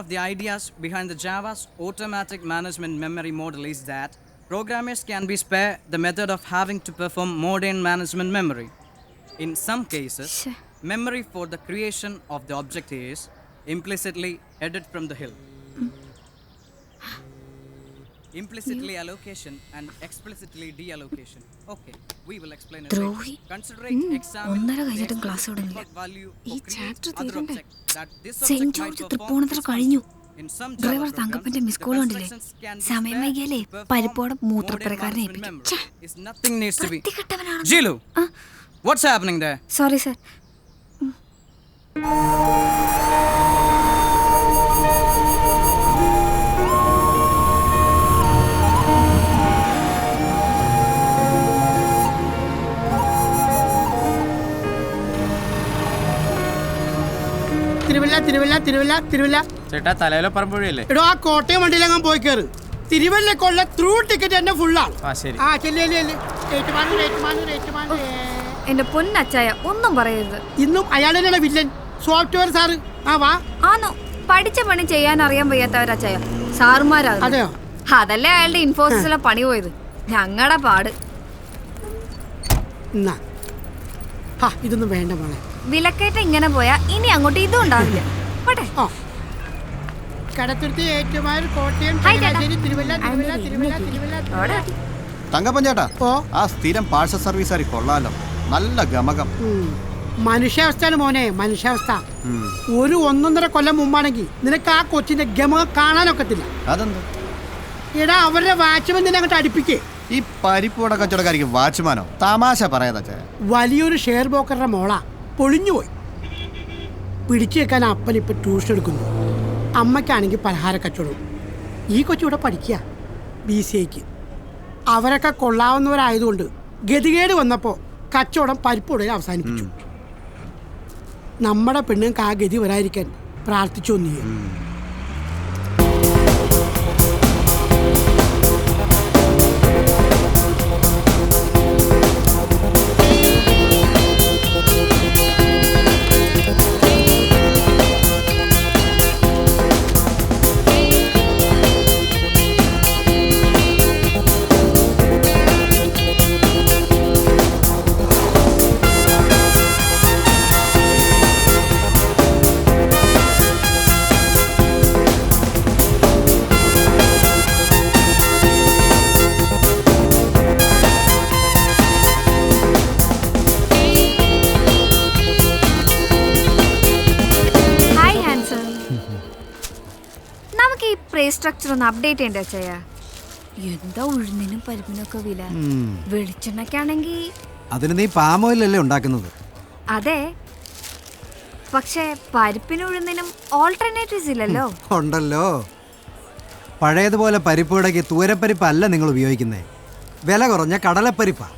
of the ideas behind the Java's automatic management memory model is that programmers can be spared the method of having to perform modern management memory. In some cases, memory for the creation of the object is implicitly added from the hill. Implicitly allocation and explicitly deallocation. Okay, we will explain it later. Considering examine the explicit value for create other object that this object might perform its function. In some Java programs, the constructions can be spared to perform modern management memory. Is nothing needs to be. Jilu, what's happening there? Sorry, sir. Thiruvalla ചേട്ടാ തലയിലെ പറമ്പുഴയല്ലേ? എടോ ആ കോട്ടയം വണ്ടിയിലെങ്ങാൻ പോയി കയറ്. തിരുവല്ലക്കുള്ള through ticket എന്നെ ഫുള്ളാണ്. ശരി. എന്റെ പൊന്നച്ചായ ഒന്നും പറയരുത്. ഇന്നും അയാളെന്നെ വില്ലൻ സോഫ്റ്റ്വെയർ സാറ്. വാ. ആണോ? പഠിച്ച പണി ചെയ്യാൻ അറിയാൻ വയ്യാത്തവരച്ചായ സാറുമാരാ. അതെയോ? അതല്ലേ അയാളുടെ ഇൻഫോസിസിലെ പണി പോയത്. ഞങ്ങളുടെ പാട്. ഇതൊന്നും വേണ്ട മോളെ. വിലക്കയറ്റം ഇങ്ങനെ പോയാ ഇനി അങ്ങോട്ട് ഇതും ഉണ്ടാവില്ല. പോട്ടെ. കടത്തുരുത്തി ഏറ്റുമാനൂർ കോട്ടയം തിരുവല്ല. തങ്കപ്പൻ ചേട്ടാ, ആ സ്ഥിരം പാഴ്സൽ സർവീസ് കൊള്ളാലോ, നല്ല ഗമകം. മനുഷ്യാവസ്ഥയാണ് മോനെ, മനുഷ്യാവസ്ഥ. ഒരു 1.5 കൊല്ലം മുമ്പാണെങ്കിൽ നിനക്ക് ആ കൊച്ചിന്റെ ഗമകം കാണാനൊക്കത്തില്ല. അതെന്താ? എടാ അവരുടെ വാച്ച്മാൻ നിന്നെ അങ്ങോട്ട് അടുപ്പിക്കേ. ഈ പരിപ്പൂട കച്ചവടക്കാരിക്ക് വാച്ച്മാനോ? തമാശ പറയാതെ. വലിയൊരു ഷെയർ ബ്രോക്കറുടെ മോളാ, പൊളിഞ്ഞുപോയി. പിടിച്ചു വെക്കാൻ അപ്പൻ ഇപ്പൊ ട്യൂഷൻ എടുക്കുന്നു. അമ്മയ്ക്കാണെങ്കിൽ പലഹാര കച്ചവടവും. ഈ കൊച്ചിവിടെ പഠിക്കുക BCAക്ക്. അവരൊക്കെ കൊള്ളാവുന്നവരായതുകൊണ്ട് ഗതികേട് വന്നപ്പോൾ കച്ചവടം പരിപ്പുടയിൽ അവസാനിപ്പിച്ചു. നമ്മുടെ പെണ്ണുങ്ങൾക്ക് ആ ഗതി വരാതിരിക്കാൻ പ്രാർത്ഥിച്ചു. നീ സ്ട്രക്ചർ ഒന്ന് അപ്ഡേറ്റ് ചെയ്യണ്ടേ ചെയ്യാ? എന്താ ഉഴുന്നിനും പരിപ്പിനൊക്കെ വില. വെളിച്ചെണ്ണക്കാണെങ്കിൽ അതിന് നീ പാം ഓയിലല്ലേ ഉണ്ടാക്കുന്നത്? അതെ, പക്ഷേ പരിപ്പിനും ഉഴുന്നിനും ഓൾട്ടർനേറ്റീവ്സ് ഇല്ലല്ലോ. ഉണ്ടല്ലോ. പഴയതുപോലെ പരിപ്പുവടയ്ക്ക് തൂരപ്പരിപ്പല്ല നിങ്ങൾ ഉപയോഗിക്കുന്നത്, വില കുറഞ്ഞ കടലപ്പരിപ്പാ.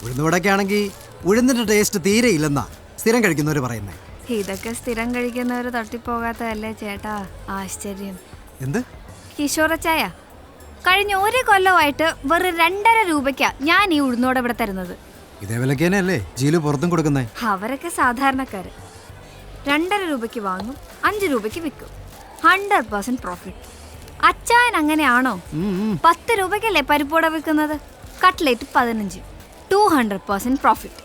ഉഴുന്നുവടയ്ക്കാണെങ്കിൽ ഉഴുന്നിന്റെ ടേസ്റ്റ് തീരെ ഇല്ലെന്നാ സ്ഥിരം കഴിക്കുന്നവർ പറയുന്നത്. ഇതൊക്കെ സ്ഥിരം കഴിക്കുന്നവർ തട്ടിപ്പോകാത്തതല്ലേ ചേട്ടാ? ആശ്ചര്യം. എന്ത് കിഷോറച്ചായ, കഴിഞ്ഞ 1 കൊല്ലമായിട്ട് വെറും 2.5 രൂപയ്ക്കാ ഞാൻ ഈ ഉഴുന്നോടെ ഇവിടെ തരുന്നത്. ഇതേ വിലക്കേനല്ലേ ജീലു പുറത്തും കൊടുക്കുന്നേ? അവരൊക്കെ സാധാരണക്കാര്. 2.5 രൂപയ്ക്ക് വാങ്ങും, 5 രൂപയ്ക്ക് വിൽക്കും. 100% പ്രോഫിറ്റ്. അച്ചായൻ അങ്ങനെയാണോ? 10 രൂപയ്ക്കല്ലേ പരിപ്പോട വിൽക്കുന്നത്? Cutlet 15, 200% profit.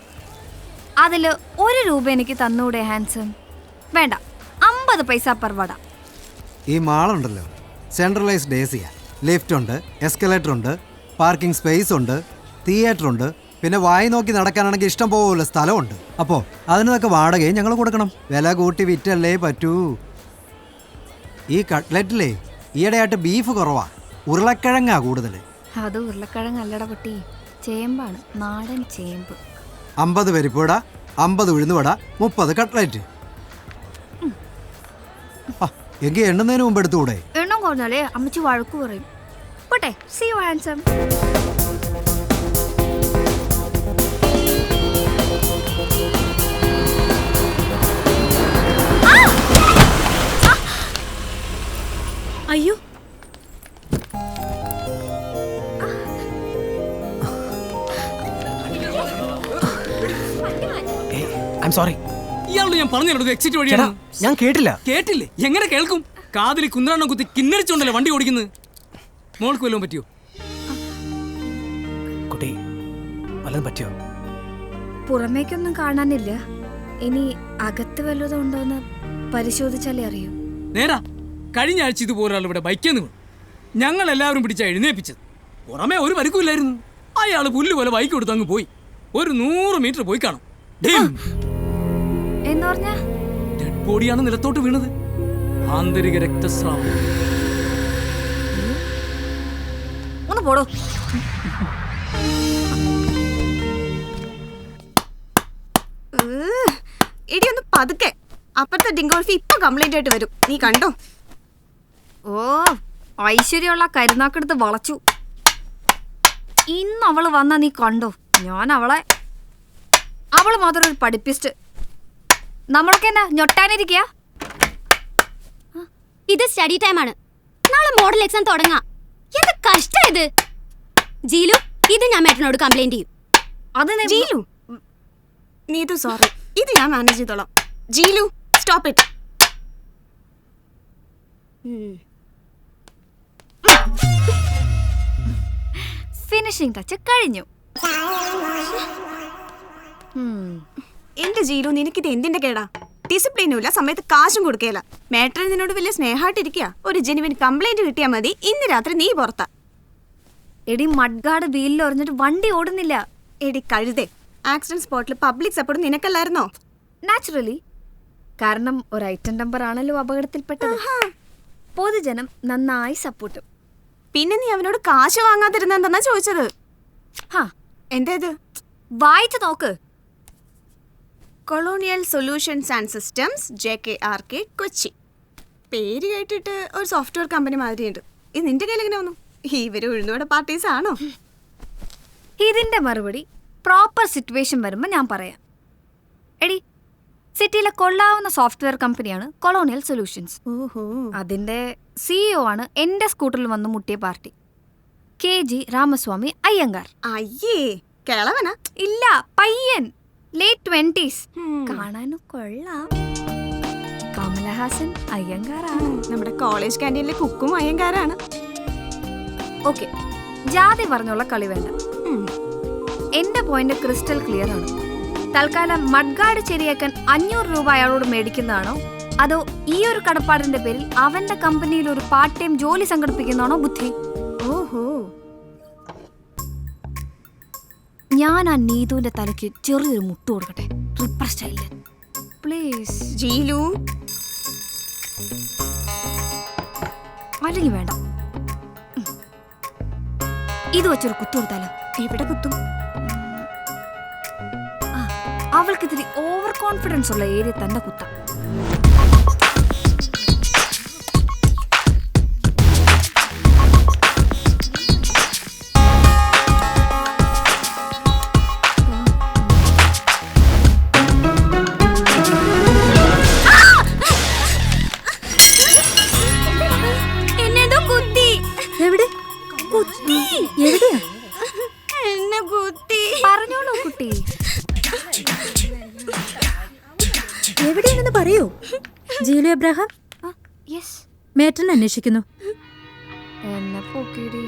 അതിൽ 1 രൂപ എനിക്ക് തന്നൂടെ ഹാൻസം? വേണ്ട, 50 പൈസ പെർ വട. ഈ മാളുണ്ടല്ലോ, സെൻട്രലൈസ്ഡ് AC, ലിഫ്റ്റ് ഉണ്ട്, എസ്കലേറ്റർ ഉണ്ട്, പാർക്കിംഗ് സ്പേസ് ഉണ്ട്, തിയേറ്റർ ഉണ്ട്, പിന്നെ വായി നോക്കി നടക്കാനാണെങ്കിൽ ഇഷ്ടം പോലെ സ്ഥലമുണ്ട്. അപ്പോൾ അതിനൊക്കെ വാടകയും ഞങ്ങൾ കൊടുക്കണം. വില കൂട്ടി വിറ്റല്ലേ പറ്റൂ. ഈ കട്ട്ലറ്റിലേ ഈയിടെയായിട്ട് ബീഫ് കുറവാ, ഉരുളക്കിഴങ്ങാ കൂടുതൽ. അത് ഉരുളക്കിഴങ്ങല്ലട പൊട്ടി, ചേമ്പാണ്, നാടൻ ചേമ്പ്. 50 പരിപ്പുവട, 50 ഉഴുന്നുവട, 30 കട്ട്ലറ്റ്. എങ്കിൽ എണ്ണുന്നതിന് മുമ്പ് എടുത്തുകൂടെ? എണ്ണം കുറഞ്ഞാലേ അമ്മച്ചി വഴക്കു പറയും. പോട്ടെ. See you handsome. അയ്യോ, സോറി. ഇയാളോട് ഞാൻ പറഞ്ഞു എക്സിറ്റ് വഴിയാണ്. ഞാൻ കേട്ടില്ല. കേട്ടില്ലേ? എങ്ങനെ കേൾക്കും? കാതിൽ കുന്ത്രാണ്ണം കുത്തി കിന്നരിച്ചോണ്ടല്ലേ വണ്ടി ഓടിക്കുന്നത്. മോൾക്ക് വല്ലതും പറ്റിയോ? കുട്ടി വല്ലതും പറ്റിയോ? പുറമേക്കൊന്നും കാണാനില്ല. ഇനി അകത്ത് വല്ലതും ഉണ്ടോന്ന് പരിശോധിച്ചാലേ അറിയൂ. നേരാ, കഴിഞ്ഞ ആഴ്ച ഇതുപോലൊരാൾ ഇവിടെ ബൈക്കേന്ന് വീണു. ഞങ്ങൾ എല്ലാവരും പിടിച്ച എഴുന്നേപ്പിച്ചത്. പുറമേ ഒരു പരിക്കുമില്ലായിരുന്നു. അയാൾ പുല്ല് പോലെ ബൈക്ക് കൊടുത്ത് അങ്ങ് പോയി. ഒരു 100 മീറ്റർ പോയി കാണും. എന്ന് പറഞ്ഞാ ഡെഡ് ബോഡിയാണ് നിലത്തോട്ട് വീണത്. ആന്തരിക രക്തസ്രാവം. ഒന്ന് പോടോ. എടി ഒന്ന് പതുക്കെ, അപ്പുറത്തെ ഡിങ്കോൾഫി ഇപ്പൊ കംപ്ലൈന്റ് ആയിട്ട് വരും, നീ കണ്ടോ? ഓ, ഐശ്വര്യമുള്ള കരുനാക്കെടുത്ത് വളച്ചു. ഇന്ന് അവള് വന്നാ നീ കണ്ടോ? ഞാൻ അവള് മാത്രം ഒരു പഠിപ്പിസ്റ്റ്. നമ്മളൊക്കെ എന്നാ ഞൊട്ടാനിരിക്കുക? ഇത് സ്റ്റഡി ടൈം ആണ്. നാളെ മോഡൽ എക്സാം തുടങ്ങാം. എന്ത് കഷ്ടം ഇത്. ജീലു, ഇത് ഞാൻ മേട്ടനോട് കംപ്ലൈന്റ് ചെയ്യും. അത് ജീലു, നീതു സോറി, ഇത് ഞാൻ മാനേജ് ചെയ്തോളാം. ജീലു, സ്റ്റോപ്പ് ഇറ്റ്. ഫിനിഷിംഗ് ടച്ച് കഴിഞ്ഞു. എന്റെ ജീലു, നിനക്കിത് എന്തിന്റെ കേടാ? ഡിസിപ്ലിനും ഇല്ല, സമയത്ത് കാശും കൊടുക്കേല. മേട്ടൻ നിന്നോട് വലിയ സ്നേഹമായിട്ടിരിക്കുക. ഒരു ജെനുവിൻ കംപ്ലൈന്റ് കിട്ടിയാൽ മതി. ഇന്ന് രാത്രി നീ പുറത്താ. എടി മഡ്ഗാർഡ് വീലിൽ ഒറിഞ്ഞിട്ട് വണ്ടി ഓടുന്നില്ല. എടി കഴുതേ, ആക്സിഡന്റ് സ്പോട്ടിൽ പബ്ലിക് സപ്പോർട്ട് നിനക്കല്ലായിരുന്നോ? നാച്ചുറലി. കാരണം ഒരു ഐറ്റം നമ്പർ ആണല്ലോ അപകടത്തിൽപ്പെട്ടത്. പൊതുജനം നന്നായി സപ്പോർട്ടും. പിന്നെ നീ അവനോട് കാശ് വാങ്ങാതിരുന്നെന്താ ചോദിച്ചത്? എന്തേത്? വായിച്ചു നോക്ക്. Colonial solutions and systems, JKRK, Kochi. പേര് കേട്ടിട്ട് ഒരു സോഫ്റ്റ്വെയർ കമ്പനി മാതിരിയുണ്ട്. ഇത് നിന്റെ കയ്യിൽ എങ്ങനെ വന്നു? ഇവര് ഉഴുന്നോടെ പാർട്ടീസ് ആണോ? ഇതിന്റെ മറുപടി പ്രോപ്പർ സിറ്റുവേഷൻ വരുമ്പോൾ ഞാൻ പറയാം. എടി, സിറ്റിയിലെ കൊള്ളാവുന്ന സോഫ്റ്റ്വെയർ കമ്പനിയാണ് കൊളോണിയൽ സൊല്യൂഷൻസ്. അതിന്റെ CEO ആണ് എന്റെ സ്കൂട്ടറിൽ വന്ന് മുട്ടിയ പാർട്ടി, KG രാമസ്വാമി അയ്യങ്കാർ. അയ്യേ, കിളവനാ? ഇല്ല, പയ്യൻ, late 20s. കാണാനും കൊള്ളാം. കമലഹാസൻ അയ്യങ്കാറാണ്. നമ്മുടെ കോളേജ് ക്യാൻറ്റീനിലെ കുക്കും അയ്യങ്കാരാണ്. ഓക്കെ, ജാതി പറഞ്ഞുള്ള കളി വേണ്ട. എന്റെ പോയിന്റ് ക്രിസ്റ്റൽ ക്ലിയർ ആണ്. തൽക്കാലം മഡ്ഗാർഡ് ശരിയാക്കാൻ 500 രൂപ അയാളോട് മേടിക്കുന്നതാണോ, അതോ ഈ ഒരു കടപ്പാടിന്റെ പേരിൽ അവന്റെ കമ്പനിയിൽ ഒരു പാർട്ട് ടൈം ജോലി സംഘടിപ്പിക്കുന്നതാണോ ബുദ്ധി? ഓഹോ, ഞാൻ ആ നീതുവിന്റെ തലയ്ക്ക് ചെറിയൊരു മുട്ട് കൊടുക്കട്ടെ, റിപ്പർ സ്റ്റൈലില് പ്ലീസ്. ജീലു, അല്ലെങ്കിൽ വേണ്ട, ഇത് വെച്ചൊരു കുത്തു കൊടുത്താലോ? എവിടെ കുത്തും? അവൾക്ക് ഇത്തിരി ഓവർ കോൺഫിഡൻസ് ഉള്ള ഏരിയ തന്നെ കുത്താം. എന്നെന്തോ കുത്തി. എവിടെ കുത്തി? എവിടെയാ? എന്നെ കുത്തി. പറഞ്ഞോളൂ കുട്ടി. എവിടെയാണെന്ന് പറയൂ. ജീലു എബ്രഹാം, യെസ്, മേട്ടൻ അന്വേഷിക്കുന്നു. എന്നെ പോക്കിടി.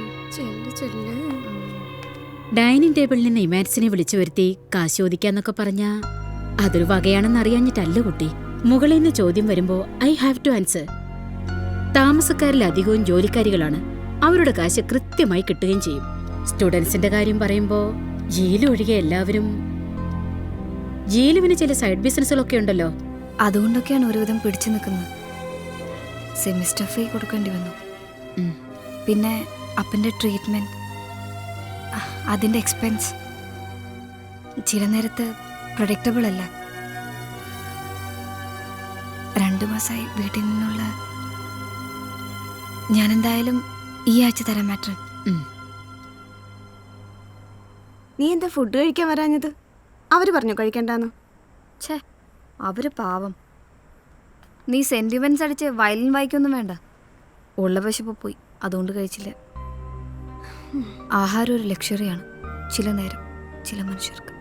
ഡൈനിങ് ടേബിളിൽ നിന്ന് ഇമാൻസിനെ വിളിച്ചു വരുത്തി കാശ് ചോദിക്കാന്നൊക്കെ പറഞ്ഞാ അതൊരു വകയാണെന്ന് അറിയാഞ്ഞിട്ടല്ല കുട്ടി. മുകളിൽ നിന്ന് ചോദ്യം വരുമ്പോ ഐ ഹാവ് ടു ആൻസർ. താമസക്കാരിൽ അധികവും ജോലിക്കാരികളാണ്. അവരുടെ കാശ് കൃത്യമായി കിട്ടുകയും ചെയ്യും. സ്റ്റുഡൻസിന്റെ കാര്യം പറയുമ്പോ ജീലു ഒഴികെ എല്ലാവരും. ജീലുവിന് ചില സൈഡ് ബിസിനസ്സുകളൊക്കെ ഉണ്ടല്ലോ. അതുകൊണ്ടൊക്കെയാണ് ഒരുവിധം പിടിച്ചു നിൽക്കുന്നത്. സെമിസ്റ്റർ ഫീ കൊടുക്കേണ്ടി വന്നു. പിന്നെ അപ്പൻ്റെ ട്രീറ്റ്മെൻറ്റ്, അതിൻ്റെ എക്സ്പെൻസ് ചില നേരത്ത് പ്രൊഡക്റ്റബിൾ അല്ല. 2 മാസമായി വീട്ടിൽ നിന്നുള്ള. ഞാനെന്തായാലും ഈ ആഴ്ച തരാം മാട്രൻ. നീ എന്താ ഫുഡ് കഴിക്കാൻ വരാഞ്ഞത്? അവര് പറഞ്ഞു കഴിക്കണ്ടെന്ന്. ഛേ, അവര് പാവം. നീ സെന്റിമെന്റ്സ് അടിച്ച് വയലിൻ വായിക്കൊന്നും വേണ്ട. ഉള്ള വിശപ്പ് പോയി, അതുകൊണ്ട് കഴിച്ചില്ല. ആഹാരം ഒരു ലക്ഷറിയാണ് ചില നേരം ചില മനുഷ്യർക്ക്.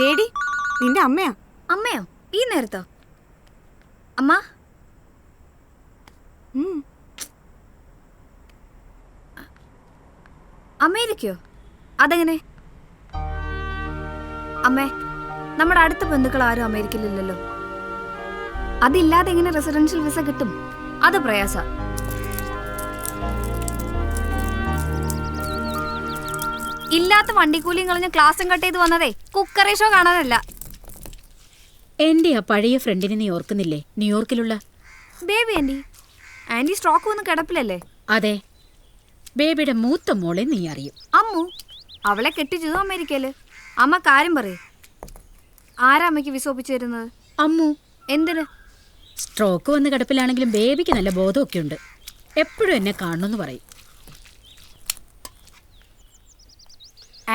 ലേഡി നിന്റെ അമ്മയാ. അമ്മയോ? ഈ നേരത്തോ? അമ്മ അമേരിക്കയോ? അതെങ്ങനെ? അമ്മേ, നമ്മുടെ അടുത്ത ബന്ധുക്കൾ ആരും അമേരിക്കയിലില്ലല്ലോ. അതില്ലാതെ എങ്ങനെ റെസിഡൻഷ്യൽ വിസ കിട്ടും? അത് പ്രയാസ. ഇല്ലാത്ത വണ്ടിക്കൂലിയും കളഞ്ഞ് ക്ലാസ്സും കട്ട് ചെയ്ത് വന്നതേ കുക്കറി ഷോ കാണാനല്ല. എന്റെ ആ പഴയ ഫ്രണ്ടിനെ നീ ഓർക്കുന്നില്ലേ, ന്യൂയോർക്കിലുള്ള? ബേബി ആൻറ്റി. ആൻറ്റി സ്ട്രോക്ക് വന്ന് കിടപ്പില്ലല്ലേ? അതെ, ബേബിയുടെ മൂത്ത മോളെ നീ അറിയും. അമ്മു അവളെ കെട്ടിച്ചതും അമേരിക്കയില്. അമ്മ കാര്യം പറയേ, ആരാ അമ്മയ്ക്ക് വിസ ഒപ്പിച്ചു തരുന്നത്? അമ്മു. എന്തിന്? സ്ട്രോക്ക് വന്ന് കിടപ്പിലാണെങ്കിലും ബേബിക്ക് നല്ല ബോധമൊക്കെ ഉണ്ട്. എപ്പോഴും എന്നെ കാണണമെന്ന് പറയും.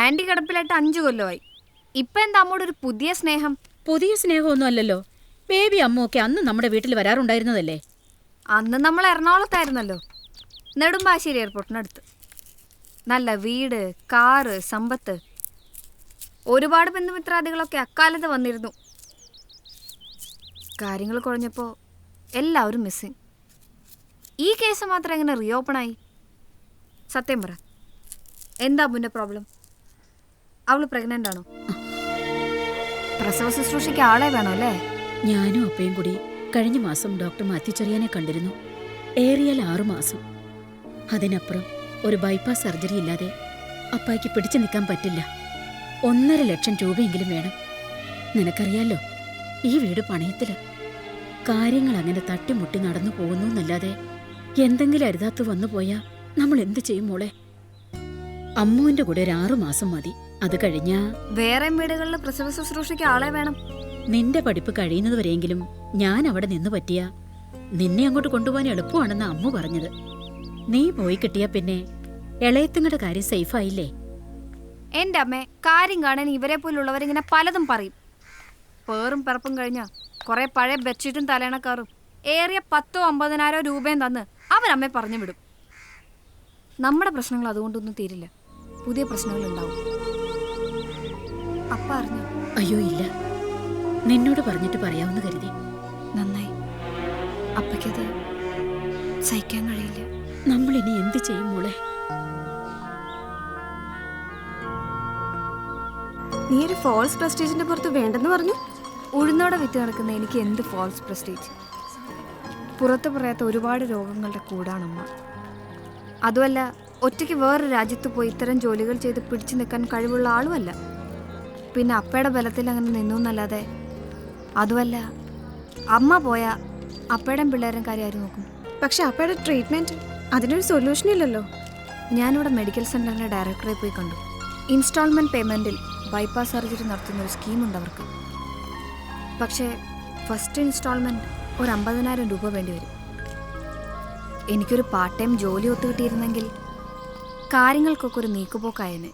ആൻറ്റി കിടപ്പിലായിട്ട് 5 കൊല്ലമായി. ഇപ്പൊ എന്താ അമ്മോട് ഒരു പുതിയ സ്നേഹം? പുതിയ സ്നേഹമൊന്നും അല്ലല്ലോ. ബേബി അമ്മുവൊക്കെ അന്ന് നമ്മുടെ വീട്ടിൽ വരാറുണ്ടായിരുന്നതല്ലേ. അന്ന് നമ്മൾ എറണാകുളത്തായിരുന്നല്ലോ, നെടുമ്പാശ്ശേരി എയർപോർട്ടിനടുത്ത്. നല്ല വീട്, കാറ്, സമ്പത്ത്. ഒരുപാട് ബന്ധുമിത്രാദികളൊക്കെ അക്കാലത്ത് വന്നിരുന്നു. കാര്യങ്ങൾ കുഴഞ്ഞപ്പോൾ എല്ലാവരും മിസ്സിങ്. ഈ കേസ് മാത്രം എങ്ങനെ റീഓപ്പൺ ആയി? സത്യം പറ, എന്താ അമ്മുവിൻ്റെ പ്രോബ്ലം? അവള് പ്രഗ്നൻ്റ് ആണോ? പ്രസവ ശുശ്രൂഷയ്ക്ക് ആളെ വേണോ അല്ലേ? ഞാനും അപ്പയും കൂടി കഴിഞ്ഞ മാസം ഡോക്ടർ മാത്യു ചെറിയാനെ കണ്ടിരുന്നു. ഏറിയാൽ 6 മാസം. അതിനപ്പുറം ഒരു ബൈപ്പാസ് സർജറി ഇല്ലാതെ അപ്പായ്ക്ക് പിടിച്ചു നിൽക്കാൻ പറ്റില്ല. 1.5 ലക്ഷം രൂപയെങ്കിലും വേണം. നിനക്കറിയാലോ, ഈ വീട് പണയത്തില്. കാര്യങ്ങൾ അങ്ങനെ തട്ടിമുട്ടി നടന്നു പോകുന്നു എന്നല്ലാതെ എന്തെങ്കിലും അരുതാത്ത് വന്നു പോയാ നമ്മൾ എന്ത് ചെയ്യും മോളെ? അമ്മുവിന്റെ കൂടെ ഒരു 6 മാസം മതി. അത് കഴിഞ്ഞാ വേറെ വീടുകളിൽ പ്രസവ ശുശ്രൂഷയ്ക്ക് ആളെ വേണം. നിന്റെ പഠിപ്പ് കഴിയുന്നതുവരെയെങ്കിലും ഞാൻ അവിടെ നിന്ന് പറ്റിയ നിന്നെ അങ്ങോട്ട് കൊണ്ടുപോകാൻ എളുപ്പമാണെന്ന് അമ്മു പറഞ്ഞത്. നീ പോയി കിട്ടിയാ പിന്നെ ഇളയത്തുങ്ങളുടെ കാര്യം സേഫായില്ലേ? എന്റെ അമ്മേ, കാര്യം കാണാൻ ഇവരെ പോലുള്ളവരിങ്ങനെ പലതും പറയും. പേറും പിറപ്പും കഴിഞ്ഞ കുറെ പഴയ ബെഡ്ഷീറ്റും തലേണക്കാറും ഏറിയ 10,000-50,000 രൂപയും തന്ന് അവരമ്മയെ പറഞ്ഞു വിടും. നമ്മുടെ പ്രശ്നങ്ങൾ അതുകൊണ്ടൊന്നും തീരില്ല. പുതിയ പ്രശ്നങ്ങൾ ഉണ്ടാവും. അപ്പ അറിഞ്ഞോ? അയ്യോ ഇല്ല, നിന്നോട് പറഞ്ഞിട്ട് പറയാമെന്ന് കരുതി. നന്നായി. അപ്പയ്ക്കത് സഹിക്കാൻ കഴിയില്ല. നമ്മൾ ഇനി എന്ത് ചെയ്യും മോളെ? നീ ഒരു ഫോൾസ് പ്രസ്റ്റീജിന്റെ പുറത്ത് വേണ്ടെന്ന് പറഞ്ഞു. ഉഴുന്നോടെ വിറ്റ് നടക്കുന്ന എനിക്ക് എന്ത് ഫോൾസ് പ്രസ്റ്റീജ്? പുറത്തു പറയാത്ത ഒരുപാട് രോഗങ്ങളുടെ കൂടാണമ്മ. അതുമല്ല, ഒറ്റയ്ക്ക് വേറൊരു രാജ്യത്ത് പോയി ഇത്തരം ജോലികൾ ചെയ്ത് പിടിച്ചു നിൽക്കാൻ കഴിവുള്ള ആളുമല്ല. പിന്നെ അപ്പയുടെ ബലത്തിൽ അങ്ങനെ നിന്നു എന്നല്ലാതെ. അതുമല്ല, അമ്മ പോയാ അപ്പയുടെയും പിള്ളേരും കാര്യം ആര് നോക്കും? പക്ഷെ അപ്പയുടെ ട്രീറ്റ്മെന്റ് അതിനൊരു സൊല്യൂഷൻ ഇല്ലല്ലോ. ഞാനിവിടെ മെഡിക്കൽ സെന്ററിലെ ഡയറക്ടറെ പോയി കണ്ടു. ഇൻസ്റ്റാൾമെന്റ് പേയ്മെന്റിൽ ബൈപ്പാസ് സർജറി നടത്തുന്ന ഒരു സ്കീമുണ്ട് അവർക്ക്. പക്ഷേ ഫസ്റ്റ് ഇൻസ്റ്റാൾമെന്റ് ഒരു 50,000 രൂപ വേണ്ടി വരും. എനിക്കൊരു പാർട്ട് ടൈം ജോലി ഒത്തുകിട്ടിയിരുന്നെങ്കിൽ കാര്യങ്ങൾക്കൊക്കെ ഒരു നീക്കുപോക്കായനെ.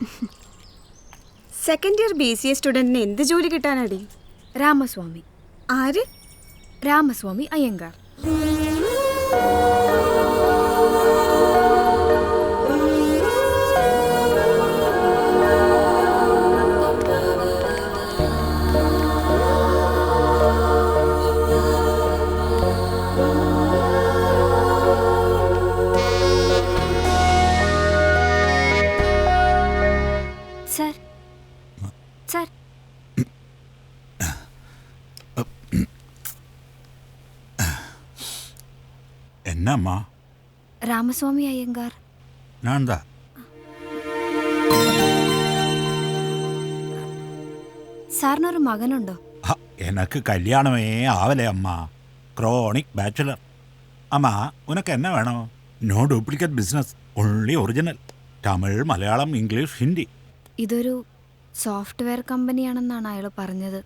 സെക്കൻഡ് ഇയർ BCA സ്റ്റുഡന്റിന് എന്ത് ജോലി കിട്ടാനടി? രാമസ്വാമി. ആര്? രാമസ്വാമി അയ്യങ്കാർ. Sir, sir. என்னம்மா? ராமசுவாமி ஐயங்கார். நான் தான். സാറിനൊരു മകനുണ്ടോ? எனக்கு கல்யாணமே ஆவலே அம்மா. Chronic bachelor. അമ്മ ഉനക്ക് എന്നെ വേണോ? No duplicate business, only original. Tamil, Malayalam, English, Hindi. ഇതൊരു സോഫ്റ്റ്വെയർ കമ്പനിയാണെന്നാണ് അയാൾ പറഞ്ഞത്.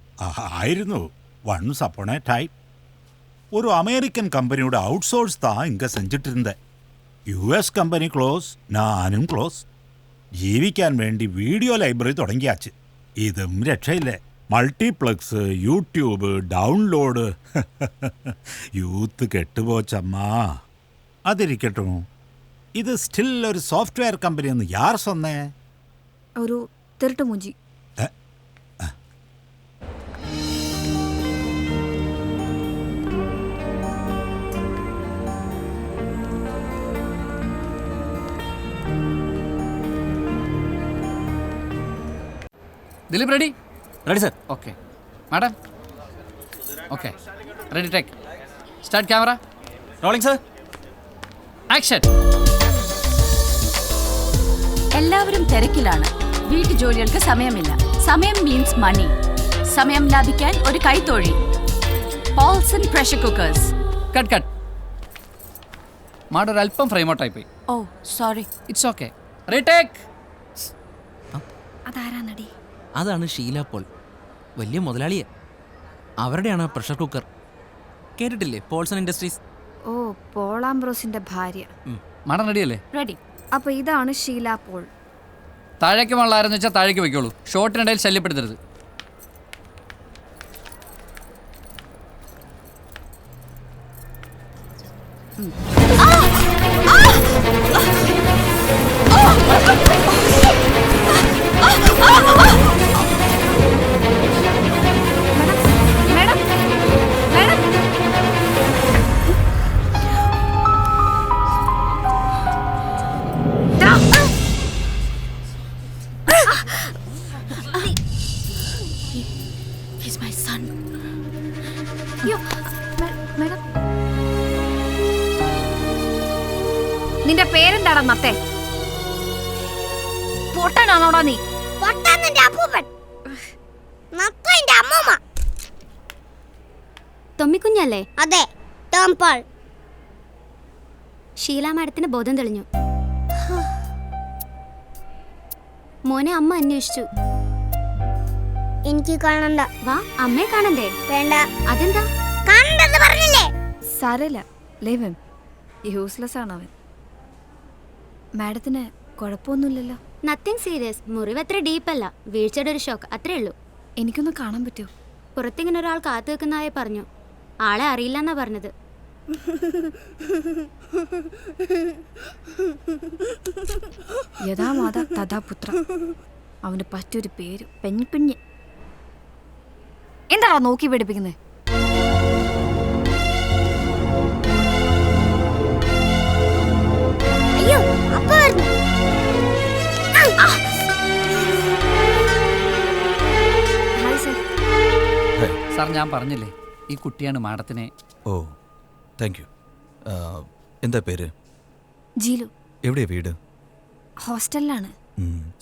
ആയിരുന്നു വൺസ് അപ്പോൺ എ ടൈം. ഒരു അമേരിക്കൻ കമ്പനിയുടെ ഔട്ട്സോഴ്സ് താ ഇങ്ക സെഞ്ചിട്ട് ഇരുന്നത്. US കമ്പനി ക്ലോസ്, ഞാനും ക്ലോസ്. ജീവിക്കാൻ വേണ്ടി വീഡിയോ ലൈബ്രറി തുടങ്ങിയാച്ച്. ഇതും രക്ഷയില്ലേ. Multiplex, YouTube, download. യൂത്ത് കെട്ടുപോച്ചമ്മാ. അതിരിക്കട്ടോ, ഇത് സ്റ്റിൽ ഒരു സോഫ്റ്റ്വെയർ കമ്പനി എന്ന് യാർ സൊന്നേ? ഒരു തിരുട്ടുമൂഞ്ചി. Dileep ready? Ready sir. Okay madam. Okay ready take. Start camera. Rolling sir. Action. എല്ലാവരും തിരക്കിലാണ്. വീട്ടുജോലികൾക്ക് സമയമില്ല. സമയം മീൻസ് മണി. സമയം ലാഭിക്കാൻ ഒരു കൈത്തൊഴിൽ. Paulson pressure cookers. Cut cut. Madam ഒരു അല്പം ഫ്രെയിം ഔട്ടായി പോയി. Oh sorry. It's okay. Retake. അതാരാ നടി? അതാണ് ഷീല പോൾ. വലിയ മുതലാളിയെ. അവരുടെയാണ് പ്രഷർ കുക്കർ. കേട്ടിട്ടില്ലേ പോൾസൺ ഇൻഡസ്ട്രീസ്? ഓ, പോളാംബ്രോസിന്റെ ഭാര്യ. മാഡം റെഡിയല്ലേ? റെഡി. അപ്പൊ ഇതാണ് ഷീല പോൾ. താഴേക്ക് വെള്ളമാരെന്ന് വെച്ചാൽ താഴേക്ക് വെക്കോളൂ. ഷോട്ടിനിടയിൽ ശല്യപ്പെടുത്തരുത്. Madam, madam. He's my son. അയ്യോ, മേഡം. നിന്റെ പേരെന്താടാ നത്തെ? പൊട്ടനാണോടാ നീ? തൊമ്മിക്കുഞ്ഞല്ലേ? അതെ, ടോം പോൾ. ഷീല മാഡത്തിന് ബോധം തെളിഞ്ഞു. മോനെ അമ്മ അന്വേഷിച്ചു. എനിക്ക് കാണണ്ട. വാ, അമ്മയെ കാണണ്ടേ? വേണ്ട. അതെന്താ? കാണണ്ടെന്ന് പറഞ്ഞില്ലേ? സാരമില്ല, ലേവൻ. യൂസ്ലെസ് ആണ് അവൻ. മാഡത്തിന് കുഴപ്പമൊന്നുമില്ലല്ലോ? Nothing serious. മുറിവ് അത്ര ഡീപ്പല്ല. വീഴ്ചയുടെ ഒരു ഷോക്ക്, അത്രേ ഉള്ളൂ. എനിക്കൊന്ന് കാണാൻ പറ്റുമോ? പുറത്തിങ്ങനെ ഒരാൾ കാത്തു വെക്കുന്നതായി പറഞ്ഞു. ആളെ അറിയില്ലെന്നാ പറഞ്ഞത്. യഥാ മാതാ തഥാ പുത്ര. അവന് പറ്റൊരു പേര് പെൺകുഞ്ഞ്. എന്താണോ നോക്കി പഠിപ്പിക്കുന്നത്? അയ്യോ, അപ്പ വരുന്നു. Hi sir. സാർ ഞാൻ പറഞ്ഞില്ലേ ഈ കുട്ടിയാണ് മാഡത്തിനെ. ഓ, താങ്ക് യു. എന്താ പേര്? ജീലു. എവിടെയാ വീട്? ഹോസ്റ്റലിലാണ്.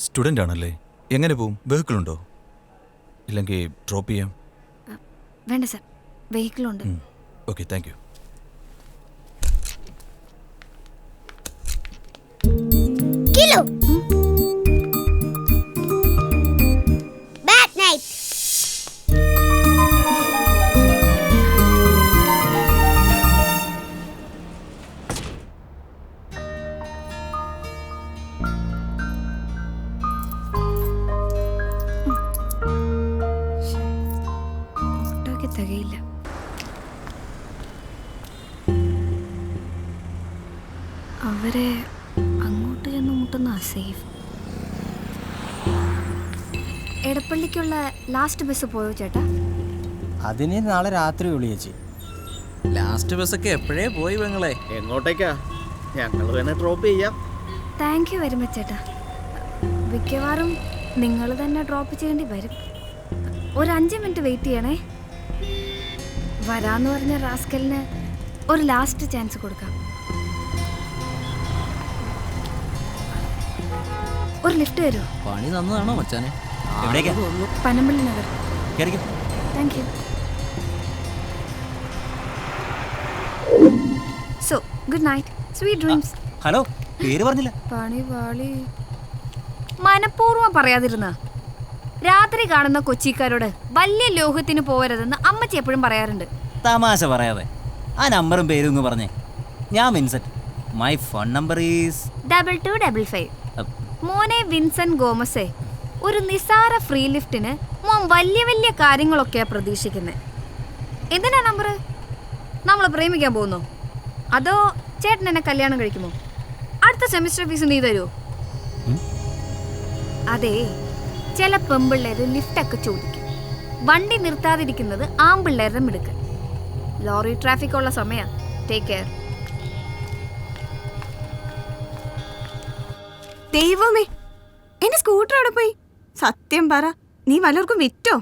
സ്റ്റുഡൻ്റ് ആണല്ലേ? എങ്ങനെ പോവും? വെഹിക്കിൾ ഉണ്ടോ? ഇല്ലെങ്കിൽ ഡ്രോപ്പ് ചെയ്യാം? വേണ്ട സർ, വെഹിക്കിളുണ്ട്. Okay, thank you. Kilo. Bad night. ഫോട്ടോയ്ക്ക് തികയില്ല. അവരെ അങ്ങോട്ട് ചെന്ന് മുട്ടുന്ന സേഫ്. എടപ്പള്ളിക്കുള്ള ലാസ്റ്റ് ബസ് പോയോ ചേട്ടാ? അതിന് നാളെ രാത്രി വിളിയേച്ചി. ലാസ്റ്റ് ബസ്സൊക്കെ എപ്പോഴേ പോയി പെങ്ങളെ. എങ്ങോട്ടേക്കാ? ഞങ്ങൾ തന്നെ ഡ്രോപ്പ് ചെയ്യാം. താങ്ക് യു വെരി മച്ച് ചേട്ടാ. മിക്കവാറും നിങ്ങൾ തന്നെ ഡ്രോപ്പ് ചെയ്യേണ്ടി വരും. ഒരു 5 മിനിറ്റ് വെയിറ്റ് ചെയ്യണേ. വരാന്ന് പറഞ്ഞ റാസ്കലിന് ഒരു ലാസ്റ്റ് ചാൻസ് കൊടുക്കാം. ഒരു ലിഫ്റ്റ് തരുമോ? പണി തന്നതാണോ മച്ചാനെ? Panampilly Nagar. Thank you. So good night, sweet dreams. Hello, പേര് പറഞ്ഞില്ല. പണി വാളി. മനഃപൂർവ്വം പറയാതിരുന്ന. രാത്രി കാണുന്ന കൊച്ചിക്കാരോട് വലിയ ലോഹത്തിന് പോകരുതെന്ന് അമ്മച്ചി എപ്പോഴും പറയാറുണ്ട്. തമാശ പറയാതെ ആ നമ്പറും പേരും ഒന്ന് പറഞ്ഞേ. ഞാൻ Vincent. My phone number is 2255. മോനെ വിൻസെന്റ് ഗോമസേ, ഒരു നിസാര ഫ്രീ ലിഫ്റ്റിന് മോൻ വലിയ വലിയ കാര്യങ്ങളൊക്കെയാ പ്രതീക്ഷിക്കുന്നത്. എന്തിനാ നമ്പർ? നമ്മൾ പ്രേമിക്കാൻ പോകുന്നോ? അതോ ചേട്ടൻ എന്നെ കല്യാണം കഴിക്കുമോ? അടുത്ത സെമിസ്റ്റർ ഫീസ് നീ തരുമോ? അതെ, ചില പെമ്പിള്ളേര് ലിഫ്റ്റൊക്കെ ചോദിക്കും. വണ്ടി നിർത്താതിരിക്കുന്നത് ആമ്പിള്ളേരുടെ മിടുക്ക്. ലോറി ട്രാഫിക് ഉള്ള സമയം. Take care. ദൈവമേ, എന്റെ സ്കൂട്ടർ അവിടെ പോയി. സത്യം പറ, നീ വല്ലവർക്കും വിറ്റോ?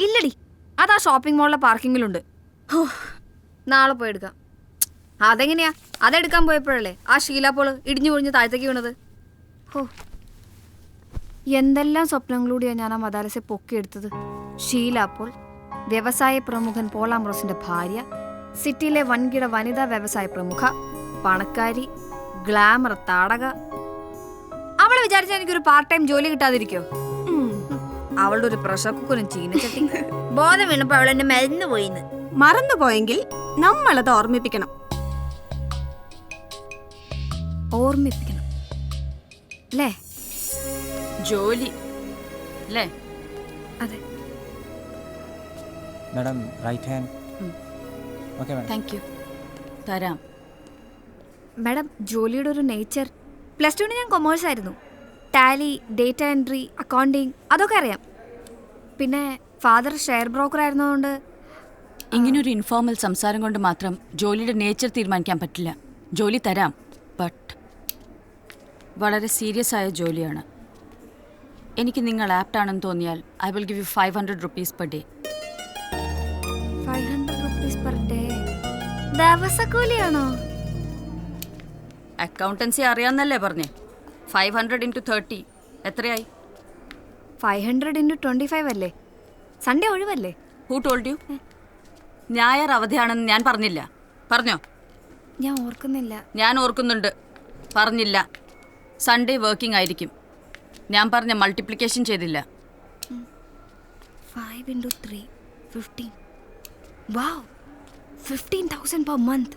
ഇല്ലടി, അതാ ഷോപ്പിംഗ് മോളിലെ പാർക്കിങ്ങിലുണ്ട്. നാളെ പോയി എടുക്കാം. അതെങ്ങനെയാ? അതെടുക്കാൻ പോയപ്പോഴല്ലേ ആ ഷീലാപ്പോൾ ഇടിഞ്ഞു പൊളിഞ്ഞ് താഴത്തേക്ക് വീണത്. ഹോ, എന്തെല്ലാം സ്വപ്നങ്ങളൂടെയാണ് ഞാൻ ആ മദാരസെ പൊക്കിയെടുത്തത്. ഷീലാപ്പോൾ വ്യവസായ പ്രമുഖൻ പോൾ ആംബ്രോസിന്റെ ഭാര്യ, സിറ്റിയിലെ വൻകിട വനിതാ വ്യവസായ പ്രമുഖ, പണക്കാരി, ഗ്ലാമർ താടക. അവളെ വിചാരിച്ചാൽ എനിക്കൊരു പാർട്ട് ടൈം ജോലി കിട്ടാതിരിക്കോ? അവളുടെ ഒരു പ്രഷർ കുക്കറും ചീനച്ചട്ടി. ബോധം വീണപ്പോ അവൾ എന്നെ മരുന്ന് പോയിന്ന്. മറന്നുപോയെങ്കിൽ നമ്മളത് ഓർമ്മിപ്പിക്കണം. ഓർമ്മിപ്പിക്കണം അല്ലേ? ജോലി അല്ലേ? അതെ. Madam right hand. Okay madam. Thank you. തരാം. മാഡം, ജോലിയുടെ ഒരു നേച്ചർ. പ്ലസ് ടുവിന് ഞാൻ കൊമേഴ്സ് ആയിരുന്നു. ടാലി, ഡേറ്റ എൻട്രി, അക്കൗണ്ടിങ് അതൊക്കെ അറിയാം. പിന്നെ ഫാദർ ഷെയർ ബ്രോക്കർ ആയിരുന്നതുകൊണ്ട്. ഇങ്ങനൊരു ഇൻഫോർമൽ സംസാരം കൊണ്ട് മാത്രം ജോലിയുടെ നേച്ചർ തീരുമാനിക്കാൻ പറ്റില്ല. ജോലി തരാം, ബട്ട് വളരെ സീരിയസ് ആയ ജോലിയാണ്. എനിക്ക് നിങ്ങൾ ആപ്റ്റ് ആണെന്ന് തോന്നിയാൽ I will give you 500 rupees per day. 500 rupees per day? ദിവസക്കൂലിയാണോ? അക്കൗണ്ടൻസി അറിയാമെന്നല്ലേ പറഞ്ഞേ? 500 into 30 എത്രയായി? 500 into 25 അല്ലേ? സൺഡേ ഒഴിവല്ലേ? Who told you? ഞായർ അവധിയാണെന്ന് ഞാൻ പറഞ്ഞില്ല. പറഞ്ഞോ? ഞാൻ ഓർക്കുന്നില്ല. ഞാൻ ഓർക്കുന്നുണ്ട്. പറഞ്ഞില്ല. സൺഡേ വർക്കിംഗ് ആയിരിക്കും. ഞാൻ പറഞ്ഞ മൾട്ടിപ്ലിക്കേഷൻ ചെയ്തില്ല. 5 into 3 15. Wow, 15,000 per month.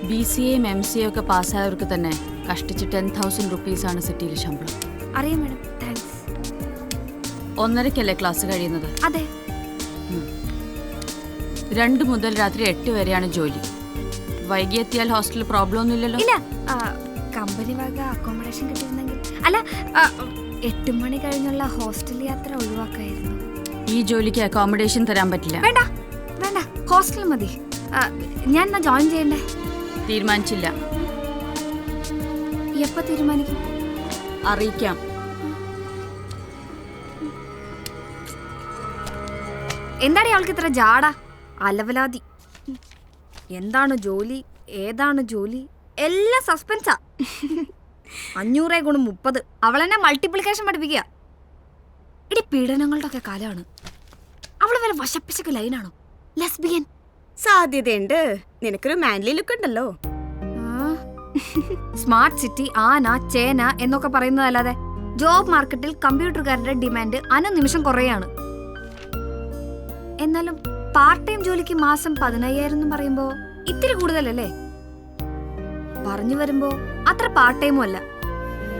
BCA-യും MCA ഒക്കെ പാസ്സായവർക്ക് തന്നെ കഷ്ടിച്ച് 10,000 rupees ആണ് സിറ്റിയിൽ ശമ്പളം. അറിയാം മാഡം, താങ്ക്സ്. 1:30-ക്കല്ലേ ക്ലാസ് കഴിയുന്നത്? അതെ. 2 മുതൽ രാത്രി 8 വരെയാണ് ജോലി. വൈകിയെത്തിയാൽ ഹോസ്റ്റലിൽ പ്രോബ്ലം ഒന്നുമില്ലല്ലോ? ഇല്ല, കമ്പനി വക അക്കോമഡേഷൻ കിട്ടിയിരുന്നെങ്കിൽ. അല്ല, 8 മണി കഴിഞ്ഞുള്ള ഹോസ്റ്റൽ യാത്ര ഒഴിവാക്കായിരുന്നു. ഈ ജോലിക്ക് അക്കോമഡേഷൻ തരാൻ പറ്റില്ല. വേണ്ട വേണ്ട, ഹോസ്റ്റൽ മതി. ഞാൻ എന്നാ ജോയിൻ ചെയ്യണ്ടേ? തീരുമാനിച്ചില്ല. എപ്പോ തീരുമാനിക്കും? അറിയിക്കാം. എന്താണ് ഇയാൾക്ക് ഇത്ര ജാട? അലവലാതി. എന്താണ് ജോലി, ഏതാണ് ജോലി, എല്ലാം സസ്പെൻസാ. 500 × 30. അവളെന്നെ മൾട്ടിപ്ലിക്കേഷൻ പഠിപ്പിക്കുക. ഇടി പീഡനങ്ങളുടെ ഒക്കെ കാലമാണ്. അവള് വല്ല വശപ്പിശക്ക് ലൈനാണോ? ലെസ്ബിയൻ? സാധ്യതയുണ്ട്. നിനക്കൊരു മാൻലി ലുക്ക് ഉണ്ടല്ലോ. സ്മാർട്ട് സിറ്റി, ആന, ചേന എന്നൊക്കെ പറയുന്നതല്ലാതെ ജോബ് മാർക്കറ്റിൽ കമ്പ്യൂട്ടറുകാരുടെ ഡിമാൻഡ് അനുനിമിഷം കുറയാണ്. എന്നാലും പാർട്ട് ടൈം ജോലിക്ക് മാസം 15,000 എന്ന് പറയുമ്പോ ഇത്തിരി കൂടുതലല്ലേ? പറഞ്ഞു വരുമ്പോ അത്ര പാർട്ട് ടൈമും അല്ല.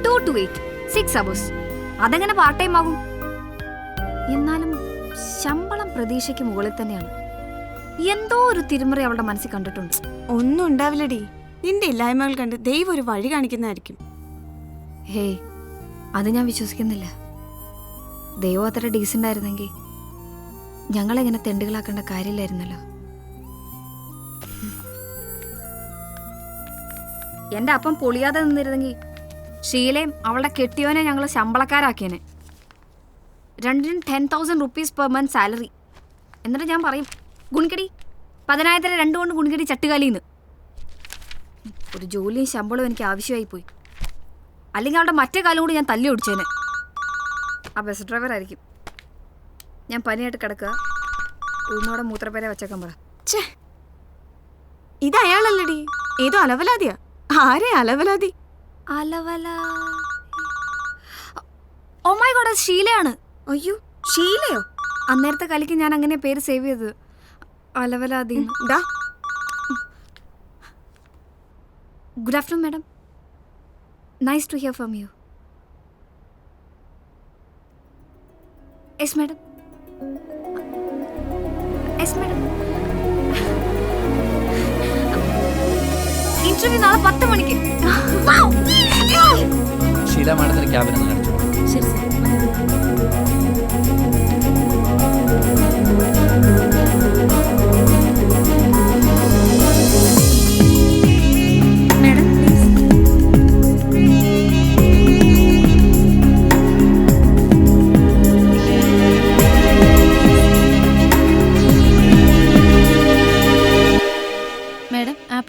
2 to 8, 6 hours. അതെങ്ങനെ പാർട്ട് ടൈം ആകും? എന്നാലും ശമ്പളം പ്രതീക്ഷയ്ക്ക് മുകളിൽ തന്നെയാണ്. എന്തോ ഒരു തിരുമറി അവളുടെ മനസ്സിൽ കണ്ടിട്ടുണ്ട്. ഒന്നും ഉണ്ടാവില്ലടി. നിന്റെ ഇല്ലായ്മകൾ കണ്ട് ദൈവം ഒരു വഴി കാണിക്കുന്നതായിരിക്കും. ഹേയ്, അത് ഞാൻ വിശ്വസിക്കുന്നില്ല. ദൈവം അത്ര ഡീസൻ്റ് ആയിരുന്നെങ്കിൽ ഞങ്ങളെങ്ങനെ തെണ്ടുകളാക്കേണ്ട കാര്യമില്ലായിരുന്നല്ലോ. എന്റെ അപ്പം പൊളിയാതെ നിന്നിരുന്നെങ്കിൽ ഷീലയും അവളുടെ കെട്ടിയോനെ ഞങ്ങൾ ശമ്പളക്കാരാക്കിയേനെ. 2 10,000 rupees per month സാലറി. എന്നിട്ട് ഞാൻ പറയും, ഗുണിക്കടി 10,000 2 കൊണ്ട് ഗുണിക്കടി ചട്ടുകാലിന്ന്. ഒരു ജോലിയും ശമ്പളവും എനിക്ക് ആവശ്യമായി പോയി. അല്ലെങ്കിൽ അവളുടെ മറ്റേ കാലം കൂടി ഞാൻ തല്ലി ഓടിച്ചേനെ. ആ ബസ് ഡ്രൈവർ ആയിരിക്കും. ഞാൻ പനിയായിട്ട് കിടക്കുക. ഉന്നോടെ മൂത്രപ്പേരെ വെച്ചേക്കാൻ പറ. ഇത് അയാളല്ലടി, ഏതോ അലവലാതിയാ. ആരെ അലവലാതി? Oh my God, ഷീലയാണ്. അയ്യോ, ഷീലയോ? അന്നേരത്തെ കളിക്ക് ഞാൻ അങ്ങനെ പേര് സേവ് ചെയ്തത്. അലവലാതി. Good afternoon madam. Nice to hear from you. Yes madam. Yes madam. Interview നാളെ 10 മണിക്ക്. ഷീല മാഡത്തിന് ക്യാബിനെന്ന് കാണിച്ചു. ശരി സർ. Madam please.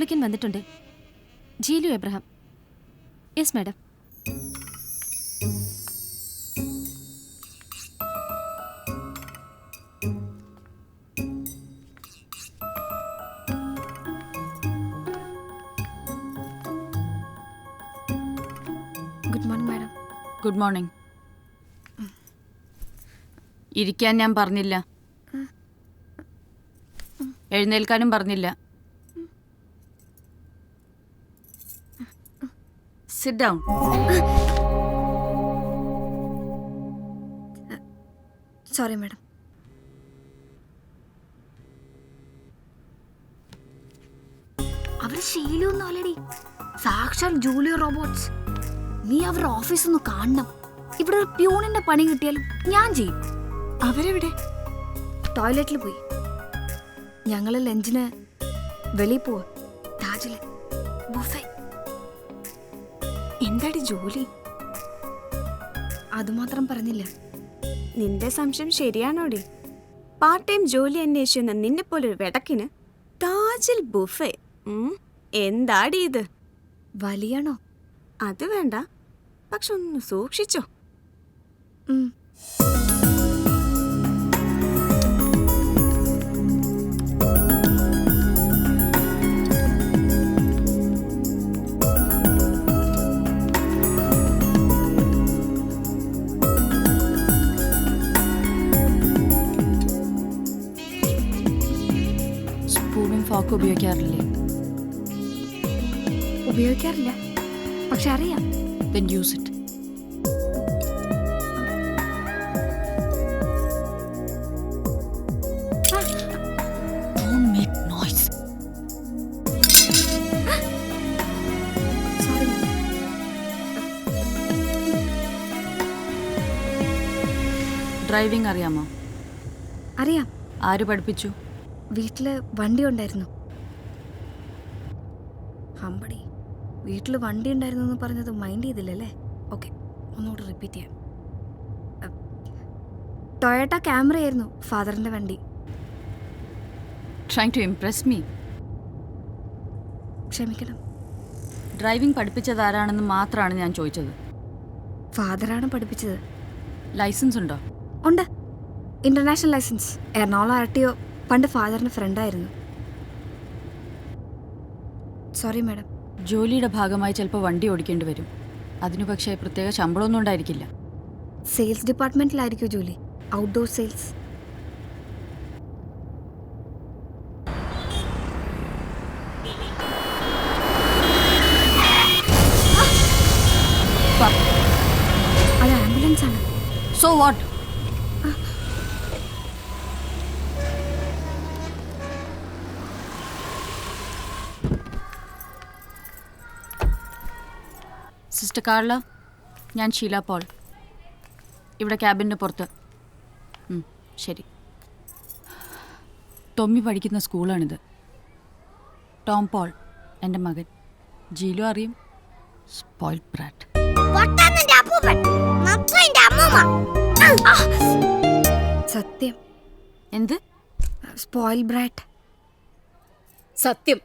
ആപ്ലിക്കൻ വന്നിട്ടുണ്ട്. Jeelu Abraham. Yes madam. Good morning madam. Good morning. ഇരിക്കാൻ ഞാൻ പറഞ്ഞില്ല, എഴുന്നേൽക്കാനും പറഞ്ഞില്ല. Sit down. Sorry madam. അവർ ശീലമൊന്നും അല്ലടി, സാക്ഷാൽ ജൂലിയ റോബോട്ട്സ്. നീ അവരുടെ ഓഫീസ് ഒന്ന് കാണണം. ഇവിടെ ഒരു പ്യൂണിന്റെ പണി കിട്ടിയാലും ഞാൻ ചെയ്യും. അവരെവിടെ? ടോയ്ലറ്റിൽ പോയി. ഞങ്ങള് ലഞ്ചിന് വെളിയിൽ പോവാ. താജില് ബുഫേ. എന്താടി ജോലി? അതുമാത്രം പറഞ്ഞില്ല. നിന്റെ സംശയം ശരിയാണോടി? പാർട്ട് ടൈം ജോലി അന്വേഷിക്കുന്ന നിന്നെ പോലൊരു വെടക്കിന് താജിൽ ബുഫേ. എന്താടി ഇത്? വലിയാണോ? അത് വേണ്ട, പക്ഷെ ഒന്ന് സൂക്ഷിച്ചോ. സ്പൂണും ഫോക്കും ഉപയോഗിക്കാറില്ലേ? ഉപയോഗിക്കാറില്ല, പക്ഷെ അറിയാം. Then use it. Don't make noise. Sorry. Driving അറിയാമോ? അറിയാം. ആര് പഠിപ്പിച്ചു? വീട്ടില് വണ്ടി ഉണ്ടായിരുന്നു. ഹമ്പടി, വീട്ടിൽ വണ്ടി ഉണ്ടായിരുന്നു എന്ന് പറഞ്ഞത് മൈൻഡ് ചെയ്തില്ലല്ലേ? ഓക്കെ, ഒന്നുകൂടെ റിപ്പീറ്റ് ചെയ്യാം. ടൊയോട്ട ക്യാമറ ആയിരുന്നു ഫാദറിന്റെ വണ്ടി. Trying to impress me. ക്ഷമിക്കണം. ഡ്രൈവിംഗ് പഠിപ്പിച്ചത് ആരാണെന്ന് മാത്രമാണ് ഞാൻ ചോദിച്ചത്. ഫാദറാണ് പഠിപ്പിച്ചത്. ലൈസൻസ് ഉണ്ടോ? ഉണ്ട്, ഇന്റർനാഷണൽ ലൈസൻസ്. എറണാകുളം RTO പണ്ട് ഫാദറിന്റെ ഫ്രണ്ടായിരുന്നു. Sorry madam. ജോലിയുടെ ഭാഗമായി ചിലപ്പോൾ വണ്ടി ഓടിക്കേണ്ടി വരും. അതിനു പക്ഷേ പ്രത്യേക ശമ്പളമൊന്നും ഉണ്ടായിരിക്കില്ല. സെയിൽസ് ഡിപ്പാർട്ട്മെന്റിലായിരിക്കും ജോലി, ഔട്ട്ഡോർ സെയിൽസ്. അത് ആംബുലൻസ് ആണ്. So what? സിസ്റ്റർ കാർല, ഞാൻ ഷീല പോൾ. ഇവിടെ ക്യാബിന് പുറത്ത്. ശരി. ടോമി പഠിക്കുന്ന സ്കൂളാണിത്. ടോം പോൾ എൻ്റെ മകൻ. ജീലു അറിയും. Spoiled Bratt. സത്യം. എന്ത്? Spoiled Bratt. സത്യം.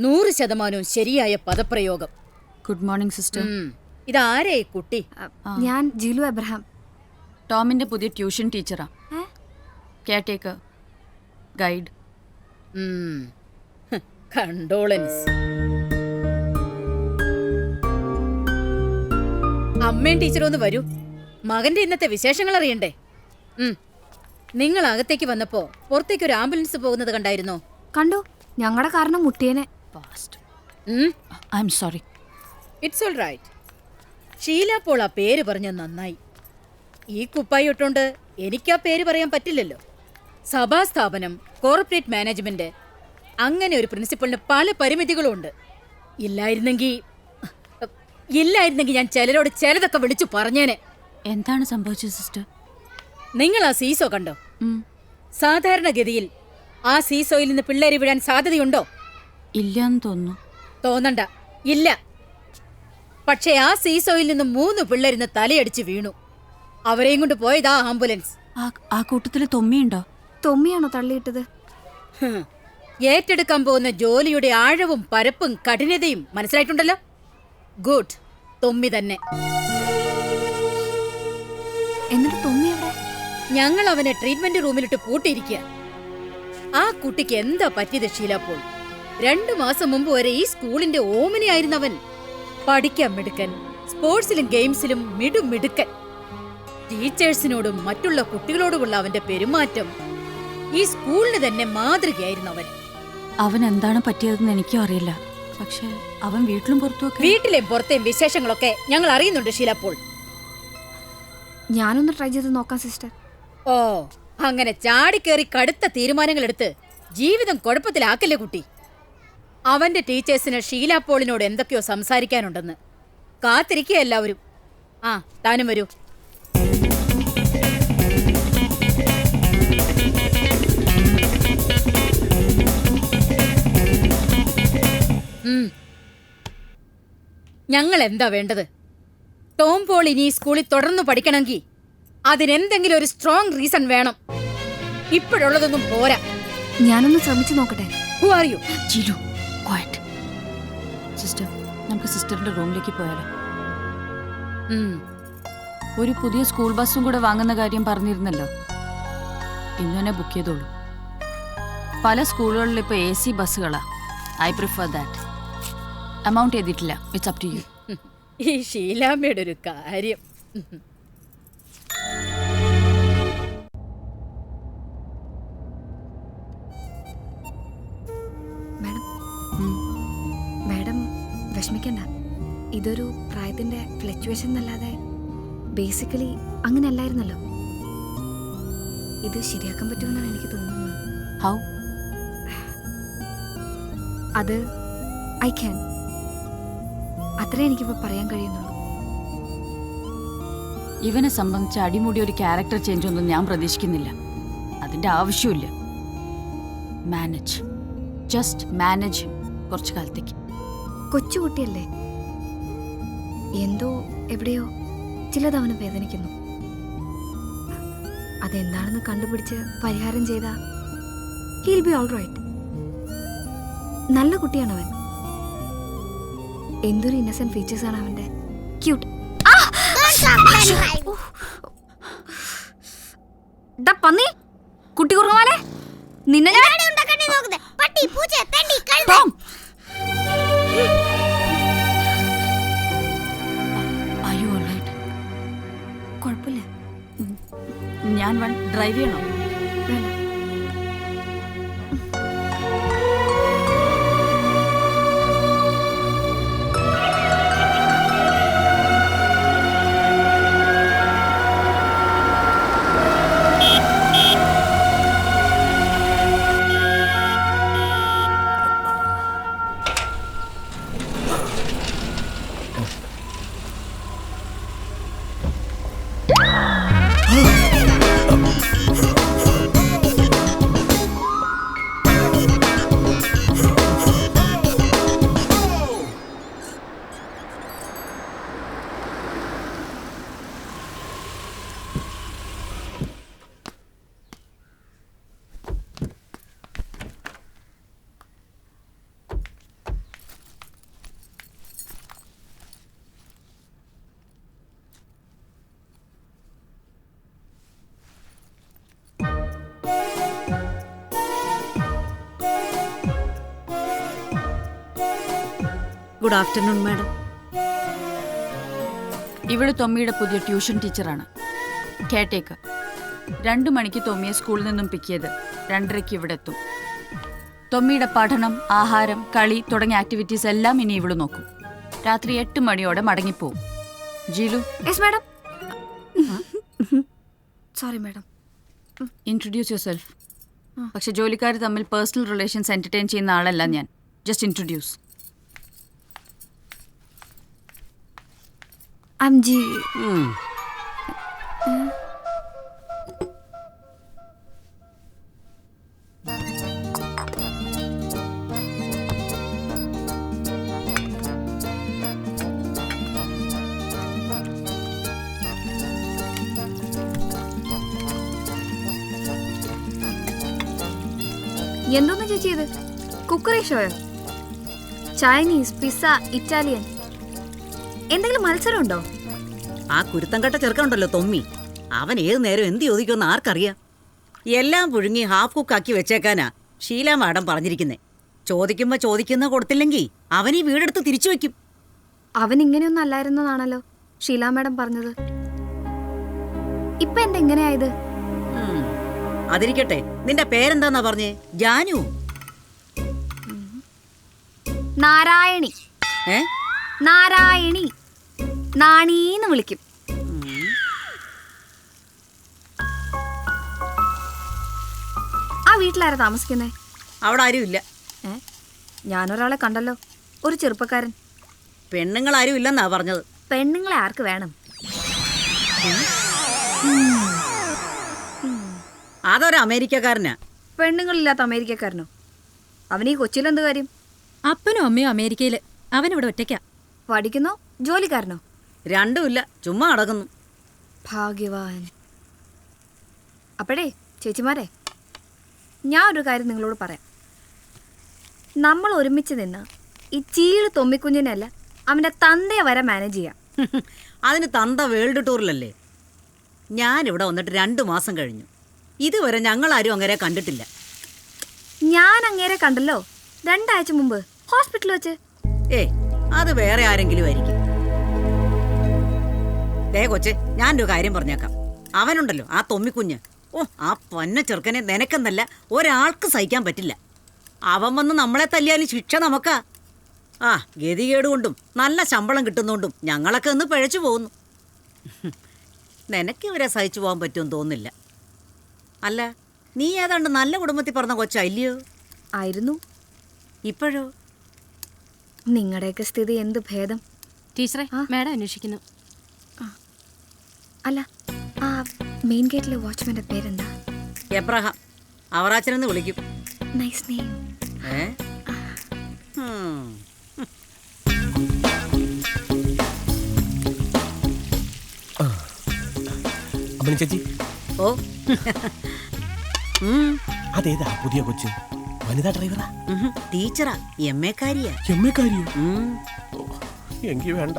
100% ശരിയായ പദപ്രയോഗം. Good morning sister. ഇതാരേ കുട്ടി? ഞാൻ ജീലു എബ്രഹാം. ടോമിൻ്റെ പുതിയ tuition teacher. Care taker, guide. Condolence. അമ്മയും ടീച്ചറും ഒന്ന് വരൂ. മകന്റെ ഇന്നത്തെ വിശേഷങ്ങൾ അറിയണ്ടേ? നിങ്ങൾ അകത്തേക്ക് വന്നപ്പോ പുറത്തേക്ക് ഒരു ആംബുലൻസ് പോകുന്നത് കണ്ടായിരുന്നോ? കണ്ടു. ഞങ്ങളുടെ കാരണം മുട്ടിയനെ. I am sorry. It's all right. Sheela Paul ആ പേര് പറഞ്ഞ നന്നായി. ഈ കുപ്പായി ഇട്ടുകൊണ്ട് എനിക്ക് ആ പേര് പറയാൻ പറ്റില്ലല്ലോ. സഭാസ്ഥാപനം, കോർപ്പറേറ്റ് മാനേജ്മെന്റ്, അങ്ങനെ ഒരു പ്രിൻസിപ്പളിന് പല പരിമിതികളും ഉണ്ട്. ഇല്ലായിരുന്നെങ്കിൽ ഞാൻ ചിലരോട് ചിലതൊക്കെ വിളിച്ചു പറഞ്ഞേനെ. എന്താണ് സംഭവിച്ചത് സിസ്റ്റർ? നിങ്ങൾ ആ സീസോ കണ്ടോ? സാധാരണഗതിയിൽ ആ സീസോയിൽ നിന്ന് പിള്ളേര് വീഴാൻ സാധ്യതയുണ്ടോ? ഇല്ലെന്ന് തോന്നുന്നു. തോന്നണ്ട, ഇല്ല. പക്ഷേ ആ സീസോയിൽ നിന്ന് 3 പിള്ളേരിന്ന് തലയടിച്ച് വീണു. അവരെയും കൊണ്ട് പോയതാ ആംബുലൻസ്. ആ കൂട്ടത്തിൽ തൊമ്മിയുണ്ടോ? തൊമ്മിയാണോ തള്ളിയിട്ടത്? ഏറ്റെടുക്കാൻ പോകുന്ന ജോലിയുടെ ആഴവും പരപ്പും കഠിനതയും മനസ്സിലായിട്ടുണ്ടല്ലോ. ഗുഡ്. തൊമ്മി തന്നെ. എന്നിട്ട് തൊമ്മി എവിടെ? ഞങ്ങൾ അവനെ ട്രീറ്റ്മെന്റ് റൂമിലിട്ട് പൂട്ടിയിരിക്കുക. ആ കുട്ടിക്ക് എന്താ പറ്റിയത് ഷീലാപ്പോൾ? 2 മാസം മുമ്പ് വരെ ഈ സ്കൂളിന്റെ ഓമനയായിരുന്നവൻ. പഠിക്കാൻ മിടുക്കൻ, സ്പോർട്സിലും ഗെയിംസിലും മിടുക്കൻ. ടീച്ചേഴ്സിനോടും മറ്റുള്ള കുട്ടികളോടുമുള്ള അവന്റെ പെരുമാറ്റം ഈ സ്കൂളിന് തന്നെ മാതൃകയായിരുന്നു. അവൻ എന്താണ് പറ്റിയതെന്ന് എനിക്കും അറിയില്ല. പക്ഷെ അവൻ വീട്ടിലും പുറത്തുമൊക്കെ. വീട്ടിലെയും പുറത്തെയും വിശേഷങ്ങളൊക്കെ ഞങ്ങൾ അറിയുന്നുണ്ട് ഷീലാപ്പോൾ. ഞാനൊന്ന് ട്രൈ ചെയ്ത് നോക്കാം സിസ്റ്റർ. ഓ, അങ്ങനെ ചാടിക്കേറി കടുത്ത തീരുമാനങ്ങൾ എടുത്ത് ജീവിതം കുഴപ്പത്തിലാക്കല്ലേ കുട്ടി. അവന്റെ ടീച്ചേഴ്സിന് ഷീലാപ്പോളിനോട് എന്തൊക്കെയോ സംസാരിക്കാനുണ്ടെന്ന്. കാത്തിരിക്കുക എല്ലാവരും. ആ, താനും വരൂ. ഞങ്ങൾ എന്താ വേണ്ടത്? ടോം പോൾ ഇനി ഈ സ്കൂളിൽ തുടർന്ന് പഠിക്കണമെങ്കിൽ അതിനെന്തെങ്കിലും ഒരു സ്ട്രോങ് റീസൺ വേണം. ഇപ്പോഴുള്ളതൊന്നും പോരാ. ഞാനൊന്ന് ശ്രമിച്ചു നോക്കട്ടെ. Who are you? Jilu, quiet. Sister, നമുക്ക് സിസ്റ്ററിന്റെ റൂമിലേക്ക് പോയാലോ? ഒരു പുതിയ സ്കൂൾ ബസ്സും കൂടെ വാങ്ങുന്ന കാര്യം പറഞ്ഞിരുന്നല്ലോ. ഇന്ന് തന്നെ ബുക്ക് ചെയ്തോളൂ. പല സ്കൂളുകളിൽ ഇപ്പോൾ AC ബസ്സുകളാ. I prefer that. അമൗണ്ട് ചെയ്തിട്ടില്ല. It's up to you. ഈ ഷീലാമ്മയുടെ ഒരു കാര്യം. മാഡം വിഷമിക്കണ്ട. ഇതൊരു പ്രായത്തിന്റെ ഫ്ലക്ച്വേഷൻ എന്നല്ലാതെ ബേസിക്കലി അങ്ങനെ അല്ലായിരുന്നല്ലോ. ഇത് ശരിയാക്കാൻ പറ്റുമെന്നാണ് എനിക്ക് തോന്നുന്നത്. ഹൗ? അത് ഐ ക്യാൻ. അത്രേ എനിക്കിപ്പോൾ പറയാൻ കഴിയുന്നുള്ളൂ. ഇവനെ സംബന്ധിച്ച് അടിമുടി ഒരു ക്യാരക്ടർ ചേഞ്ച് ഒന്നും ഞാൻ പ്രതീക്ഷിക്കുന്നില്ല. അതിന്റെ ആവശ്യമില്ല. മാനേജ്, ജസ്റ്റ് മാനേജ് കുറച്ചു കാലത്തേക്ക്. കൊച്ചുകുട്ടിയല്ലേ, എന്തോ എവിടെയോ ചിലത് അവന് വേദനിക്കുന്നു. അതെന്താണെന്ന് കണ്ടുപിടിച്ച് പരിഹാരം ചെയ്താ ഹീൽ ബി ഓൾ റൈറ്റ്. നല്ല കുട്ടിയാണവൻ. എന്തൊരു ഇന്നസെന്റ് ഫീച്ചേഴ്സ് ആണ് അവന്റെ. ക്യൂട്ട്. പന്നി കുട്ടി കുറുങ്ങാലെ നിന്നെ കുഴപ്പമില്ല. ഞാൻ ഡ്രൈവ് ചെയ്യണോ? വേണ്ട. Good afternoon madam. ഇവിടെ തൊമ്മിയുടെ പുതിയ ട്യൂഷൻ ടീച്ചറാണ്. കെയർടേക്കർ. 2 മണിക്ക് തൊമ്മിയെ സ്കൂളിൽ നിന്നും പിക്ക് ചെയ്ത് 2:30 ഇവിടെ എത്തും. തൊമ്മിയുടെ പഠനം, ആഹാരം, കളി തുടങ്ങിയ ആക്ടിവിറ്റീസ് എല്ലാം ഇനി ഇവിടെ നോക്കും. രാത്രി 8 മണിയോടെ മടങ്ങിപ്പോവും. Jeelu. Yes madam. Sorry madam. Introduce yourself. പക്ഷെ ജോലിക്കാർ തമ്മിൽ പേഴ്സണൽ റിലേഷൻസ് എന്റർടൈൻ ചെയ്യുന്ന ആളല്ല ഞാൻ. Just introduce. I'm G. എന്തോന്ന് ചേച്ചി ഇത്? കുക്കറി ഷോയോ? ചൈനീസ്, പിസ്സ, ഇറ്റാലിയൻ, എന്തെങ്കിലും മത്സരം ഉണ്ടോ? ആ കുരുത്തം കെട്ട ചെറുക്കനുണ്ടല്ലോ തൊമ്മി, അവൻ ഏത് നേരം എന്ത് ചോദിക്കുമെന്ന് ആർക്കറിയാം. എല്ലാം പുഴുങ്ങി ഹാഫ് കുക്കാക്കി വെച്ചേക്കാനാ ഷീല മാഡം പറഞ്ഞിരിക്കുന്നേ. ചോദിക്കുമ്പോ ചോദിക്കുന്ന കൊടുത്തില്ലെങ്കിൽ അവൻ ഈ വീടെടുത്ത് തിരിച്ചു വെക്കും. അവൻ ഇങ്ങനെയൊന്നും അല്ലായിരുന്നതാണല്ലോ ഷീല മാഡം പറഞ്ഞത്. ഇപ്പൊ എന്താ ഇങ്ങനെയായത്? അതിരിക്കട്ടെ, നിന്റെ പേരെന്താന്നാ പറഞ്ഞേ? ജാനു? നാരായണി. നാരായണി, നാണീന്ന് വിളിക്കും. ആ വീട്ടിലാരാ താമസിക്കുന്നേ? അവിടെ ആരും ഇല്ല. ഞാനൊരാളെ കണ്ടല്ലോ, ഒരു ചെറുപ്പക്കാരൻ. പെണ്ണുങ്ങൾ ആരും ഇല്ലെന്നാ പറഞ്ഞത്. പെണ്ണുങ്ങളെ ആർക്ക് വേണം? അതൊരു അമേരിക്കക്കാരനാ. പെണ്ണുങ്ങളില്ലാത്ത അമേരിക്കക്കാരനോ? അവനീ കൊച്ചിയിലെന്ത് കാര്യം? അപ്പനും അമ്മയും അമേരിക്കയില്, അവനിവിടെ ഒറ്റയ്ക്കാ. പഠിക്കുന്നോ ജോലിക്കാരനോ? രണ്ടുമില്ല, ചുമ്മാ നടക്കുന്നു. ഭാഗ്യവാൻ. അപ്പോഴേ ചേച്ചിമാരെ, ഞാൻ ഒരു കാര്യം നിങ്ങളോട് പറയാം. നമ്മൾ ഒരുമിച്ച് നിന്ന് ഈ ചീള് തൊമ്മിക്കുഞ്ഞിനല്ല അവൻ്റെ തന്തയെ വരെ മാനേജ് ചെയ്യാം. അതിന് തന്ത വേൾഡ് ടൂറിലല്ലേ. ഞാനിവിടെ വന്നിട്ട് 2 മാസം കഴിഞ്ഞു. ഇതുവരെ ഞങ്ങളാരും അങ്ങനെ കണ്ടിട്ടില്ല. ഞാൻ അങ്ങേരെ കണ്ടല്ലോ 2 ആഴ്ച മുമ്പ് ഹോസ്പിറ്റലിൽ വെച്ച്. അത് വേറെ ആരെങ്കിലും ആയിരിക്കും. കൊച്ചെ, ഞാനൊരു കാര്യം പറഞ്ഞേക്കാം. അവനുണ്ടല്ലോ ആ തൊമ്മിക്കുഞ്ഞ്, ആ പൊന്ന ചെറുക്കനെ നിനക്കെന്നല്ല ഒരാൾക്ക് സഹിക്കാൻ പറ്റില്ല. അവൻ വന്ന് നമ്മളെ തല്ലിയാലും ശിക്ഷ നമുക്കാ. ഗതികേടുകൊണ്ടും നല്ല ശമ്പളം കിട്ടുന്നോണ്ടും ഞങ്ങളൊക്കെ ഒന്ന് പിഴച്ചു പോകുന്നു. നിനക്ക് ഇവരെ സഹിച്ചു പോകാൻ പറ്റുമെന്ന് തോന്നുന്നില്ല. അല്ല, നീ ഏതാണ്ട് നല്ല കുടുംബത്തിൽ പറഞ്ഞ കൊച്ചല്ലയോ? ആയിരുന്നു. ഇപ്പോഴോ? നിങ്ങളുടെയൊക്കെ സ്ഥിതി എന്ത് ഭേദം. ടീച്ചറെ, മാഡം അന്വേഷിക്കുന്നു. അല്ല, ആ മെയിൻ ഗേറ്റിലെ വാച്ച്മാന്റെ പേരെന്താ? എബ്രഹാം. അവറാച്ചനെന്ന് വിളിക്കും. Nice name. ചേച്ചി, അതേതാ പുതിയ കൊച്ച്? വനിതാ ഡ്രൈവറാ? ടീച്ചറാ, MA കാരിയാ. MA കാരിയോ? എങ്കിൽ വേണ്ട.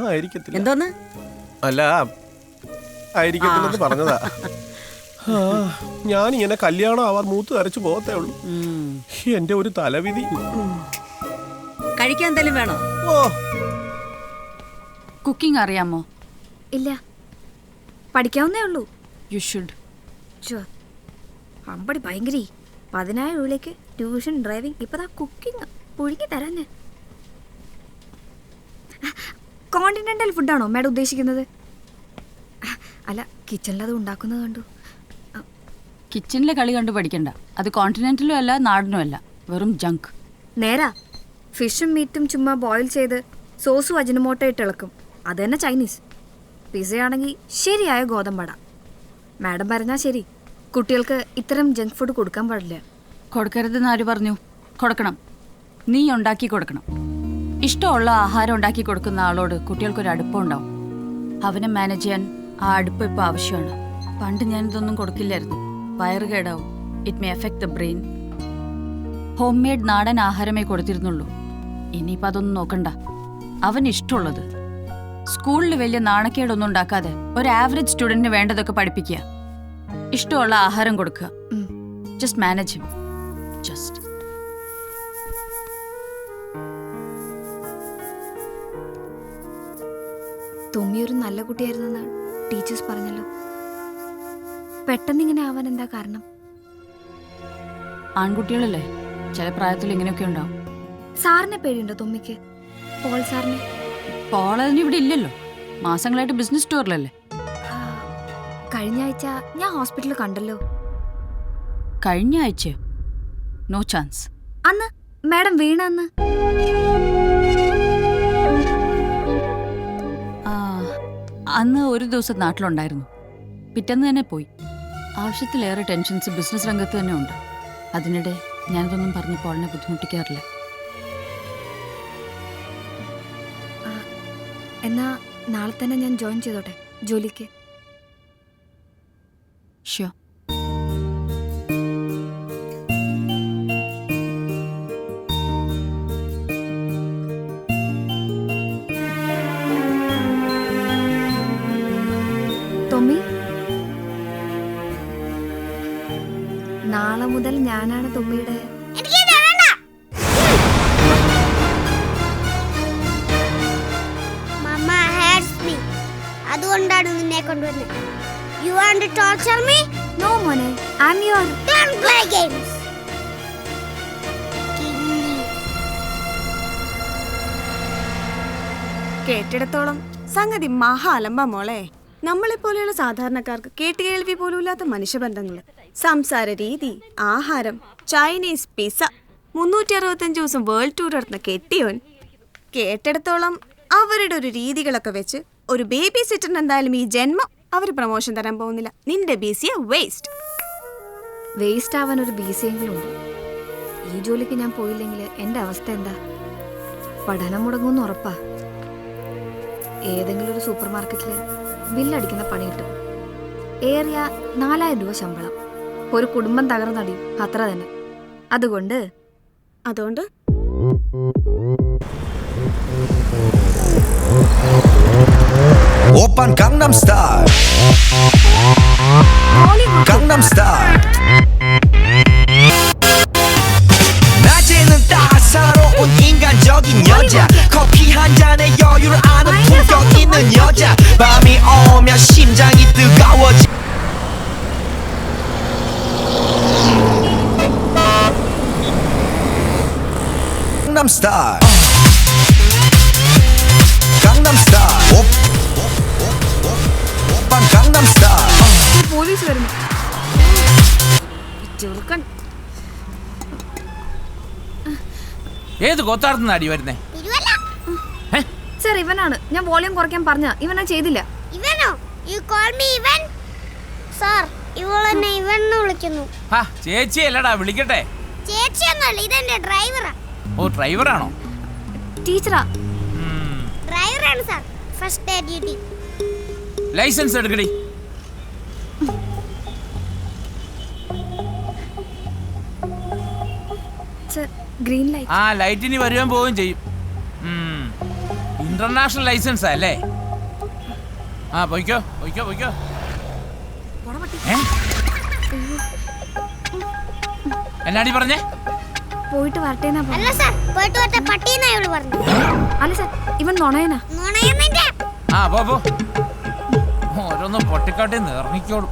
ആയിരിക്കത്തില്ല. എന്തോന്ന്? അല്ല, ആയിരിക്കത്തില്ലെന്ന് പറഞ്ഞതാ. ഞാനിങ്ങനെ കല്യാണം ആവാൻ മൂത്ത് തരച്ചു പോകത്തേ ഉള്ളൂ. എന്റെ ഒരു തലവിധി. കഴിക്കാൻ എന്തെങ്കിലും വേണോ? കുക്കിംഗ് അറിയാമോ? ഇല്ല, പഠിക്കാവുന്നേ ഉള്ളൂ. You should. അമ്പടി ഭയങ്കര 10,000 രൂപയിലേക്ക് ട്യൂഷൻ, ഡ്രൈവിംഗ്, ഇപ്പതാ കുക്കിംഗ് പുഴുങ്ങി തരാഞ്ഞ്. കോണ്ടിനെന്റൽ ഫുഡാണോ മാഡം ഉദ്ദേശിക്കുന്നത്? അല്ല, കിച്ചണിലത് ഉണ്ടാക്കുന്നത് കണ്ടു. കിച്ചണിലെ കളി കണ്ടു പഠിക്കണ്ട. അത് കോണ്ടിനെന്റലും അല്ല നാടിനും അല്ല, വെറും ജങ്ക്. നേരാ, ഫിഷും മീറ്റും ചുമ്മാ ബോയിൽ ചെയ്ത് സോസും അജിനമോട്ടോ ഇട്ട് ഇളക്കും. അത് തന്നെ ചൈനീസ്. പിസയാണെങ്കിൽ ശരിയായ ഗോതമ്പട. മാഡം പറഞ്ഞാൽ ശരി, കുട്ടികൾക്ക് ഇത്തരം ജങ്ക് ഫുഡ് കൊടുക്കാൻ പാടില്ല. കൊടുക്കരുതെന്ന് ആര് പറഞ്ഞു? കൊടുക്കണം. നീ ഉണ്ടാക്കി കൊടുക്കണം. ഇഷ്ടമുള്ള ആഹാരം ഉണ്ടാക്കി കൊടുക്കുന്ന ആളോട് കുട്ടികൾക്കൊരു അടുപ്പം ഉണ്ടാവും. അവനെ മാനേജ് ചെയ്യാൻ ആ അടുപ്പം ഇപ്പോൾ ആവശ്യമാണ്. പണ്ട് ഞാനിതൊന്നും കൊടുക്കില്ലായിരുന്നു. വയറ് കേടാവും. It may effect the brain. Home made നാടൻ ആഹാരമേ കൊടുത്തിരുന്നുള്ളൂ. ഇനിയിപ്പോൾ അതൊന്നും നോക്കണ്ട. അവന് ഇഷ്ടമുള്ളത്. സ്കൂളിൽ വലിയ നാണക്കേടൊന്നും ഉണ്ടാക്കാതെ ഒരു ആവറേജ് സ്റ്റുഡന്റിന് വേണ്ടതൊക്കെ പഠിപ്പിക്കുക. ഇഷ്ടമുള്ള ആഹാരം കൊടുക്കുക. Just manage him. ജസ്റ്റ്. തുമ്മി ഒരു നല്ല കുട്ടിയായിരുന്നെന്ന് ടീച്ചേഴ്സ് പറഞ്ഞല്ലോ. പെട്ടെന്ന് ഇങ്ങനെ ആവാൻ എന്താ കാരണം? ആൺകുട്ടികളല്ലേ, ചില പ്രായത്തിൽ ഇങ്ങനെയൊക്കെ ഉണ്ടാവും. സാറിനെ പേടിയുണ്ടോ തുമ്മിക്ക്? പോൾ സാറിനെ? പോൾ അതിന് ഇവിടെ ഇല്ലല്ലോ. മാസങ്ങളായിട്ട് ബിസിനസ് ടൂറിലല്ലേ. കഴിഞ്ഞ ആഴ്ച ഞാൻ ഹോസ്പിറ്റലിൽ കണ്ടല്ലോ. കഴിഞ്ഞ ആഴ്ച? No chance. അന്ന് മാഡം വീണ അന്ന്. അന്ന് ഒരു ദിവസം നാട്ടിലുണ്ടായിരുന്നു. പിറ്റേന്ന് തന്നെ പോയി. ആവശ്യത്തിലേറെ ടെൻഷൻസ് ബിസിനസ് രംഗത്ത് തന്നെ ഉണ്ട്. അതിനിടെ ഞാനിതൊന്നും പറഞ്ഞ് പോളിനെ ബുദ്ധിമുട്ടിക്കാറില്ല. എന്നാ നാളെ തന്നെ ഞാൻ ജോയിൻ ചെയ്തോട്ടെ ജോലിക്ക്? ഷ്യൂർ. നാളെ മുതൽ ഞാനാണ് തുമ്മിയുടെ. അതുകൊണ്ടാണ് നിന്നെ കൊണ്ടുവന്നത്. You want to torture me? No, മോനെ. I'm your. Don't play games. കേട്ടിടത്തോളം സംഗതി മഹാ അലമ്പ മോളെ. നമ്മളെ പോലെയുള്ള സാധാരണക്കാർക്ക് കേട്ടുകേൾവി പോലും ഇല്ലാത്ത മനുഷ്യബന്ധങ്ങൾ, സംസാര രീതി, ആഹാരം, ചൈനീസ് പിസ്സ, 365 ദിവസം വേൾഡ് ടൂർ നടത്തുന്ന കെട്ടിയോൻ. കേട്ടിടത്തോളം അവരുടെ ഒരു രീതികളൊക്കെ വെച്ച് ഒരു ബേബി സിറ്ററിന് എന്തായാലും ഈ ജന്മം അവർ പ്രൊമോഷൻ തരാൻ പോകുന്നില്ല. നിന്റെ BCA വേസ്റ്റ്. വേസ്റ്റ് ആവാൻ ഒരു BCA എങ്കിലും ഉണ്ട്. ഈ ജോലിക്ക് ഞാൻ പോയില്ലെങ്കിൽ എൻ്റെ അവസ്ഥ എന്താ? പഠനം മുടങ്ങുമെന്ന് ഉറപ്പാ. ഏതെങ്കിലും ഒരു സൂപ്പർ മാർക്കറ്റിൽ ബില്ലടിക്കുന്ന പണി കിട്ടും. ഏറിയ 4000 രൂപ ശമ്പളം. ഒരു കുടുംബം തകർന്നടിയും, അത്ര തന്നെ. അതുകൊണ്ട് Open Gangnam Style. Gangnam Style. 낮에는 따사로운 인간적인 여자, 커피 한 잔에 여유를 아는 품격 있는 여자, 밤이 오면 심장이 뜨거워지. Gangnam Style. Gangnam Style. Gangnam Style. Police വരുന്നു. ചെറുക്കൻ. ഏത് കൊത്താർത്തുന്ന അടി വരുന്നേ? സർ, ഇവനാണ്. ഞാൻ വോളിയം കുറയ്ക്കാൻ പറഞ്ഞ ഇവനാ ചെയ്തില്ല. ഇവനോ? You call me Ivan? Sir, ഇവളെന്നെ ഇവൻ എന്ന് വിളിക്കുന്നു. ചേച്ചി അല്ലടാ, വിളിക്കട്ടെ. ചേച്ചിയൊന്നുമല്ല, ഇതെന്റെ ഡ്രൈവറാ. ഓ, ഡ്രൈവറാണോ? ടീച്ചറാ. ഡ്രൈവറാണ് sir. First day duty. Licence എടുക്കടി. Green light. ആ ലൈറ്റിന് വരുവാൻ പോവുകയും ചെയ്യും. ഇന്റർനാഷണൽ ലൈസൻസാ അല്ലേ? ആ പോയിക്കോ. എന്നാടി പറഞ്ഞേ? പോയിട്ട് വരട്ടെ. അല്ല സാർ, പോയിട്ട് വരട്ടെ പട്ടിയെന്നാ ഇവള് പറഞ്ഞു. അല്ല സാർ, ഇവൻ നുണയനാ. ആ പോ. ഓരോന്നും പൊട്ടിക്കാട്ടി ഇറങ്ങിക്കോളും.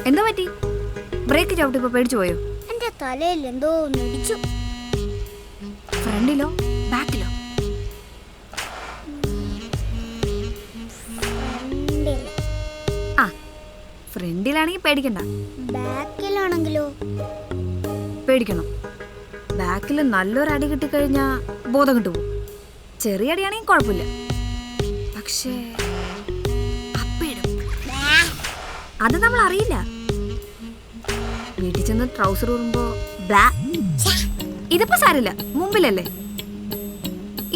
എന്താ പറ്റി? ബ്രേക്ക് ചവിട്ടിപ്പോ പേടിച്ചു പോയോ? എന്റെ തലയിൽ എന്തോ ഇടിച്ചു. ഫ്രണ്ടിലോ ബാക്കിലോ? ആ, ഫ്രണ്ടിലാണെങ്കിൽ പേടിക്കണ്ട. ബാക്കിലാണെങ്കിലോ? പേടിക്കണം. ബാക്കിൽ നല്ലൊരു അടി കിട്ടിക്കഴിഞ്ഞാ ബോധം കിട്ടുപോകും. ചെറിയ അടിയാണെങ്കിൽ കുഴപ്പമില്ല. പക്ഷേ അത് നമ്മൾ അറിയില്ല. വീട്ടിൽ ചെന്ന് ട്രൗസർ ഊറുമ്പോ ഇതിപ്പോ സാരില്ല, മുമ്പിലല്ലേ,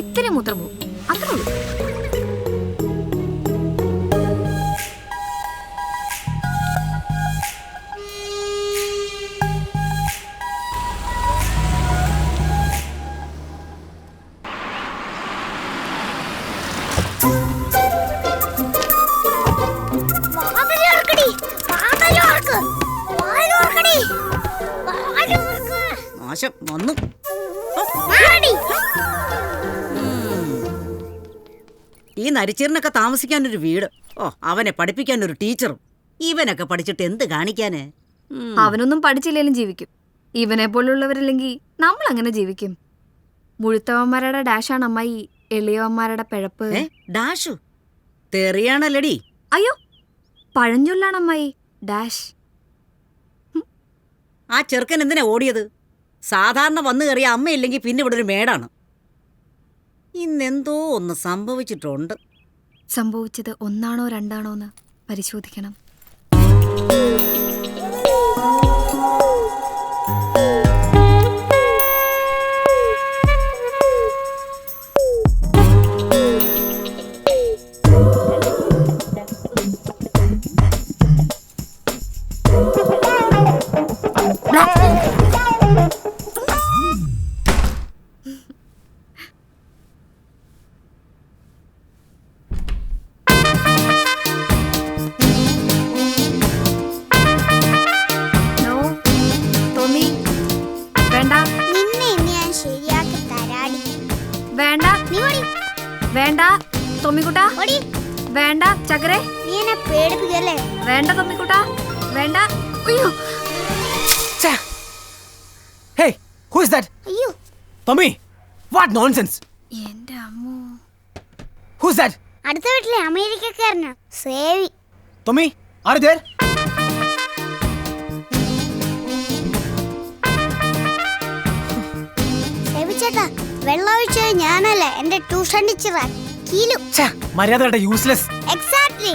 ഇത്തിരി മൂത്രം പോവും, അത്രേ ഉള്ളൂ. വന്നു. ഈ നരിച്ചീറിനൊക്കെ താമസിക്കാൻ ഒരു വീട്, അവനെ പഠിപ്പിക്കാൻ ഒരു ടീച്ചറും. ഇവനൊക്കെ പഠിച്ചിട്ട് എന്ത് കാണിക്കാന്? അവനൊന്നും പഠിച്ചില്ലേലും ജീവിക്കും. ഇവനെ പോലുള്ളവരില്ലെങ്കിൽ നമ്മൾ അങ്ങനെ ജീവിക്കും. മുഴുത്തവന്മാരുടെ ഡാഷാണ് അമ്മായി, എളിയവന്മാരുടെ പിഴപ്പ്. ഡാഷു തെറിയാണല്ലടി. അയ്യോ, പഴഞ്ചൊല്ലാണ് അമ്മായി, ഡാഷ്. ആ ചെറുക്കൻ എന്തിനാ ഓടിയത്? സാധാരണ വന്നു കയറിയ അമ്മയില്ലെങ്കിൽ പിന്നെ ഇവിടെ ഒരു മേടാണ്. ഇന്നെന്തോ ഒന്ന് സംഭവിച്ചിട്ടുണ്ട്. സംഭവിച്ചത് ഒന്നാണോ രണ്ടാണോ എന്ന് പരിശോധിക്കണം. വേണ്ട തൊമ്മിക്കുട്ടാ, വേണ്ട ചക്കരെ, നീ എന്നെ പേടിപ്പിക്കല്ലേ. വേണ്ട തൊമ്മിക്കുട്ടാ, വേണ്ട. അയ്യോ, Hey, who is that? അയ്യോ Tommy, what nonsense? എന്റെ അമ്മോ. Who's that? അടുത്ത വീട്ടിലെ അമേരിക്കക്കാരനാ, സേവി. Tommy, are you there? സേവി ചേട്ടാ, വെള്ളം ഒഴിച്ചത് ഞാനല്ല, എന്റെ ട്യൂഷൻ ടീച്ചറാ കീലു. മര്യാദ യൂസ്ലെസ്. എക്സാക്ട്ലി.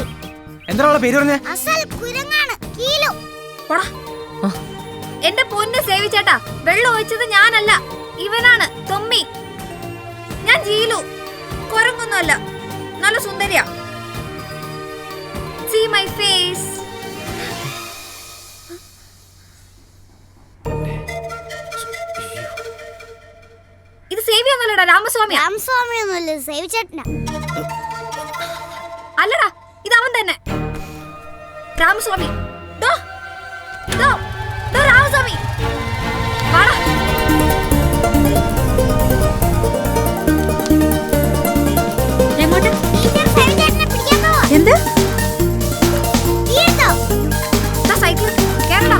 എന്താ അവളുടെ പേര് പറഞ്ഞേ? അസൽ കുരങ്ങാണ് കീലു. എന്റെ പൊന്ന് സേവി ചേട്ടാ, വെള്ളം ഒഴിച്ചത് ഞാനല്ല, ഇവനാണ് തൊമ്മി. ഞാൻ ജീലു, കുരങ്ങൊന്നുമല്ല, നല്ല സുന്ദരിയാ. See my face. ഇത് സേവി ഒന്നുമല്ലടാ, രാമസ്വാമി. രാമസ്വാമി ഒന്നുമല്ല, സേവി ചേട്ടനാ. അല്ലടാ, ഇത് അവൻ തന്നെ, രാമസ്വാമി. ദോ ദോ ദോ രാമസ്വാമി, വാടാ. എങ്ങോട്ട്? എന്ത്? സൈക്കിൾ കേറടാ.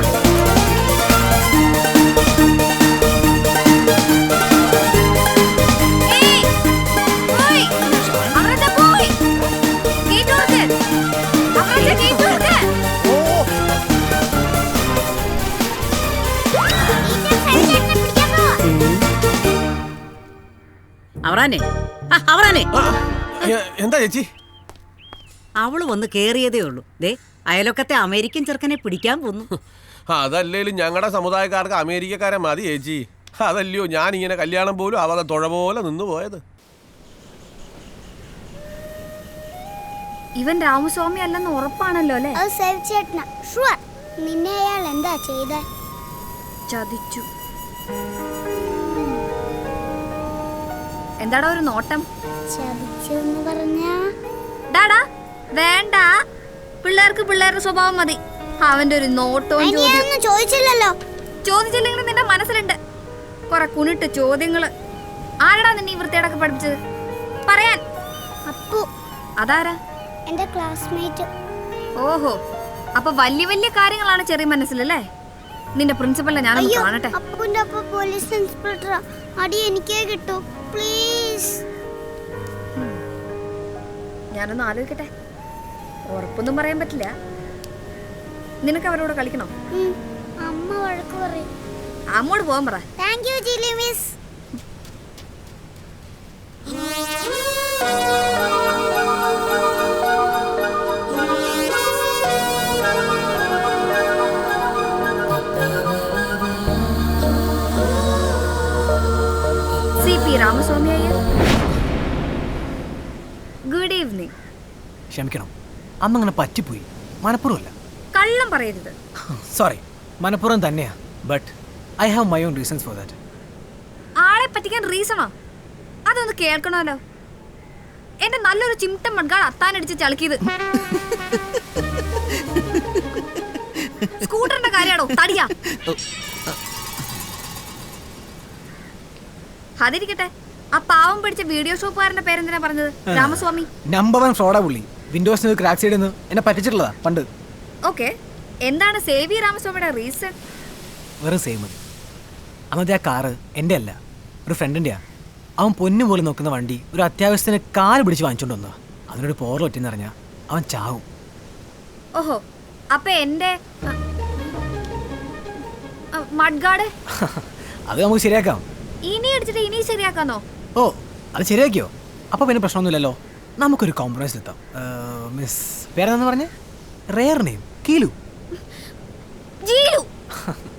അവറാനെ, അവറാനെ, എന്താ ചേച്ചി? അവള് വന്ന് കേറിയതേ ഉള്ളൂ. ദേ അയലൊക്കത്തെ അമേരിക്കൻ ചെറുക്കനെ പിടിക്കാൻ പോന്നു. അതല്ലേലും ഞങ്ങളുടെ സമുദായക്കാർക്ക് അമേരിക്കക്കാരെ മതി ചേച്ചി. അതല്ലയോ ഞാൻ ഇങ്ങനെ കല്യാണം പോലും അവരെ തുഴ പോലെ നിന്ന് പോയത്. ഇവൻ രാമസ്വാമി അല്ലെന്ന് ഉറപ്പാണല്ലോ അല്ലേ? അത് സേവി ചേട്ടനാ, ഷുവർ. നിന്നെ അയാൾ എന്താ ചെയ്തേ? ചതിച്ചു. എന്താടാ ഒരു നോട്ടം? ചതിച്ചെന്ന് പറഞ്ഞാ? ഡാടാ വേണ്ട, പിള്ളേർക്ക് പിള്ളേരുടെ സ്വഭാവം മതി. അവന്റെ ഒരു നോട്ടവും ചോദിച്ചില്ലല്ലോ. ചോദിച്ചില്ലെങ്കിലും നിന്റെ മനസ്സിലുണ്ട് കൊറേ കുണിട്ട് ചോദ്യങ്ങള്. ആരടാ നിന്നെ ഈ വൃത്തിയോടൊക്കെ പഠിപ്പിച്ചത്? പറയാൻ. അപ്പു. അതാരാ? എന്റെ ക്ലാസ്മേറ്റ്. ഓഹോ, അപ്പൊ വലിയ വലിയ കാര്യങ്ങളാണ് ചെറിയ മനസ്സിലല്ലേ? നിന്റെ പ്രിൻസിപ്പലിനെ ഞാനൊന്ന് കാണട്ടെ. അപ്പുന്റെ അപ്പ പോലീസ് ഇൻസ്പെക്ടറാ. അടി എനിക്കേ കിട്ടൂ പ്ലീസ്. ഞാനൊന്ന് ആലോചിക്കട്ടെ, ഉറപ്പൊന്നും പറയാൻ പറ്റില്ല. നിനക്ക് അവരോട് കളിക്കണോ? അമ്മ വഴക്ക് പറയും. അമ്മോട് പോകാൻ പറ. Thank you Jili miss. CP Ramaswamy Iyer, good evening. ക്ഷമിക്കണം, അമ്മ അങ്ങനെ പറ്റിപ്പോയി, മനഃപൂർവ്വമല്ല. കള്ളം പറയരുത്. സോറി, മനഃപൂർവ്വം തന്നെയാ. But I have my own reasons for that. ആളെ പറ്റിക്കാൻ റീസണോ? അതൊന്ന് കേൾക്കണമല്ലോ. എന്റെ നല്ലൊരു ചിമിട്ടൻ മൺകാട് അത്താനടിച്ച് ചളുക്കിയത് സ്കൂട്ടറിന്റെ കാര്യമാണോ? തടിയാ. അതിരിക്കട്ടെ, ആ പാവം പിടിച്ച വീഡിയോ ഷോപ്പുകാരന്റെ പേരെന്തിനാ പറഞ്ഞത്? രാമസ്വാമി. നമ്പർ 1 ഫ്രോഡാ പുള്ളി. വിൻഡോസിന് ക്രാക്ക് സൈഡിൽ നിന്ന് എന്നെ പറ്റിച്ചിട്ടുള്ളതാ പണ്ട്. ഓക്കെ, എന്താണ് സേവി രാമസ്വാമിയുടെ റീസൺ? വെറും സെയിം മതി. അന്നത്തെ ആ കാറ് എൻ്റെ അല്ല, ഒരു ഫ്രണ്ടിൻ്റെയാ. അവൻ പൊന്നു പോലെ നോക്കുന്ന വണ്ടി ഒരു അത്യാവശ്യത്തിന് കാല് പിടിച്ച് വാങ്ങിച്ചോണ്ട് വന്നതാ. അതിനൊരു പോറൽ ഒറ്റെന്ന് പറഞ്ഞാൽ അവൻ ചാവും. ഓഹോ, അപ്പൊ എന്റെ മഡ്ഗാർഡ് അത് നമുക്ക് ശരിയാക്കാം. ഇനി അടിച്ചിട്ട് ഇനി ശരിയാക്കാന്നോ? ഓ, അത് ശരിയാക്കിയോ? അപ്പോൾ പിന്നെ പ്രശ്നമൊന്നുമില്ലല്ലോ. നമുക്കൊരു കോംപ്രമൈസിലെത്താം. മിസ് പേരെന്ന് പറഞ്ഞേ? Rare name Keelu.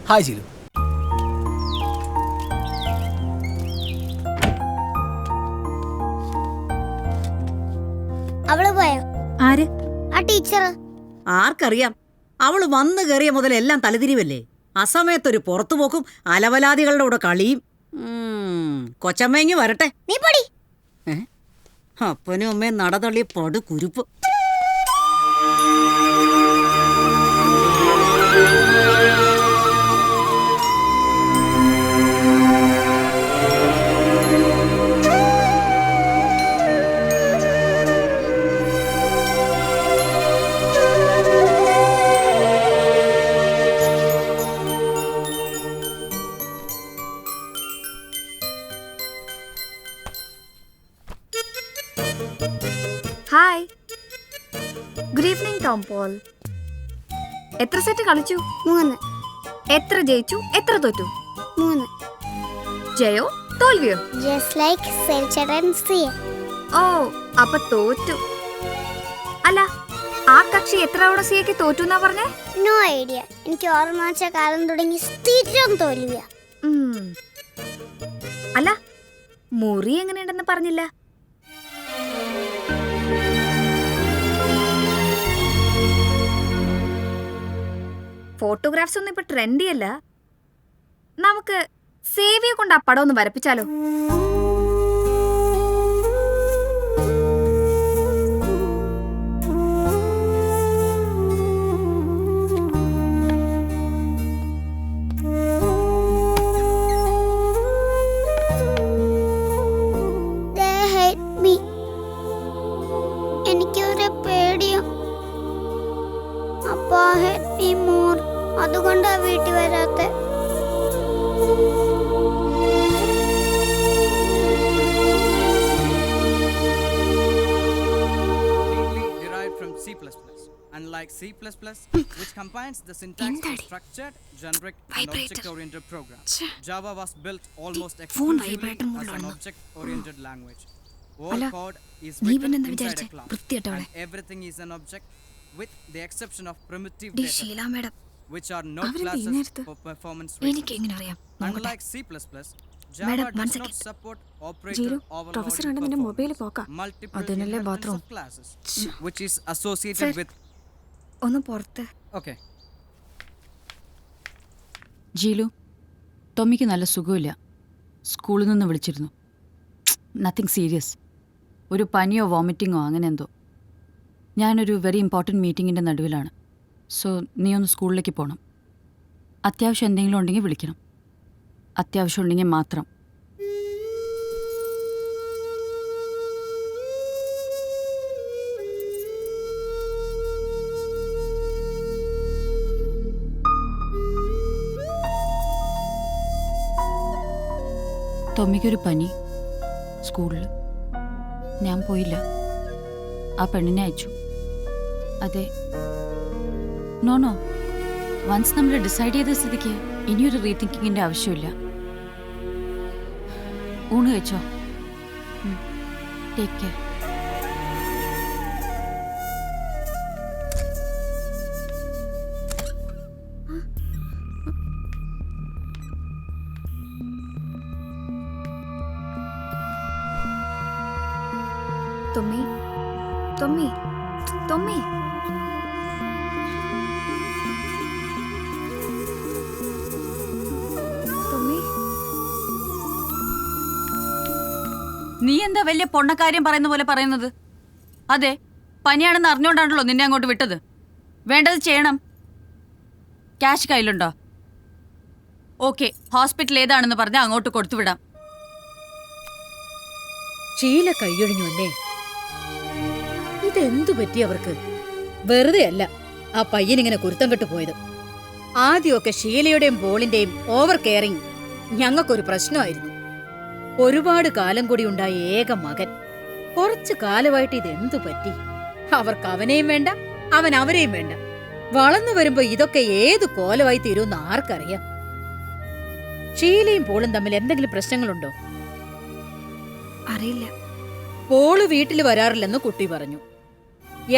Hi Jeelu. അവള് പോയോ? ആര്? ആ ടീച്ചർ. ആർക്കറിയാം, അവള് വന്നു കയറിയ മുതൽ എല്ലാം തലതിരിവല്ലേ. അസമയത്തൊരു പുറത്തുപോക്കും അലവലാദികളുടെ കൂടെ കളിയും. കൊച്ചമ്മയെങ്കി വരട്ടെ. നീ പൊടി. അപ്പനും അമ്മയും നടതള്ളിയ പടു കുരുപ്പ്. Hi, good evening Tom Paul. എത്ര സെറ്റ് കളിച്ചു? 3. എത്ര ജയിച്ചു, എത്ര തോറ്റു? 3. ജയോ തോൽവിയോ? Just like സെൽച്ചറൻസി. ഓ, അപ്പൊ തോറ്റു. അല്ല, ആ കക്ഷി എത്ര തവണ സിയക്ക് തോറ്റു എന്നാ പറഞ്ഞേ? No idea. എനിക്ക് ഓർമ്മ വെച്ച കാലം തുടങ്ങി സ്ഥിരം തോൽവിയ. അല്ല, മുറി എങ്ങനെയുണ്ടെന്ന് പറഞ്ഞില്ല. ഫോട്ടോഗ്രാഫ്സ് ഒന്നും ഇപ്പൊ ട്രെൻഡി അല്ല. നമുക്ക് സേവിയെ കൊണ്ട് ആ പടം ഒന്ന് വരപ്പിച്ചാലോ? എനിക്കൊരു പേടിയോ. അപ്പാ ഹെൽപ്പ് മീ മോർ. അതുകൊണ്ടാ വീട്ടിൽ വരാത്തെ. Derived from C++. Unlike C++, which combines the syntax of structured, generic, and object-oriented programs, Java was built almost exclusively as an object-oriented language. All code is written inside a class, and everything is an object, with the exception of primitive data, which are not classes for performance reasons. Unlike C++, Java does not support operator overloading multiple classes, which is associated with. ഒന്ന് പുറത്ത്. Okay. ജീലു, ടോമിക്ക് നല്ല സുഖമില്ല. സ്കൂളിൽ നിന്ന് വിളിച്ചിരുന്നു. Nothing serious. ഒരു പനിയോ വോമിറ്റിങ്ങോ അങ്ങനെ എന്തോ. ഞാനൊരു വെരി ഇമ്പോർട്ടൻറ്റ് മീറ്റിങ്ങിൻ്റെ നടുവിലാണ്. സോ നീ ഒന്ന് സ്കൂളിലേക്ക് പോകണം. അത്യാവശ്യം എന്തെങ്കിലും ഉണ്ടെങ്കിൽ വിളിക്കണം. അത്യാവശ്യം ഉണ്ടെങ്കിൽ മാത്രം. ടോമിക്കൊരു പനി സ്കൂളിൽ. ഞാൻ പോയില്ല. ആ പെണ്ണിനെ അയച്ചു. അതെ, നോ വൺസ് നമ്മൾ ഡിസൈഡ് ചെയ്ത സ്ഥിതിക്ക് ഇനിയൊരു റീതിങ്കിങ്ങിൻ്റെ ആവശ്യമില്ല. ഊണ് കഴിച്ചോ? Take care. തൊമ്മി, തൊമ്മി, തൊമ്മി. നീ എന്താ വലിയ പൊണ്ണക്കാര്യം പറയുന്ന പോലെ പറയുന്നത്? അതെ, പനിയാണെന്ന് അറിഞ്ഞുകൊണ്ടാണല്ലോ നിന്നെ അങ്ങോട്ട് വിട്ടത്. വേണ്ടത് ചെയ്യണം. ക്യാഷ് കയ്യിലുണ്ടോ? ഓക്കെ, ഹോസ്പിറ്റൽ ഏതാണെന്ന് പറഞ്ഞാൽ അങ്ങോട്ട് കൊടുത്തുവിടാം. ഷീല കൈയൊഴിഞ്ഞു അല്ലേ? ഇതെന്തു പറ്റി അവർക്ക്? വെറുതെ അല്ല ആ പയ്യനിങ്ങനെ കുരുത്തം കെട്ടു പോയത്. ആദ്യമൊക്കെ ഷീലയുടെയും പോളിന്റെയും ഓവർ കെയറിങ് ഞങ്ങൾക്കൊരു പ്രശ്നമായിരുന്നു. ഒരുപാട് കാലം കൂടി ഉണ്ടായ ഏക മകൻ. കുറച്ചു കാലമായിട്ട് ഇതെന്തു പറ്റി? അവർക്ക് അവനെയും വേണ്ട, അവൻ അവരെയും വേണ്ട. വളർന്നു വരുമ്പോ ഇതൊക്കെ ഏതു കോലമായി തീരുമെന്ന് ആർക്കറിയാം? ഷീലയും പോളും തമ്മിൽ എന്തെങ്കിലും പ്രശ്നങ്ങളുണ്ടോ? അറിയില്ല. പോള് വീട്ടിൽ വരാറില്ലെന്ന് കുട്ടി പറഞ്ഞു.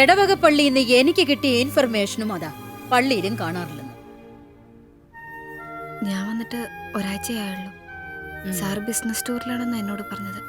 എടവക പള്ളിയിൽ നിന്ന് എനിക്ക് കിട്ടിയ ഇൻഫർമേഷനും അതാ, പള്ളിയിലും കാണാറില്ലെന്ന്. ഞാൻ വന്നിട്ട് ഒരാഴ്ചയായുള്ളൂ. സാർ ബിസിനസ് ടൂറിലാണെന്ന് എന്നോട് പറഞ്ഞത്.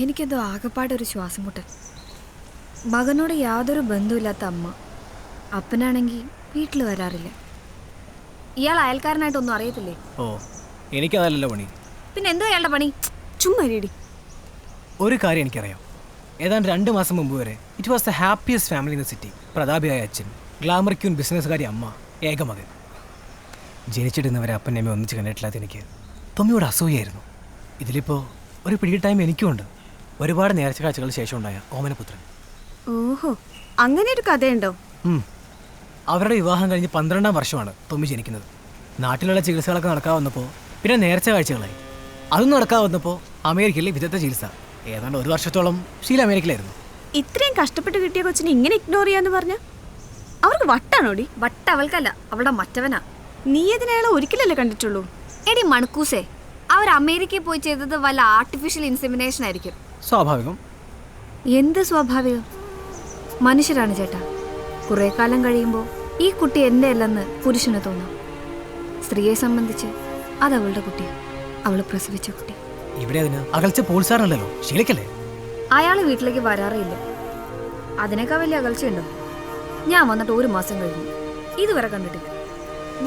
എനിക്കെന്തോ ആകെപ്പാടൊരു ശ്വാസം മുട്ടൽ. മകനോട് യാതൊരു ബന്ധമില്ലാത്ത അമ്മ, അപ്പനാണെങ്കിൽ വീട്ടിൽ വരാറില്ല. ഇയാൾ അയൽക്കാരനായിട്ടൊന്നും അറിയത്തില്ലേ? ഓ, എനിക്കതല്ലല്ലോ പണി. പിന്നെ എന്തോ അയാളുടെ പണി? ചുമ്മാ റെഡി. ഒരു കാര്യം എനിക്കറിയാം. ഏതാണ്ട് 2 മാസം മുമ്പ് വരെ it was the happiest family in the city. പ്രതാപിയായ അച്ഛൻ, ഗ്ലാമർ ക്യൂൻ ബിസിനസ്സുകാരി അമ്മ, ഏക മകൻ. ജനിച്ചിടുന്നവരെ അപ്പൻ്റെ അമ്മ ഒന്നിച്ച് കണ്ടിട്ടില്ലാത്ത എനിക്ക് തൊമ്മിയോട് അസൂയായിരുന്നു. ഇതിലിപ്പോൾ ഒരു പിടി ടൈം എനിക്കുമുണ്ട്. ഒരുപാട് നേർച്ച കാഴ്ചകൾക്ക് ശേഷം ഉണ്ടായ ഓമനപുത്രൻ. ഓഹോ, അങ്ങനെ ഒരു കഥയുണ്ടോ? അവരുടെ വിവാഹം കഴിഞ്ഞ് 12-ാം വർഷമാണ് തൊമ്മി ജനിക്കുന്നത്. നാട്ടിലുള്ള ചികിത്സകളൊക്കെ നടക്കാവുന്നപ്പോൾ പിന്നെ നേർച്ച കാഴ്ചകളായി. അതും നടക്കാവുന്നപ്പോൾ അമേരിക്കയിലെ വിദഗ്ധ ചികിത്സ. ഏതാണ്ട് 1 വർഷത്തോളം ഷീല അമേരിക്കയിലായിരുന്നു. ഇത്രയും കഷ്ടപ്പെട്ട് കിട്ടിയ കൊച്ചിനെ ഇങ്ങനെ ഇഗ്നോർ ചെയ്യാന്ന് പറഞ്ഞ അവർക്ക് വട്ടാണോടി? വട്ട അവൾക്കല്ല, അവളുടെ മറ്റവനാ. നീ അതിനയാളെ ഒരിക്കലല്ലേ കണ്ടിട്ടുള്ളൂ? എടി മണക്കൂസേ, അവർ അമേരിക്കയിൽ പോയി ചെയ്തത് വല്ല ആർട്ടിഫിഷ്യൽ ഇൻസെമിനേഷൻ ആയിരിക്കും. സ്വാഭാവികം. എന്ത് സ്വാഭാവികം? മനുഷ്യരാണ് ചേട്ടാ. കുറെ കാലം കഴിയുമ്പോൾ ഈ കുട്ടി എൻ്റെ അല്ലെന്ന് പുരുഷന് തോന്നും. സ്ത്രീയെ സംബന്ധിച്ച് അത് അവളുടെ കുട്ടിയാണ്, അവൾ പ്രസവിച്ച കുട്ടി. ഇവിടെ അതിന് അകൽച്ച പോൾസാറുണ്ടല്ലോ, ശീലക്കല്ലേ? അയാൾ വീട്ടിലേക്ക് വരാറില്ല. അതിനേക്കാൾ വലിയ അകൽച്ചയുണ്ടോ? ഞാൻ വന്നിട്ട് 1 മാസം കഴിഞ്ഞു, ഇതുവരെ കണ്ടിട്ടില്ല.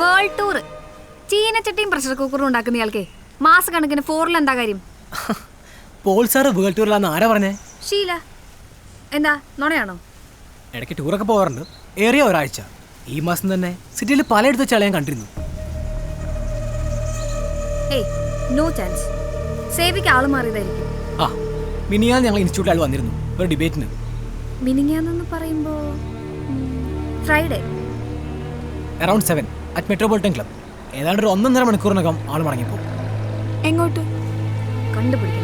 വേൾഡ് ടൂർ, ചീനച്ചട്ടിയും പ്രഷർ കുക്കറും ഉണ്ടാക്കുന്ന ഇയാൾക്കേ മാസക്കണക്കിന് ഫോറിൽ എന്താ കാര്യം? പോൾസാറ് വേൾഡ് ടൂറിലാന്ന് ആരാ പറഞ്ഞേ? ഷീല. എന്താ നുണയാണോ? ഇടയ്ക്ക് ടൂറൊക്കെ പോകാറുണ്ട്, ഏറിയ ഒരാഴ്ച. ഈ മാസം തന്നെ സിറ്റിയിൽ പലയിടത്ത് വെച്ചാൽ ഞാൻ കണ്ടിരുന്നു. ഏയ് നോ ചാൻസ്. സേവിക്ക് ആള് മാറിയതായിരിക്കും. ആ, മിനിയാൻ ഞങ്ങൾ ഇൻസ്റ്റിറ്റ്യൂട്ടിൽ ആൾ വന്നിരുന്നു ഒരു ഡിബേറ്റിന്. മിനിങ്ങാന്നെന്ന് പറയുമ്പോ Friday around 7 at metropolitan club. ഏതാണ്ട് ഒരു 1.5 മണിക്കൂറിനകം ആൾ മടങ്ങിപ്പോ. എങ്ങോട്ട്? കണ്ടുപിടിക്കണം.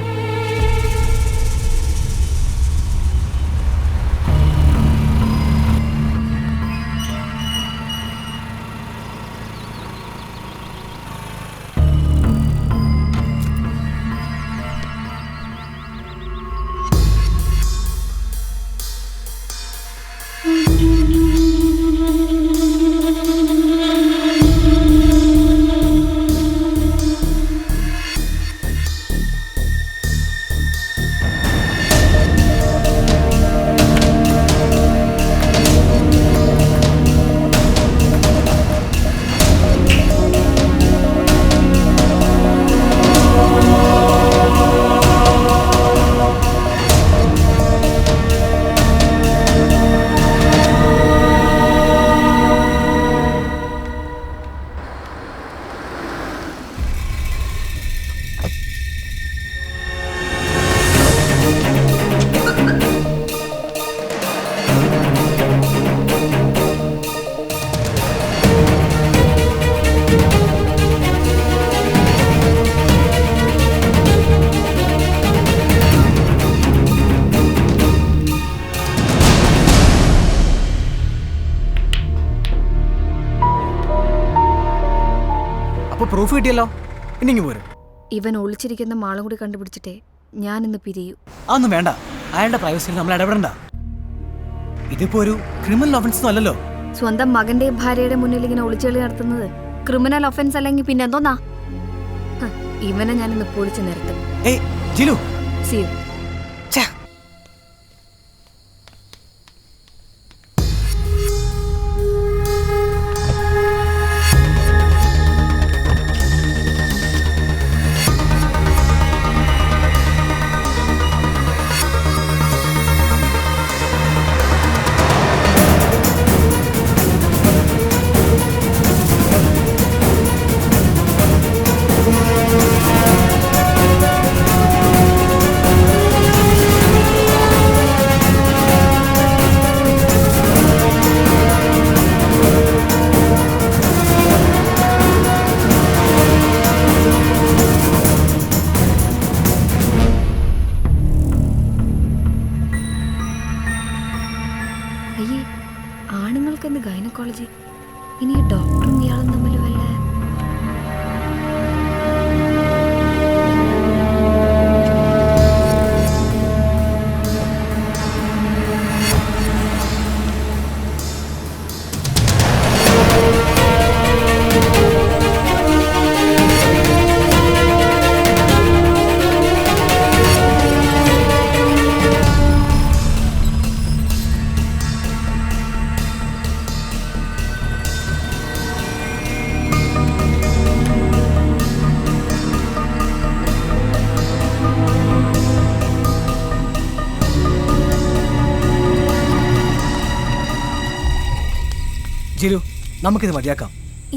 പ്രൂഫ് കിട്ടിയല്ലോ, ഇനിങ്ങി പോരും. ഇവൻ ഒളിച്ചിരിക്കുന്ന മാളും കൂടി കണ്ടുപിടിച്ചിട്ടേ ഞാൻ ഇന്ന് പിരിയൂ. അതൊന്നും വേണ്ട, അയാളുടെ പ്രൈവസിയിൽ നമ്മൾ ഇടപെടണ്ട. ഇതിപ്പോ ഒരു ക്രിമിനൽ ഒഫൻസ് അല്ലല്ലോ. സ്വന്തം മകന്റെയും ഭാര്യയുടെ മുന്നിൽ ഇങ്ങനെ ഒളിച്ചുകളി നടത്തുന്നത് ക്രിമിനൽ ഒഫൻസ് അല്ലെങ്കിൽ പിന്നെ എന്തോന്നാ? ഇവനെ ഞാൻ ഇന്ന് പൊളിച്ചു നിർത്തും. See you. ആണുങ്ങൾക്കെന്ത് ഗൈനക്കോളജി, ഇനി ഡോക്ടറും ഇയാളും തമ്മിൽ വല്ല. ജിലു, നമുക്കിത് മതിയാക്കാം.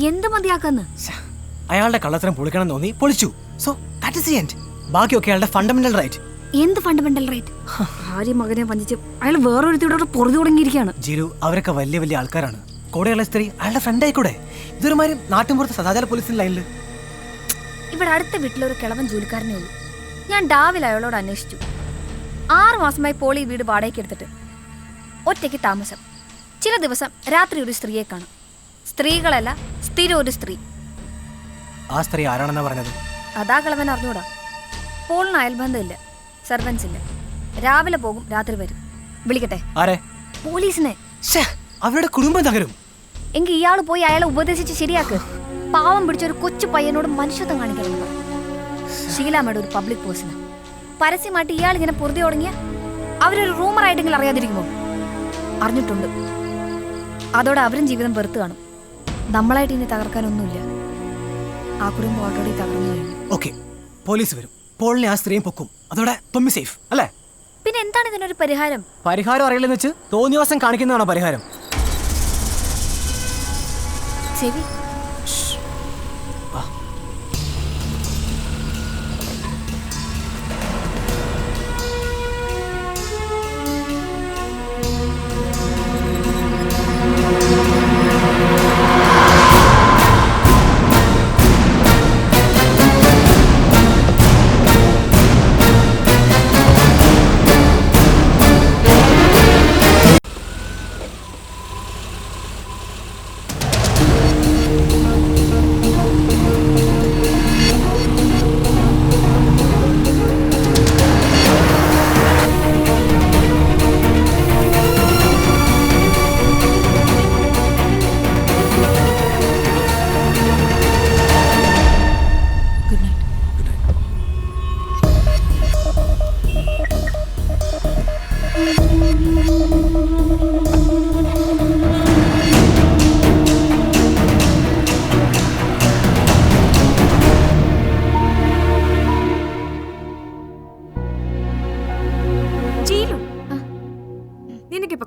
എന്ത് മതിയാക്കാന്ന്? അയാളുടെ കള്ളത്തരം പൊളിക്കണം തോന്നി പൊളിച്ചു. So that is the end. ബാക്കിയൊക്കെ അയാളുടെ ഫണ്ടമെന്റൽ റൈറ്റ്. എന്ത് ഫണ്ടമെന്റൽ റൈറ്റ്? ഭാര്യ മകനെ വഞ്ചിച്ച് അയാൾ വേറൊരുത്തിയോടെ പൊറുതി തുടങ്ങിയിരിക്കുകയാണ്. ജിലു, അവരൊക്കെ വലിയ വലിയ ആൾക്കാരാണ്. കൂടെയുള്ള സ്ത്രീ അയാളുടെ ഫ്രണ്ട് ആയിക്കൂടെ? ഇതൊരുമാതിരി നാട്ടിൻപുറത്ത് സദാചാര പോലീസിന്റെ ലൈനിൽ. ഇവിടെ അടുത്ത വീട്ടിലൊരു കിളവൻ ജോലിക്കാരനേ ഉള്ളൂ. ഞാൻ രാവിലെ അയാളോട് അന്വേഷിച്ചു. 6 മാസമായി പോളി വീട് വാടകയ്ക്ക് എടുത്തിട്ട് ഒറ്റയ്ക്ക് താമസം. ചില ദിവസം രാത്രി ഒരു സ്ത്രീയെ കാണും. സ്ത്രീകളല്ല, സ്ഥിരം ഒരു സ്ത്രീ. ആ സ്ത്രീ ആരാണെന്നാ പറഞ്ഞത്? അതാ കിളവൻ അറിഞ്ഞൂടാ. പോളിന് അയൽബന്ധമില്ല, സർവൻസ് ഇല്ല. രാവിലെ പോകും, രാത്രി വരും. വിളിക്കട്ടെ? ആരെ? പോലീസിനെ. അവരുടെ കുടുംബം തകരും. എങ്കിൽ ഇയാൾ പോയി അയാളെ ഉപദേശിച്ച് ശരിയാക്ക്. പാവം പിടിച്ചൊരു കൊച്ചു പയ്യനോട് മനുഷ്യത്വം കാണിക്കണം. ഷീലാമ്മയുടെ ഒരു പബ്ലിക് പേഴ്സണാണ്. പരസ്യമായിട്ട് ഇയാൾ ഇങ്ങനെ പൊറുതി തുടങ്ങിയ അവരൊരു റൂമറായിട്ടെങ്കിലും അറിയാതിരിക്കുമോ? അറിഞ്ഞിട്ടുണ്ട്. അതോടെ അവരും ജീവിതം വെറുത്ത് കാണും. നമ്മളായിട്ട് ഇനി തകർക്കാനൊന്നുമില്ല. ആ കുടുംബം ഓൾറെഡി തകർന്നു കഴിഞ്ഞു. ഓക്കെ, പോലീസ് വരും. പോളിനെ ആ സ്ത്രീയും പൊക്കും. അതോടെ തൊമ്മി സേഫ് അല്ലേ? പിന്നെ എന്താണ് ഇതിനൊരു പരിഹാരം? പരിഹാരം അറിയില്ലെന്ന് വെച്ച് തോന്നിയവാസം കാണിക്കുന്നതാണോ പരിഹാരം? ശരി.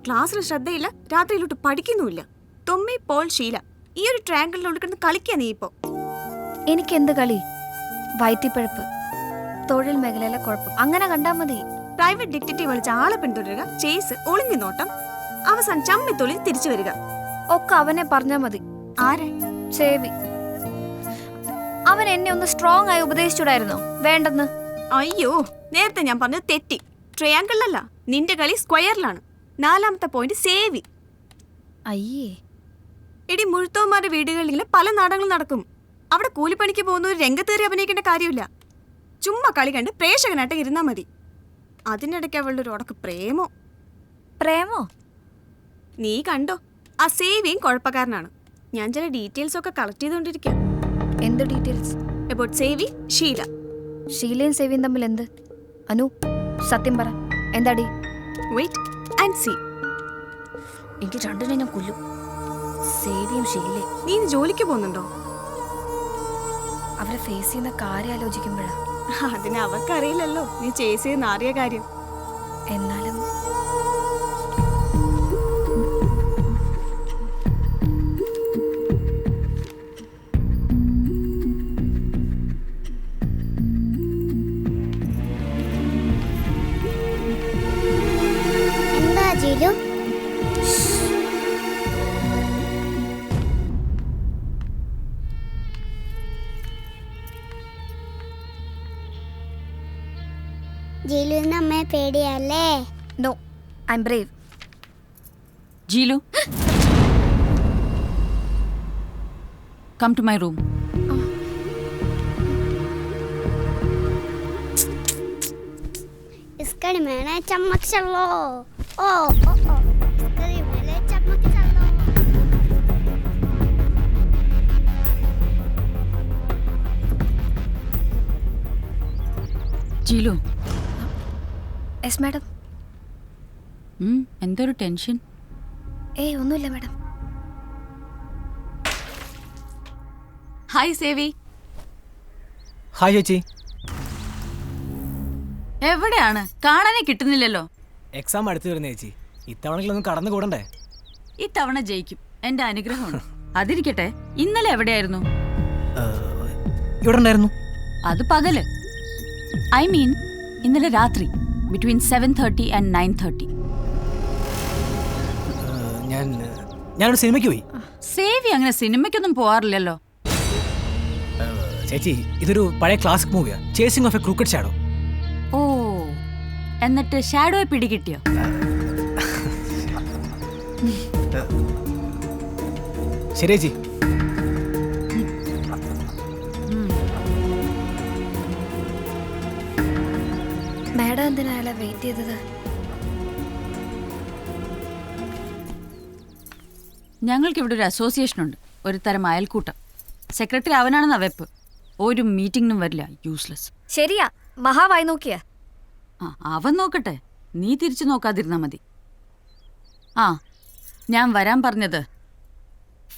ക്ലാസ്സിൽ ശ്രദ്ധയില്ല, രാത്രിയിലോട്ട് പഠിക്കുന്നുമില്ല. തൊമ്മി, പോൾ, ഷീല, ഈ ഒരു ട്രയാങ്കിളിനുള്ളിൽ കിടന്ന് കളിക്കാ നീ ഇപ്പോ. എനിക്ക് എന്ത് കളി? വയറ്റിപ്പഴപ്പ്, തൊഴിൽ മേഖലയിലെ കുഴപ്പം, അങ്ങനെ കണ്ടാ മതി. പ്രൈവറ്റ് ഡിറ്റക്റ്റീവ് വിളിച്ച് ആളെ പിന്തുടരുക, ചേസ്, ഒളിഞ്ഞു നോട്ടം, അവസാനം ചമ്മിത്തൊളി തിരിച്ചു വരിക. ഒക്കെ അവനെ പറഞ്ഞാ മതി. ആരെ? സേവി. അവൻ എന്നെ ഒന്ന് സ്ട്രോങ് ആയി ഉപദേശിച്ചൂടായിരുന്നോ? വേണ്ടെന്ന്. അയ്യോ, നേരത്തെ ഞാൻ പറഞ്ഞത് തെറ്റി. ട്രയാങ്കിളിലല്ല, നിന്റെ കളി സ്ക്വയറിലാണ്. 4ാമത്തെ പോയിന്റ് സേവി. അയ്യേ. എടി, മുഴുത്തോന്മാരുടെ വീടുകളിൽ ഇങ്ങനെ പല നാടകങ്ങളും നടക്കും. അവിടെ കൂലിപ്പണിക്ക് പോകുന്ന ഒരു രംഗത്തേറി അഭിനയിക്കേണ്ട കാര്യമില്ല. ചുമ്മാ കളി കണ്ട് പ്രേക്ഷകനായിട്ട് ഇരുന്നാ മതി. അതിനിടയ്ക്ക് അവളുടെ ഒരു ഉടക്ക് പ്രേമോ. പ്രേമോ? നീ കണ്ടോ, ആ സേവിയും കുഴപ്പക്കാരനാണ്. ഞാൻ ചില ഡീറ്റെയിൽസ് ഒക്കെ കളക്ട് ചെയ്തുകൊണ്ടിരിക്കുക. എന്ത് ഡീറ്റെയിൽസ്? അബൌട്ട് സേവി, ഷീല. ഷീലയും സേവിയും തമ്മിൽ എന്ത്? അനു, സത്യം പറ, എന്താടി? Wait and see. എനിക്ക് രണ്ടിനെ ഞാൻ കൊല്ലും. സേവിയും ഷീലേ. നീ ജോലിക്ക് പോകുന്നുണ്ടോ? അവരെ ഫേസ് ചെയ്യുന്ന കാര്യം ആലോചിക്കുമ്പോഴാ. അതിന് അവർക്കറിയില്ലല്ലോ നീ ചേസ് ചെയ്യുന്ന അറിയ കാര്യം. എന്നാലും എന്താ ജിലു? ജിലുവിന് അമ്മയെ പേടിയല്ലേ? No, I am brave. Jilu, come to my room. इसकड़ी मैंने चम्मच चलो. ओ ओ ओ इसकड़ी मैंने चम्मच चलो. ജീലു. Yes madam. എന്തൊരു ടെൻഷൻ? ഏയ് ഒന്നുമില്ല മാഡം. ഹായ് സേവി. ഹായ് ചേച്ചി. എവിടെയാണ്? കാണാനേ കിട്ടുന്നില്ലല്ലോ. എക്സാം അടുത്ത് വരുന്ന ചേച്ചി, ഇത്തവണകളൊന്നും കടന്നു കൂടണ്ടേ? ഇത്തവണ ജയിക്കും, എന്റെ അനുഗ്രഹമാണ്. അതിരിക്കട്ടെ, ഇന്നലെ എവിടെയായിരുന്നു? ഇവിടെ ഉണ്ടായിരുന്നു. അത് പകല്. ഐ മീൻ ഇന്നലെ രാത്രി, ബിറ്റ്വീൻ 7:30 and 9:30. ഞാൻ ഞാനൊരു സിനിമയ്ക്ക് പോയി. സേവി അങ്ങനെ സിനിമയ്ക്കൊന്നും പോവാറില്ലല്ലോ. ചേച്ചി, ഇതൊരു പഴയ ക്ലാസിക് മൂവിയാ, chasing of a crooked shadow. Oh, എന്നിട്ട് ഷാഡോയെ പിടികിട്ടിയോ? ശരി ചേച്ചി. മാഡം എന്തിനാ അയാളെ വെയിറ്റ് ചെയ്തത്? ഞങ്ങൾക്ക് ഇവിടെ ഒരു അസോസിയേഷൻ ഉണ്ട്, ഒരു തരം അയൽക്കൂട്ടം. സെക്രട്ടറി അവനാണെന്നാ വെപ്പ്. ഒരു മീറ്റിംഗിനും വരില്ല, യൂസ്ലെസ്. ശരിയാ, മഹാവായി നോക്കിയ. അവൻ നോക്കട്ടെ, നീ തിരിച്ചു നോക്കാതിരുന്നാ മതി. ആ, ഞാൻ വരാൻ പറഞ്ഞത്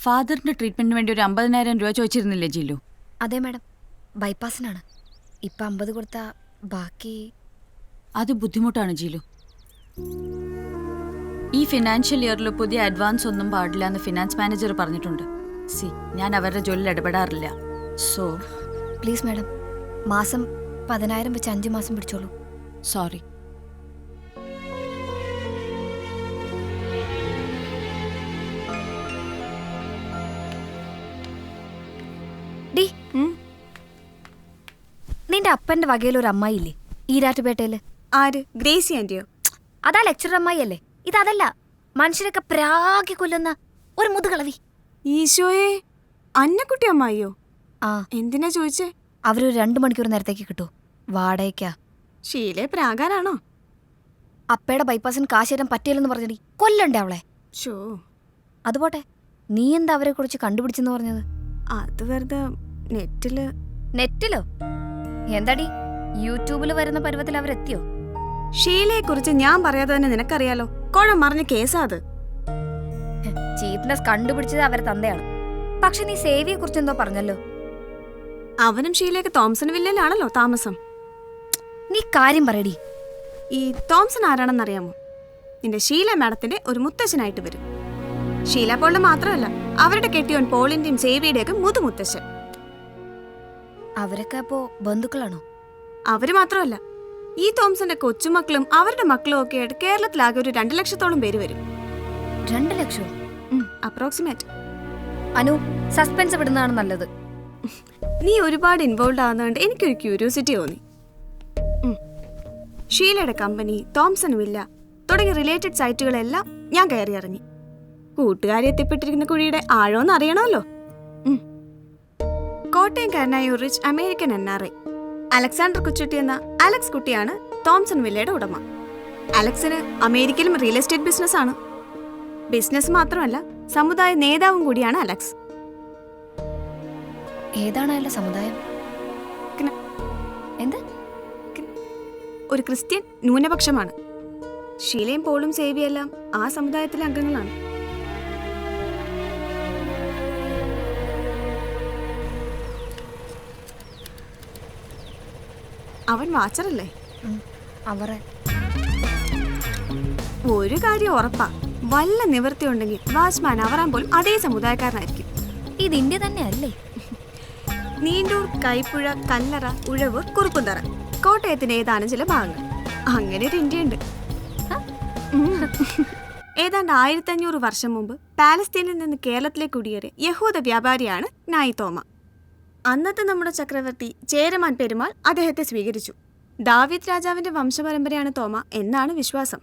ഫാദറിന്റെ ട്രീറ്റ്മെന്റിന് വേണ്ടി ഒരു 50,000 രൂപ ചോദിച്ചിരുന്നില്ലേ ജില്ലു? അതെ മാഡം, ബൈപ്പാസിനാണ്. ഇപ്പം 50 കൊടുത്താ ബാക്കി. അത് ബുദ്ധിമുട്ടാണ് ജില്ലു. ഈ ഫിനാൻഷ്യൽ ഇയറിൽ പുതിയ അഡ്വാൻസ് ഒന്നും പാടില്ല എന്ന് ഫിനാൻസ് മാനേജർ പറഞ്ഞിട്ടുണ്ട്. ഞാൻ അവരുടെ ജോലിയിൽ ഇടപെടാറില്ല. സോ പ്ലീസ് മാഡം, മാസം 10,000 വെച്ച് 5 മാസം പിടിച്ചോളൂ. സോറി. ഡി, നിന്റെ അപ്പന്റെ വകയിൽ ഒരു അമ്മായില്ലേ ഈരാറ്റുപേട്ടയില്? ആര്? ഗ്രേസി ആന്റിയോ? അതാ ലെക്ചറർ അമ്മായി അല്ലേ? ഇതല്ല, മനുഷ്യരൊക്കെ പ്രാഗി കൊല്ലുന്ന ഒരു മുതുകളവി. ഈശോയെ, അന്നക്കുട്ടി അമ്മായിയോ? ആ. എന്തിനാ ചോദിച്ചേ? അവരൊരു 2 മണിക്കൂർ നേരത്തേക്ക് കിട്ടൂ, വാടകയ്ക്കാ. ഷീലെ പ്രാകാരാണോ? അപ്പയുടെ ബൈപ്പാസിന് കാശ് തരാൻ പറ്റിയില്ലെന്ന് പറഞ്ഞടി, കൊല്ലണ്ടേ അവളെ? ഷോ, അതുപോട്ടെ, നീ എന്താ അവരെ കുറിച്ച് കണ്ടുപിടിച്ചെന്ന് പറഞ്ഞത്? അത് വെറുതെ നെറ്റില്. നെറ്റിലോ? എന്താടി, യൂട്യൂബിൽ വരുന്ന പരുവത്തിൽ അവരെത്തിയോ? ഷീലയെ കുറിച്ച് ഞാൻ പറയാതെ തന്നെ നിനക്കറിയാലോ. കുഴം മറിഞ്ഞ കേസാ അത്. ചീപ്നെസ് കണ്ടുപിടിച്ചത് അവരെ തന്തയാണ്. പക്ഷെ നീ സേവിയെ കുറിച്ച് എന്തോ പറഞ്ഞല്ലോ. അവനും ഷീലയൊക്കെ തോംസൺ വില്ലയിലാണല്ലോ താമസം. നീ കാര്യം പറയടി. ഈ തോംസൺ ആരാണെന്നറിയാമോ? നിന്റെ ഷീല മാഡത്തിന്റെ ഒരു മുത്തശ്ശനായിട്ട് വരും. ഷീല പോളിന്റെ മാത്രമല്ല, അവരുടെ കെട്ടിയോൻ പോളിന്റെയും സേവിയുടെയൊക്കെ മുതുമുത്തശ്ശൻ. അവരൊക്കെ അപ്പോ ബന്ധുക്കളാണോ? അവര് മാത്രമല്ല, ഈ തോംസന്റെ കൊച്ചുമക്കളും അവരുടെ മക്കളും ഒക്കെ ആയിട്ട് കേരളത്തിലാകെ ഒരു 2 ലക്ഷത്തോളം പേര് വരും. 2 ലക്ഷോ? അപ്രോക്സിമേറ്റ്. അനു, സസ്പെൻസ് വിടുന്നതാണ് നല്ലത്. നീ ഒരുപാട് ഇൻവോൾവ് ആവുന്നതുകൊണ്ട് എനിക്കൊരു ക്യൂരിയോസിറ്റി തോന്നി. ഷീലയുടെ കമ്പനി, തോംസൺ വില്ല തുടങ്ങിയ റിലേറ്റഡ് സൈറ്റുകളെല്ലാം ഞാൻ കയറി ഇറങ്ങി. കൂട്ടുകാരി എത്തിപ്പെട്ടിരിക്കുന്ന കുഴിയുടെ ആഴോന്ന് അറിയണമല്ലോ. കോട്ടയംകാരനായ ഒരു rich American NRI Alexander Kuchutty എന്ന അലക്സ് കുട്ടിയാണ് തോംസൺ വില്ലയുടെ ഉടമ. അലക്സിന് അമേരിക്കയിലും റിയൽ എസ്റ്റേറ്റ് ബിസിനസ് ആണ്. ബിസിനസ് മാത്രമല്ല, സമുദായ നേതാവും കൂടിയാണ് അലക്സ്. ഏതാണ് അയാളുടെ സമുദായം? എന്ത്? ഒരു ക്രിസ്ത്യൻ ന്യൂനപക്ഷമാണ്. ഷീലയും പോളും സേവിയെല്ലാം ആ സമുദായത്തിലെ അംഗങ്ങളാണ്. അവൻ വാച്ചറല്ലേ? ഒരു കാര്യം ഉറപ്പാ, വല്ല നിവൃത്തി ഉണ്ടെങ്കിൽ വാച്ച്മാൻ അവറാൻ പോലും അതേ സമുദായക്കാരനായിരിക്കും. ഇത് ഇന്ത്യ തന്നെ അല്ലേ? നീണ്ടൂർ, കൈപ്പുഴ, കല്ലറ, ഉഴവൂർ, കുറുപ്പുന്തറ, കോട്ടയത്തിന്റെ ഏതാനും ചില ഭാഗങ്ങൾ. അങ്ങനെ ഒരു ഇന്ത്യയുണ്ട്. ഏതാണ്ട് 1500 വർഷം മുമ്പ് പാലസ്തീനിൽ നിന്ന് കേരളത്തിലേക്ക് കുടിയേറിയ യഹൂദ വ്യാപാരിയാണ് നായി തോമ. അന്നത്തെ നമ്മുടെ ചക്രവർത്തി ചേരമാൻ പെരുമാൾ അദ്ദേഹത്തെ സ്വീകരിച്ചു. ദാവീദ് രാജാവിന്റെ വംശപരമ്പരയാണ് തോമ എന്നാണ് വിശ്വാസം.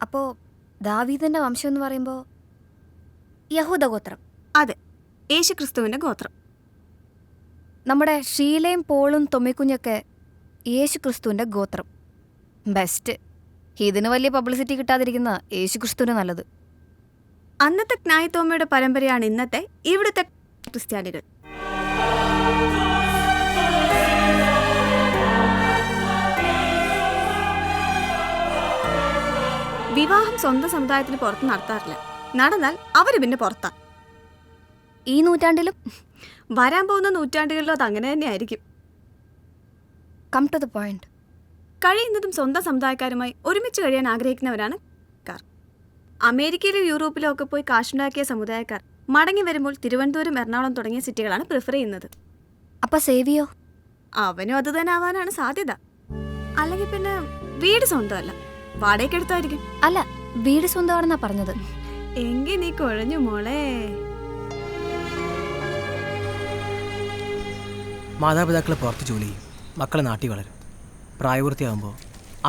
അപ്പോ ദാവീദിന്റെ വംശം എന്ന് പറയുമ്പോ യഹൂദ ഗോത്രം? അതെ, യേശുക്രിസ്തുവിന്റെ ഗോത്രം. നമ്മുടെ ഷീലയും പോളും തൊമ്മിക്കുഞ്ഞൊക്കെ യേശുക്രിസ്തുവിന്റെ ഗോത്രം. ബെസ്റ്റ്. ഇതിന് വലിയ പബ്ലിസിറ്റി കിട്ടാതിരിക്കുന്ന യേശുക്രിസ്തുവിന് നല്ലത്. അന്നത്തെ ക്നായ് തോമയുടെ പരമ്പരയാണ് ഇന്നത്തെ ഇവിടുത്തെ ക്രിസ്ത്യാനികൾ. വിവാഹം സ്വന്തം സമുദായത്തിന് പുറത്ത് നടത്താറില്ല. നടന്നാൽ അവര് പിന്നെ പുറത്താ. ഈ നൂറ്റാണ്ടിലും വരാൻ പോകുന്ന നൂറ്റാണ്ടുകളിലും അത് അങ്ങനെ തന്നെ ആയിരിക്കും. Come to the point. കഴിയുന്നതും സ്വന്തം സമുദായക്കാരുമായി ഒരുമിച്ച് കഴിയാൻ ആഗ്രഹിക്കുന്നവരാണ് കാർ. അമേരിക്കയിലും യൂറോപ്പിലും ഒക്കെ പോയി കാശുണ്ടാക്കിയ സമുദായക്കാർ മടങ്ങി വരുമ്പോൾ തിരുവനന്തപുരം, എറണാകുളം തുടങ്ങിയ സിറ്റികളാണ് പ്രിഫർ ചെയ്യുന്നത്. അപ്പൊ സേവിയോ? അവനും അത് തന്നെ ആവാനാണ് സാധ്യത. അല്ലെങ്കിൽ പിന്നെ വീട് സ്വന്തമല്ല, വാടകയ്ക്ക് എടുത്തായിരിക്കും. അല്ല, വീട് സ്വന്തമാണെന്നാ പറഞ്ഞത്. എങ്കി നീ കുഴഞ്ഞു മോളെ. മാതാപിതാക്കൾ പുറത്ത് ജോലി ചെയ്യും, മക്കളെ നാട്ടിൽ വളരും. പ്രായപൂർത്തിയാകുമ്പോൾ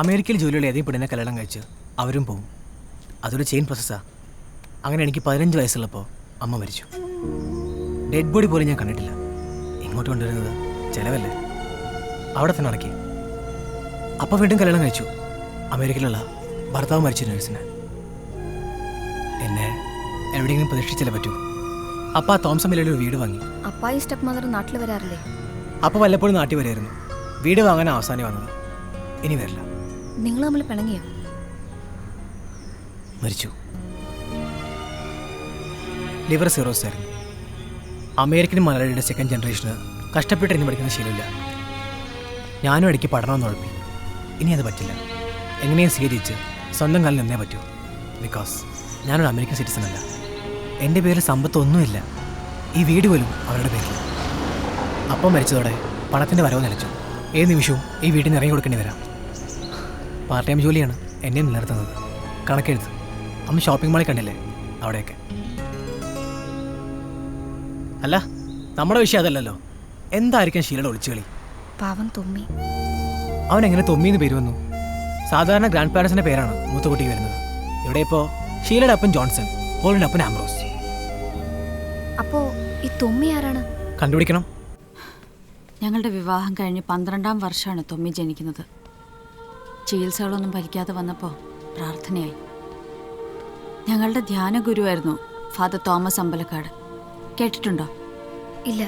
അമേരിക്കയിൽ ജോലിയുള്ള ഏതെങ്കിലും പെണ്ണിനെ കല്യാണം കഴിച്ച് അവരും പോവും. അതൊരു ചെയിൻ പ്രോസസ്സാണ്. അങ്ങനെ എനിക്ക് 15 വയസ്സുള്ളപ്പോൾ അമ്മ മരിച്ചു. ഡെഡ് ബോഡി പോലും ഞാൻ കണ്ടിട്ടില്ല. ഇങ്ങോട്ട് കൊണ്ടുവരുന്നത് ചിലവല്ലേ, അവിടെ തന്നെ അടക്കി. അപ്പോൾ വീണ്ടും കല്യാണം കഴിച്ചു. അമേരിക്കയിലുള്ള ഭർത്താവ് മരിച്ച നേഴ്സിനെ. എന്നെ എവിടെയെങ്കിലും പ്രതീക്ഷിച്ചാലേ പറ്റൂ. അപ്പം ആ തോംസൺ വില്ലയിൽ ഒരു വീട് വാങ്ങി. അപ്പായി സ്റ്റെപ്പ് മദർ നാട്ടിൽ വരാറില്ലേ? അപ്പോൾ വല്ലപ്പോഴും നാട്ടിൽ വരുമായിരുന്നു. വീട് വാങ്ങാൻ അവസാനം വന്നത്. ഇനി വരില്ല. നിങ്ങൾ തമ്മിൽ പിണങ്ങിയോ? മരിച്ചു. ലിവർ സിറോസ് ആയിരുന്നു. അമേരിക്കൻ മലയാളിയുടെ സെക്കൻഡ് ജനറേഷന് കഷ്ടപ്പെട്ട് ഇനി പഠിക്കുന്ന ശീലമില്ല. ഞാനും ഇടയ്ക്ക് പഠനമെന്ന് ഉഴപ്പി. ഇനി അത് പറ്റില്ല. എങ്ങനെയും സ്വീകരിച്ച് സ്വന്തം കാലിൽ നിന്നേ പറ്റൂ. ബിക്കോസ് ഞാനൊരു അമേരിക്കൻ സിറ്റിസൺ അല്ല. എൻ്റെ പേരിൽ സമ്പത്തൊന്നുമില്ല. ഈ വീട് പോലും അവരുടെ പേരിൽ. അപ്പം മരിച്ചതോടെ പണത്തിൻ്റെ വരവ് നിലച്ചു. ഏത് നിമിഷവും ഈ വീട്ടിൽ നിന്ന് ഇറങ്ങി കൊടുക്കേണ്ടി വരാം. പാർട്ട് ടൈം ജോലിയാണ് എന്നെ നിലനിർത്തുന്നത്. കണക്കെഴുത്ത്. അമ്മ ഷോപ്പിംഗ് മാളിൽ കണ്ടില്ലേ, അവിടെയൊക്കെ. അല്ല, നമ്മുടെ വിഷയം അതല്ലല്ലോ. എന്തായിരിക്കും ഷീലയുടെ ഒളിച്ചുകളി? പാവം തൊമ്മി. അവൻ എങ്ങനെ തൊമ്മിന്ന് പേര് വന്നു? സാധാരണ ഗ്രാൻഡ് പാരൻസിൻ്റെ പേരാണ് മൂത്ത കുട്ടിക്ക് വരുന്നത്. ഇവിടെ ഇപ്പോൾ ഷീലയുടെ അപ്പൻ ജോൺസൺ, പോളിൻ്റെ അപ്പൻ ആംബ്രോസ്. അപ്പോ ഈ തൊമ്മി ആരാണ്? കണ്ടുപിടിക്കണം. ഞങ്ങളുടെ വിവാഹം കഴിഞ്ഞ് 12-ാം വർഷമാണ് തൊമ്മി ജനിക്കുന്നത്. ചികിത്സകളൊന്നും ഫലിക്കാതെ വന്നപ്പോൾ പ്രാർത്ഥനയായി. ഞങ്ങളുടെ ധ്യാന ഗുരുവായിരുന്നു ഫാദർ തോമസ് അമ്പലക്കാട്. കേട്ടിട്ടുണ്ടോ? ഇല്ല.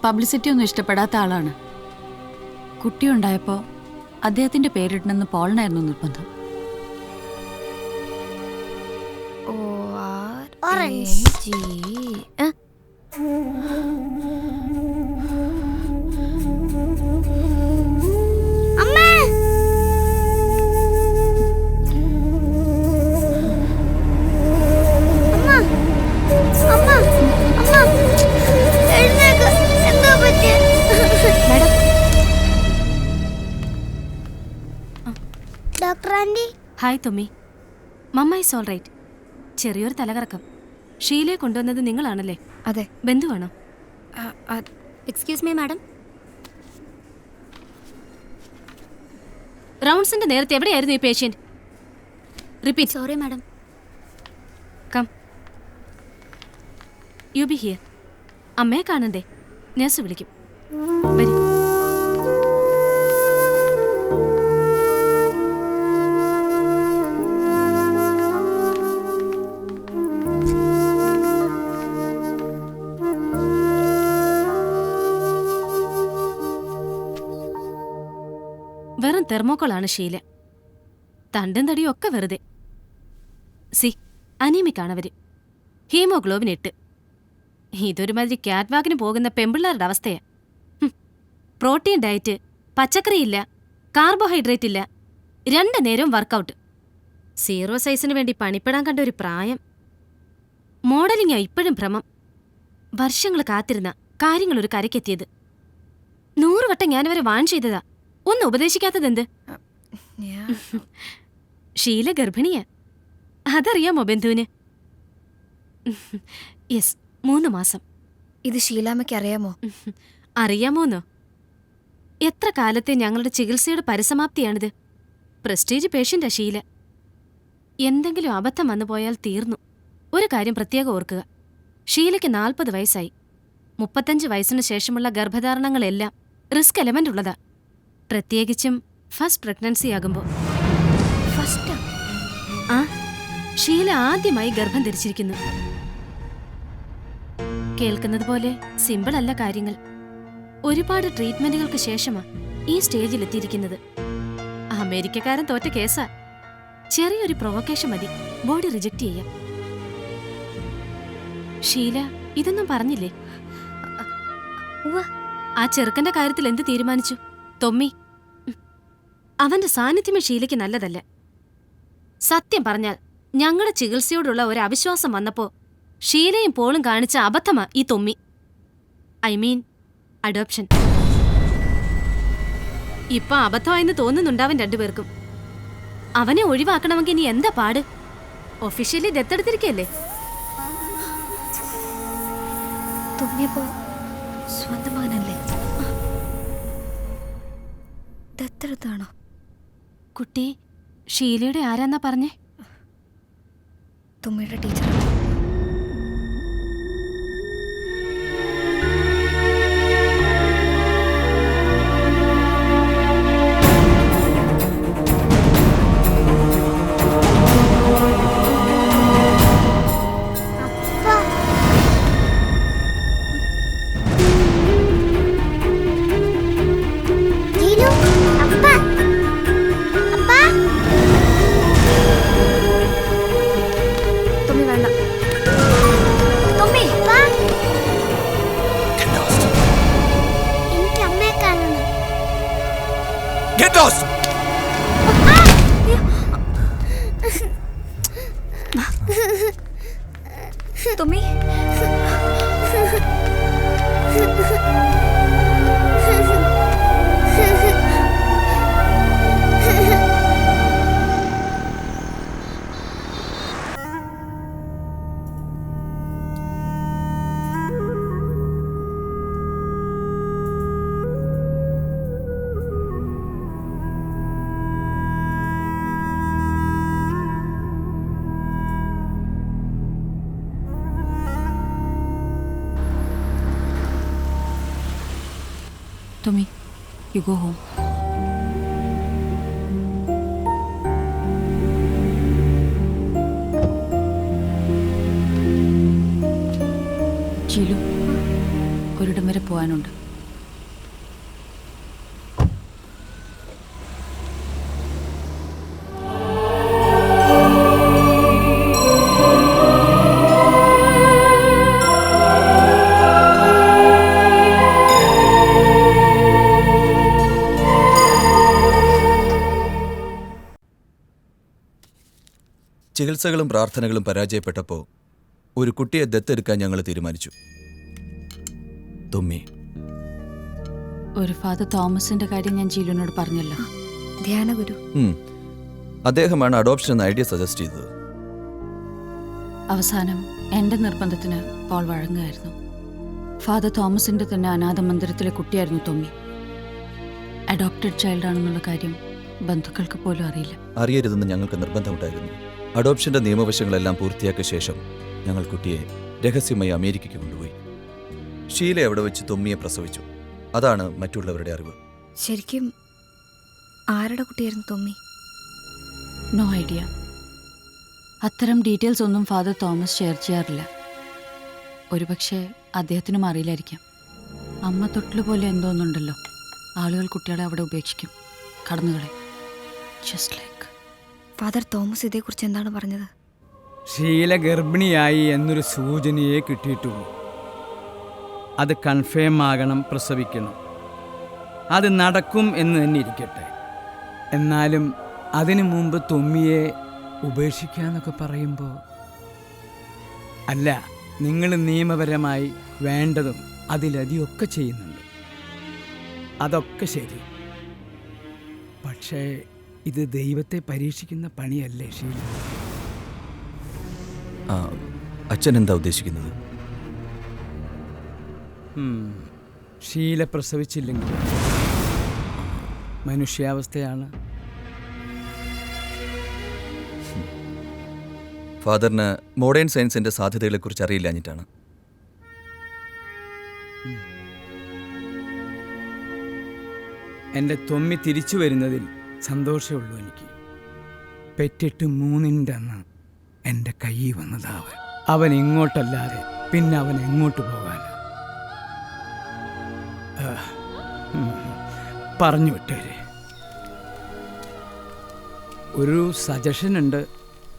പബ്ലിസിറ്റി ഒന്നും ഇഷ്ടപ്പെടാത്ത ആളാണ്. കുട്ടിയുണ്ടായപ്പോൾ അദ്ദേഹത്തിൻ്റെ പേരിടണമെന്ന് പോളിനായിരുന്നു നിർബന്ധം. Doctor aunty. Hi Thommi. Mamma is all right. ചെറിയൊരു തലകറക്കം. ഷീലയെ കൊണ്ടുവന്നത് നിങ്ങളാണല്ലേ? അതെ. ബന്ധുവാണോ? Excuse me madam. റൗണ്ട്സിന്റെ നേരത്തെ എവിടെയായിരുന്നു ഈ patient? Repeat. Sorry madam. Come. You be here. അമ്മയെ കാണണ്ടേ? നഴ്സ് വിളിക്കും. വരൂ. വെറും തെർമോക്കോളാണ് ഷീല. തണ്ടും തടിയും ഒക്കെ വെറുതെ. സി, അനീമിക്കാണവര്. ഹീമോഗ്ലോബിൻ 8. ഇതൊരുമാതിരി ക്യാറ്റ് വാക്കിന് പോകുന്ന പെമ്പിള്ളാരുടെ അവസ്ഥയാ. പ്രോട്ടീൻ ഡയറ്റ്, പച്ചക്കറിയില്ല, കാർബോഹൈഡ്രേറ്റ് ഇല്ല, 2 നേരവും വർക്കൗട്ട്. 0 സൈസിന് വേണ്ടി പണിപ്പെടാൻ കണ്ട ഒരു പ്രായം. മോഡലിംഗാ ഇപ്പോഴും ഭ്രമം. വർഷങ്ങൾ കാത്തിരുന്ന കാര്യങ്ങളൊരു കരക്കെത്തിയത്. 100 വട്ടം ഞാനവരെ വാൺ ചെയ്തതാ. ഒന്ന് ഉപദേശിക്കാത്തതെന്ത്? ഷീല ഗർഭിണിയാ. അതറിയാമോ ബന്ധുവിന്? യെസ്, 3 മാസം. ഇത് ഷീലാമ്മയ്ക്ക് അറിയാമോ? അറിയാമോന്നോ? എത്ര കാലത്തെ ഞങ്ങളുടെ ചികിത്സയുടെ പരിസമാപ്തിയാണിത്. പ്രസ്റ്റീജ് പേഷ്യന്റാ ഷീല. എന്തെങ്കിലും അബദ്ധം വന്നു പോയാൽ തീർന്നു. ഒരു കാര്യം പ്രത്യേകം ഓർക്കുക. ഷീലയ്ക്ക് 40 വയസ്സായി. 35 വയസ്സിനു ശേഷമുള്ള ഗർഭധാരണങ്ങളെല്ലാം റിസ്ക് എലമെന്റ് ഉള്ളതാ. പ്രത്യേകിച്ചും ഫസ്റ്റ് പ്രഗ്നൻസി ആകുമ്പോൾ. ഫസ്റ്റ്? ആ, ഷീല ആദ്യമായി ഗർഭം ധരിച്ചിരിക്കുന്നു. കേൾക്കുന്നത് പോലെ സിമ്പിൾ അല്ല കാര്യങ്ങൾ. ഒരുപാട് ട്രീറ്റ്മെന്റുകൾക്ക് ശേഷമാ ഈ സ്റ്റേജിലെത്തിയിരിക്കുന്നത്. അമേരിക്കക്കാരൻ തോറ്റ കേസാ. ചെറിയൊരു പ്രൊവക്കേഷൻ മതി ബോഡി റിജക്റ്റ് ചെയ്യാം. ഷീല ഇതൊന്നും പറഞ്ഞില്ലേ? ആ ചെറുക്കന്റെ കാര്യത്തിൽ എന്ത് തീരുമാനിച്ചു? തൊമ്മി. അവന്റെ സാന്നിധ്യമേ ഷീലയ്ക്ക് നല്ലതല്ല. സത്യം പറഞ്ഞാൽ ഞങ്ങളുടെ ചികിത്സയോടുള്ള ഒരു അവിശ്വാസം വന്നപ്പോ ഷീലയും പോളും കാണിച്ച അബദ്ധമാ ഈ തൊമ്മി. I mean adoption. ഇപ്പൊ അബദ്ധമായെന്ന് തോന്നുന്നുണ്ടാവൻ 2 പേർക്കും. അവനെ ഒഴിവാക്കണമെങ്കിൽ ഇനി എന്താ പാട്? ഒഫീഷ്യലി ദത്തെടുത്തിരിക്കല്ലേ? തുമ്മിയപ്പോ സ്വന്തം മകനല്ലേ? ദത്തെടുത്താണോ? കുട്ടി ഷീലയുടെ ആരാന്നാ പറഞ്ഞേ? തുമ്മിയുടെ teacher. Thummi Tommy, you go home. Cheelu, ഒരിടം വരെ പോകാനുണ്ട്. ചികിത്സകളും പ്രാർത്ഥനകളും പരാജയപ്പെട്ടപ്പോൾ ഒരു കുട്ടിയെ ദത്തെടുക്കാൻ ഞങ്ങൾ തീരുമാനിച്ചു. തുമ്മി. ഒരു ഫാദർ തോമസിന്റെ കാര്യം ഞാൻ ജീലുവിനോട് പറഞ്ഞല്ലോ. ധ്യാനഗുരു. അദ്ദേഹമാണ് അഡോപ്ഷൻ എന്ന ഐഡിയ സജസ്റ്റ് ചെയ്തത്. അവസാനം എന്റെ നിർബന്ധത്തിന് പോൾ വഴങ്ങുകയായിരുന്നു. ഫാദർ തോമസിന്റെ തന്നെ അനാഥ മന്ദിരത്തിലെ കുട്ടിയായിരുന്നു തൊമ്മി. അഡോപ്റ്റഡ് ചൈൽഡ് ആണെന്നുള്ള കാര്യം ബന്ധുക്കൾക്ക് പോലും അറിയില്ല. അറിയരുതെന്ന് ഞങ്ങൾക്ക് നിർബന്ധമുണ്ടായിരുന്നു. അഡോപ്ഷന്റെ നിയമവശങ്ങളെല്ലാം പൂർത്തിയാക്കിയ ശേഷം ഞങ്ങൾ കുട്ടിയെ രഹസ്യമായി അമേരിക്കയ്ക്ക് കൊണ്ടുപോയി. ഷീല അവിടെ വെച്ച് തൊമ്മിയെ പ്രസവിച്ചു. അതാണ് മറ്റുള്ളവരുടെ അറിവ്. ശരിക്കും ആരുടെ കുട്ടിയായിരുന്നു തൊമ്മി? No idea. അത്തരം ഡീറ്റെയിൽസ് ഒന്നും ഫാദർ തോമസ് ഷെയർ ചെയ്യാറില്ല. ഒരുപക്ഷെ അദ്ദേഹത്തിനും അറിയില്ലായിരിക്കാം. അമ്മ തൊട്ടില് പോലെ എന്തോന്നുണ്ടല്ലോ, ആളുകൾ കുട്ടികളെ അവിടെ ഉപേക്ഷിക്കും, കടന്നുകളെ. ജസ്റ്റ് ലൈക്ക് ഫാദർ തോമസ് ഇതേക്കുറിച്ച് എന്താണ് പറഞ്ഞത്? ഷീല ഗർഭിണിയായി എന്നൊരു സൂചനയെ കിട്ടിയിട്ടുള്ളൂ. അത് കൺഫേം ആകണം, പ്രസവിക്കണം. അത് നടക്കും എന്ന് തന്നെ ഇരിക്കട്ടെ. എന്നാലും അതിനു മുമ്പ് തൊമ്മിയെ ഉപേക്ഷിക്കാന്നൊക്കെ പറയുമ്പോൾ, അല്ല, നിങ്ങൾ നിയമപരമായി വേണ്ടതും അതിലധികമൊക്കെ ചെയ്യുന്നുണ്ട്. അതൊക്കെ ശരി. പക്ഷേ ഇത് ദൈവത്തെ പരീക്ഷിക്കുന്ന പണിയല്ലേ ഷീല? അച്ഛൻ എന്താ ഉദ്ദേശിക്കുന്നത്? ഷീല പ്രസവിച്ചില്ലെങ്കിൽ മനുഷ്യാവസ്ഥയാണ്. ഫാദറിന് മോഡേൺ സയൻസിന്റെ സാധ്യതകളെക്കുറിച്ച് അറിയില്ലാഞ്ഞിട്ടാണ്. എൻ്റെ തൊമ്മി തിരിച്ചു വരുന്നതിൽ സന്തോഷമുള്ളൂ എനിക്ക്. പെറ്റിട്ട് 3-ന്റെ അന്ന് എൻ്റെ കയ്യിൽ വന്നതാവൻ. അവൻ ഇങ്ങോട്ടല്ലാതെ പിന്നെ അവൻ എങ്ങോട്ട് പോകാൻ? പറഞ്ഞു വിട്ടേരെ. ഒരു സജഷൻ ഉണ്ട്.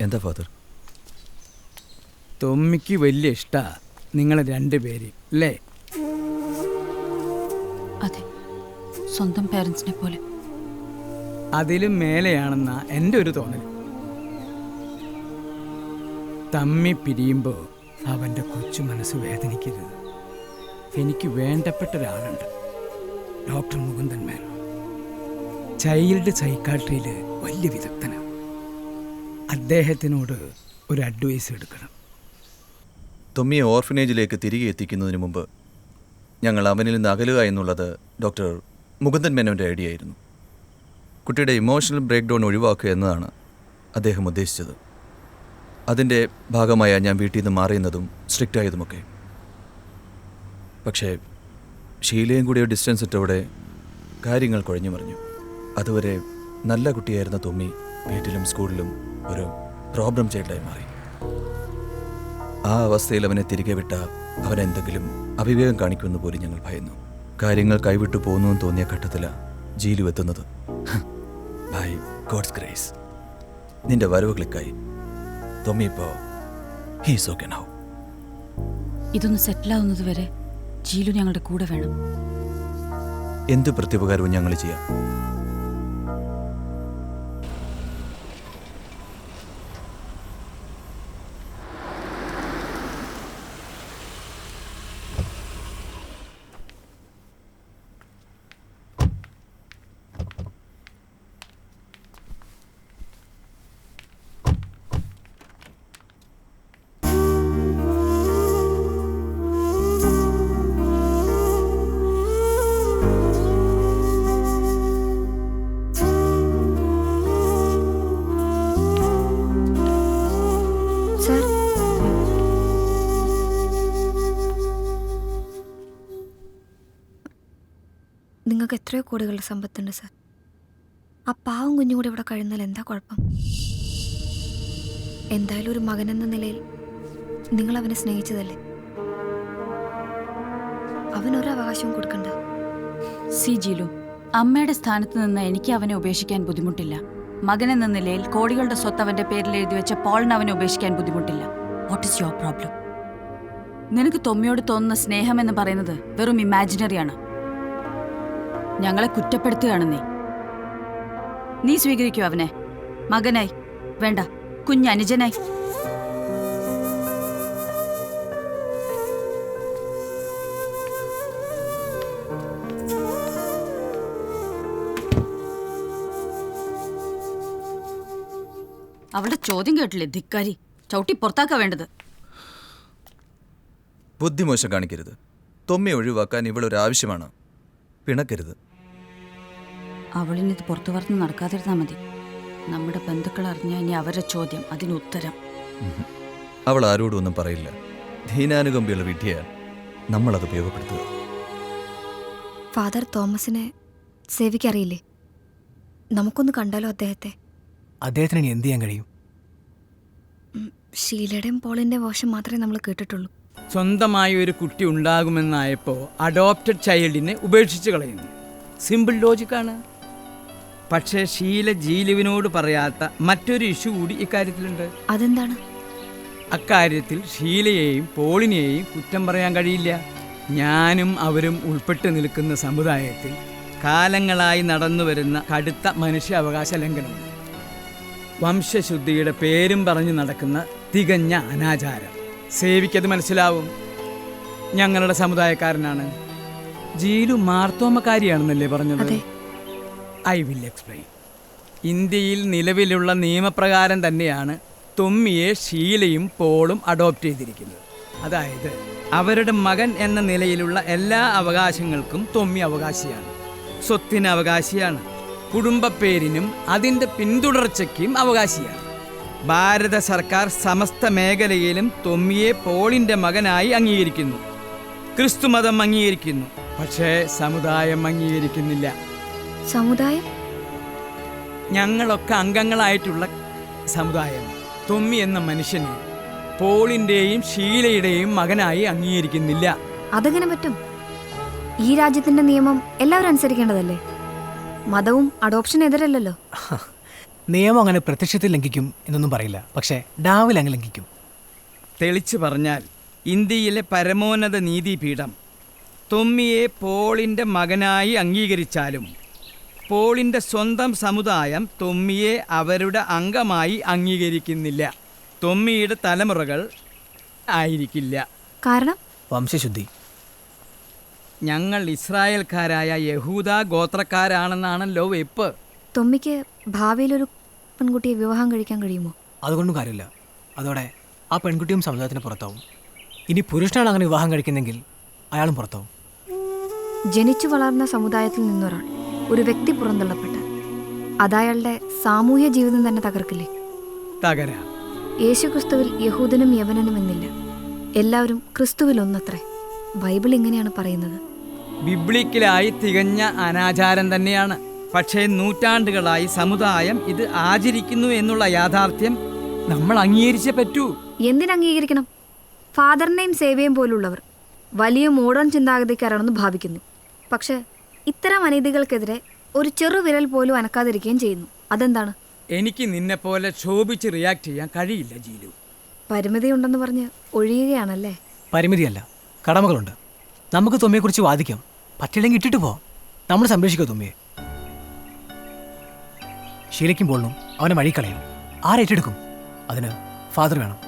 എന്താ ഫാദർ? തൊമ്മിക്ക് വലിയ ഇഷ്ടമാണ് നിങ്ങളെ 2 പേര് അല്ലേ? അതെ, സ്വന്തം പേരൻസിനെ പോലെ. അതിലും മേലെയാണെന്നാ എൻ്റെ ഒരു തോന്നൽ. തമ്മി പിരിയുമ്പോൾ അവൻ്റെ കൊച്ചു മനസ്സ് വേദനിക്കരുത്. എനിക്ക് വേണ്ടപ്പെട്ട ഒരാളുണ്ട്, ഡോക്ടർ മുകുന്ദൻ മേനോൻ. ചൈൽഡ് സൈക്കാട്രിയിൽ വലിയ വിദഗ്ധനാണ്. അദ്ദേഹത്തിനോട് ഒരു അഡ്വൈസ് എടുക്കണം. തൊമ്മിയെ ഓർഫനേജിലേക്ക് തിരികെ എത്തിക്കുന്നതിന് മുമ്പ് ഞങ്ങൾ അവനിൽ നിന്ന് അകലുക എന്നുള്ളത് ഡോക്ടർ മുകുന്ദൻ മേനോൻ്റെ ഐഡിയ ആയിരുന്നു. കുട്ടിയുടെ ഇമോഷണൽ ബ്രേക്ക് ഡൗൺ ഒഴിവാക്കുക എന്നതാണ് അദ്ദേഹം ഉദ്ദേശിച്ചത്. അതിൻ്റെ ഭാഗമായ ഞാൻ വീട്ടിൽ നിന്ന് മാറിയുന്നതും സ്ട്രിക്റ്റ് ആയതുമൊക്കെ. പക്ഷേ ഷീലയും കൂടി ഡിസ്റ്റൻസ് ഇട്ടവിടെ കാര്യങ്ങൾ കുഴഞ്ഞു മറിഞ്ഞു. അതുവരെ നല്ല കുട്ടിയായിരുന്ന തൊമ്മി വീട്ടിലും സ്കൂളിലും ഒരു പ്രോബ്ലം ചൈൽഡായി മാറി. ആ അവസ്ഥയിൽ അവനെ തിരികെ വിട്ട അവനെന്തെങ്കിലും അവിവേകം കാണിക്കുമെന്ന് പോലും ഞങ്ങൾ ഭയന്നു. കാര്യങ്ങൾ കൈവിട്ടു പോകുന്നു തോന്നിയ ഘട്ടത്തിലാണ് ജീലു എത്തുന്നത്. ബൈ ഗോഡ്സ് ഗ്രേസ് നിന്റെ വരവ് ക്ലിക്കായി. തൊമ്മി ഇപ്പോൾ ഹീസ് ഓക്കെ നൗ. ഇതൊന്ന് സെറ്റിലാവുന്നത് വരെ ജീലു ഞങ്ങളുടെ കൂടെ വേണം. എന്ത് പ്രത്യുപകാരവും ഞങ്ങൾ ചെയ്യാം. നിങ്ങൾക്ക് എത്രയോ കോടികളുടെ സമ്പത്തുണ്ട് സാർ. ആ പാവം കുഞ്ഞും കൂടെ ഇവിടെ കഴിയുന്നാൽ എന്താ കുഴപ്പം? എന്തായാലും ഒരു മകനെന്ന നിലയിൽ നിങ്ങൾ അവനെ സ്നേഹിച്ചതല്ലേ? അവനൊരു അവകാശവും കൊടുക്കണ്ട. സി ജീലു, അമ്മയുടെ സ്ഥാനത്ത് നിന്ന് എനിക്ക് അവനെ ഉപേക്ഷിക്കാൻ ബുദ്ധിമുട്ടില്ല. മകനെന്ന നിലയിൽ കോടികളുടെ സ്വത്ത് അവന്റെ പേരിൽ എഴുതി വെച്ച പോളിന് അവനെ ഉപേക്ഷിക്കാൻ ബുദ്ധിമുട്ടില്ല. What is your problem? നിനക്ക് തൊമ്മിയോട് തോന്നുന്ന സ്നേഹം എന്ന് പറയുന്നത് വെറും ഇമാജിനറിയാണ്. ഞങ്ങളെ കുറ്റപ്പെടുത്തുകയാണ് നീ സ്വീകരിക്കൂ അവനെ മകനായി, വേണ്ട കുഞ്ഞനുജനായി. അവളുടെ ചോദ്യം കേട്ടില്ലേ ധിക്കാരി? ചവിട്ടി പുറത്താക്കാ വേണ്ടത്. ബുദ്ധിമോശം കാണിക്കരുത്. തൊമ്മി ഒഴിവാക്കാൻ ഇവളൊരാവശ്യമാണ്. പിണക്കരുത്. അവളിനിത് പുറത്തു പറഞ്ഞ് നടക്കാതിരുന്നാൽ മതി. നമ്മുടെ ബന്ധുക്കൾ അറിഞ്ഞാൽ ഇനി അവരുടെ ചോദ്യം, അതിന് ഉത്തരം. അവൾ ആരോടും ഒന്നും പറയില്ല. ദീനാനുകമ്പിയുള്ള വിദ്യയാണ്. നമ്മളത് ഉപയോഗപ്പെടുത്തുക. ഫാദർ തോമസിനെ സേവിക്കറിയില്ലേ? നമുക്കൊന്ന് കണ്ടാലോ അദ്ദേഹത്തെ? അദ്ദേഹത്തിന് ഇനി എന്ത് ചെയ്യാൻ കഴിയും? ഷീലയുടെയും പോളിൻ്റെയും വേഷം മാത്രമേ നമ്മൾ കേട്ടിട്ടുള്ളൂ. സ്വന്തമായി ഒരു കുട്ടി ഉണ്ടാകുമെന്നായപ്പോൾ അഡോപ്റ്റഡ് ചൈൽഡിനെ ഉപേക്ഷിച്ച് കളയുന്നു. സിമ്പിൾ ലോജിക്കാണ്. പക്ഷേ ഷീല ജീലുവിനോട് പറയാത്ത മറ്റൊരു ഇഷ്യൂ കൂടി ഇക്കാര്യത്തിലുണ്ട്. അതെന്താണ്? അക്കാര്യത്തിൽ ഷീലയെയും പോളിനെയും കുറ്റം പറയാൻ കഴിയില്ല. ഞാനും അവരും ഉൾപ്പെട്ട് നിൽക്കുന്ന സമുദായത്തിൽ കാലങ്ങളായി നടന്നു വരുന്ന കടുത്ത മനുഷ്യാവകാശ ലംഘനമുണ്ട്. വംശശുദ്ധിയുടെ പേരും പറഞ്ഞു നടക്കുന്ന തികഞ്ഞ അനാചാരം. സേവിക്കത് മനസ്സിലാവും. ഞങ്ങളുടെ സമുദായക്കാരനാണ്. ജീലു മാർത്തോമക്കാരിയാണെന്നല്ലേ പറഞ്ഞത്? I will explain. ഇന്ത്യയിൽ നിലവിലുള്ള നിയമപ്രകാരം തന്നെയാണ് തൊമ്മിയെ ഷീലയും പോളും അഡോപ്റ്റ് ചെയ്തിരിക്കുന്നത്. അതായത് അവരുടെ മകൻ എന്ന നിലയിലുള്ള എല്ലാ അവകാശങ്ങൾക്കും തൊമ്മി അവകാശിയാണ്. സ്വത്തിന് അവകാശിയാണ്. കുടുംബപ്പേരിനും അതിൻ്റെ പിന്തുടർച്ചയ്ക്കും അവകാശിയാണ്. ഭാരത സർക്കാർ സമസ്ത മേഖലയിലും തൊമ്മിയെ പോളിൻ്റെ മകനായി അംഗീകരിക്കുന്നു. ക്രിസ്തുമതം അംഗീകരിക്കുന്നു. പക്ഷേ സമുദായം അംഗീകരിക്കുന്നില്ല. സമുദായം? ഞങ്ങളൊക്കെ അംഗങ്ങളായിട്ടുള്ള സമുദായം തൊമ്മി എന്ന മനുഷ്യനെ പോളിൻ്റെയും ഷീലയുടെയും മകനായി അംഗീകരിക്കുന്നില്ല. അതെങ്ങനെ പറ്റും? ഈ രാജ്യത്തിന്റെ നിയമം എല്ലാവരും അനുസരിക്കേണ്ടതല്ലേ? മതവും അഡോപ്ഷനെതിരല്ലല്ലോ. നിയമം അങ്ങനെ പ്രത്യക്ഷത്തിൽ ലംഘിക്കും എന്നൊന്നും പറയില്ല. പക്ഷേ ഡാവിൽ അങ്ങ് ലംഘിക്കും. തെളിച്ചു പറഞ്ഞാൽ ഇന്ത്യയിലെ പരമോന്നത നീതിപീഠം തൊമ്മിയെ പോളിൻ്റെ മകനായി അംഗീകരിച്ചാലും പോളിൻ്റെ സ്വന്തം സമുദായം തൊമ്മിയെ അവരുടെ അംഗമായി അംഗീകരിക്കുന്നില്ല. തൊമ്മിയുടെ തലമുറകൾ ആയിരിക്കില്ല. കാരണം വംശശുദ്ധി. ഞങ്ങൾ ഇസ്രായേൽക്കാരായ യഹൂദ ഗോത്രക്കാരാണെന്നാണല്ലോ വെപ്പ്. തൊമ്മിക്ക് ഭാവിയിലൊരു പെൺകുട്ടിയെ വിവാഹം കഴിക്കാൻ കഴിയുമോ? അതുകൊണ്ടും കാര്യമില്ല. അതോടെ ആ പെൺകുട്ടിയും സമുദായത്തിന് പുറത്താവും. ഇനി പുരുഷനാണ് അങ്ങനെ വിവാഹം കഴിക്കുന്നെങ്കിൽ അയാളും പുറത്താവും. ജനിച്ചു വളർന്ന സമുദായത്തിൽ നിന്നൊരാൾ ഒരു വ്യക്തി പുറന്തള്ളപ്പെട്ടാൽ അതയാളുടെ സാമൂഹ്യ ജീവിതം തന്നെ തകർക്കില്ലേ? തകരാം. യേശുക്രിസ്തുവിൽ യഹൂദനും യവനനും എന്നില്ല, എല്ലാവരും ക്രിസ്തുവിൽ ഒന്നത്രേ. ബൈബിൾ ഇങ്ങനെയാണ് പറയുന്നത്. ബിബ്ലിക്കലായി തികഞ്ഞ അനാചാരം തന്നെയാണ്. പക്ഷേ നൂറ്റാണ്ടുകളായി സമുദായം ഇത് ആചരിക്കുന്നു എന്നുള്ള യാഥാർത്ഥ്യം നമ്മൾ അംഗീകരിച്ചേ പറ്റൂ. എന്തിനംഗീകരിക്കണം? ഫാദറിനെയും സേവയും പോലുള്ളവർ വലിയ മോഡേൺ ചിന്താഗതിക്കാരാണെന്ന് ഭാവിക്കുന്നു. പക്ഷേ ഇത്തരം അനീതികൾക്കെതിരെ ഒരു ചെറുവിരൽ പോലും അനക്കാതിരിക്കുകയും ചെയ്യുന്നു. അതെന്താണ്? എനിക്ക് നിന്നെപ്പോലെ ക്ഷോഭിച്ച് റിയാക്ട് ചെയ്യാൻ കഴിയില്ല ജീലു. പരിമിതിയുണ്ടെന്ന് പറഞ്ഞ് ഒഴിയുകയാണല്ലേ? പരിമിതിയല്ല, കടമകളുണ്ട്. നമുക്ക് തൊമ്മിയെക്കുറിച്ച് വാദിക്കാം. പറ്റില്ലെങ്കിൽ ഇട്ടിട്ട് പോവാം. നമ്മൾ സംരക്ഷിക്കുക തൊമ്മിയെ. ഷീലയ്ക്കും പോളിനും അവനെ വഴിക്കളയും. ആരേറ്റെടുക്കും? അതിന് ഫാദർ വേണം.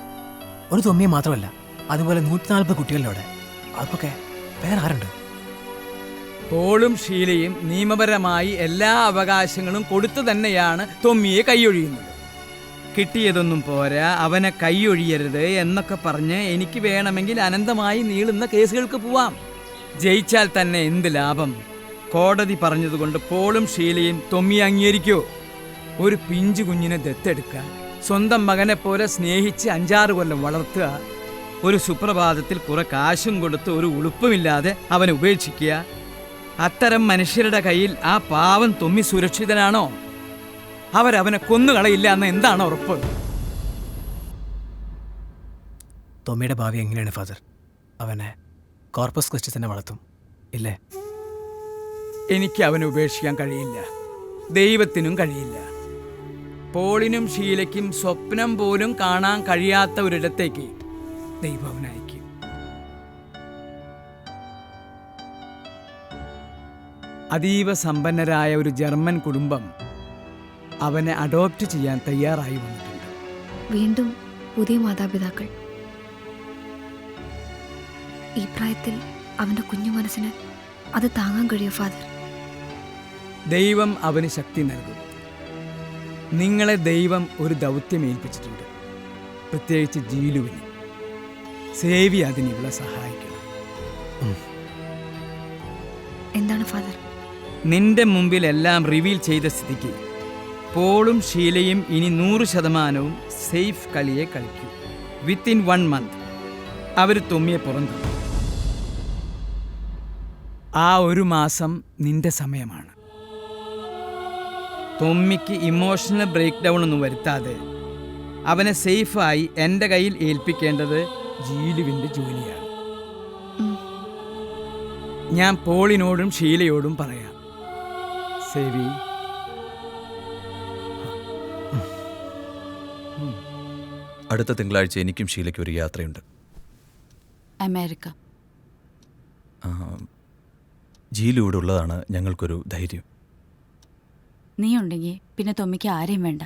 ഒരു തൊമ്മിയെ മാത്രമല്ല, അതുപോലെ 140 കുട്ടികളിലൂടെ. അവർക്കൊക്കെ വേറെ ആരുണ്ട്? പോളും ഷീലയും നിയമപരമായി എല്ലാ അവകാശങ്ങളും കൊടുത്തു തന്നെയാണ് തൊമ്മിയെ കൈയൊഴിയുന്നത്. കിട്ടിയതൊന്നും പോരാ, അവനെ കൈയൊഴിയരുത് എന്നൊക്കെ പറഞ്ഞ് എനിക്ക് വേണമെങ്കിൽ അനന്തമായി നീളുന്ന കേസുകൾക്ക് പോവാം. ജയിച്ചാൽ തന്നെ എന്ത് ലാഭം? കോടതി പറഞ്ഞതുകൊണ്ട് പോളും ഷീലയും തൊമ്മിയെ അംഗീകരിക്കോ? ഒരു പിഞ്ചു കുഞ്ഞിനെ ദത്തെടുക്കുക, സ്വന്തം മകനെ പോലെ സ്നേഹിച്ച് 5-6 കൊല്ലം വളർത്തുക, ഒരു സുപ്രഭാതത്തിൽ കുറെ കാശും കൊടുത്ത് ഒരു ഉളുപ്പുമില്ലാതെ അവനെ ഉപേക്ഷിക്കുക. അത്തരം മനുഷ്യരുടെ കയ്യിൽ ആ പാവം തൊമ്മി സുരക്ഷിതനാണോ? അവരവനെ കൊന്നുകളയില്ല എന്ന് എന്താണ് ഉറപ്പ്? തൊമ്മിയുടെ ഭാവി എങ്ങനെയാണ് ഫാദർ? അവനെ കോർപ്പസ് ക്രിസ്റ്റി തന്നെ വളർത്തും ഇല്ലേ? എനിക്ക് അവനെ ഉപേക്ഷിക്കാൻ കഴിയില്ല, ദൈവത്തിനും കഴിയില്ല. പോളിനും ഷീലയ്ക്കും സ്വപ്നം പോലും കാണാൻ കഴിയാത്ത ഒരിടത്തേക്ക് ദൈവം അവനയക്കും. അതീവ സമ്പന്നരായ ഒരു ജർമ്മൻ കുടുംബം അവനെ അഡോപ്റ്റ് ചെയ്യാൻ തയ്യാറായി വന്നിട്ടുണ്ട്. വീണ്ടും പുതിയ മാതാപിതാക്കൾ. ഈ പ്രായത്തിൽ അവന്റെ കുഞ്ഞു മനസ്സിന് അത് താങ്ങാൻ കഴിയും ഫാദർ? ദൈവം അവന് ശക്തി നൽകും. നിങ്ങളെ ദൈവം ഒരു ദൗത്യം ഏൽപ്പിച്ചിട്ടുണ്ട്, പ്രത്യേകിച്ച് ജീലുവിന്. സേവി അതിനിവിടെ സഹായിക്കണം. എന്താണ് ഫാദർ? നിന്റെ മുമ്പിൽ എല്ലാം റിവീൽ ചെയ്ത സ്ഥിതിക്ക് പോളും ഷീലയും ഇനി 100% സേഫ് കളിയെ കളിക്കൂ. വിത്തിൻ 1 month അവർ തൊമ്മിയെ പുറന്തള്ളും. ആ 1 മാസം നിന്റെ സമയമാണ്. തൊമ്മിക്ക് ഇമോഷണൽ ബ്രേക്ക് ഡൗൺ ഒന്നും വരുത്താതെ അവനെ സേഫായി എൻ്റെ കയ്യിൽ ഏൽപ്പിക്കേണ്ടത് ജീലുവിൻ്റെ ജോലിയാണ്. ഞാൻ പോളിനോടും ഷീലയോടും പറയാം. സേവി, അടുത്ത തിങ്കളാഴ്ച എനിക്കും ഷീലയ്ക്കും ഒരു യാത്രയുണ്ട്. അമേരിക്ക. ജീലൂടെ ഉള്ളതാണ് ഞങ്ങൾക്കൊരു ധൈര്യം. നീ ഉണ്ടെങ്കിൽ പിന്നെ തൊമ്മിക്ക് ആരെയും വേണ്ട.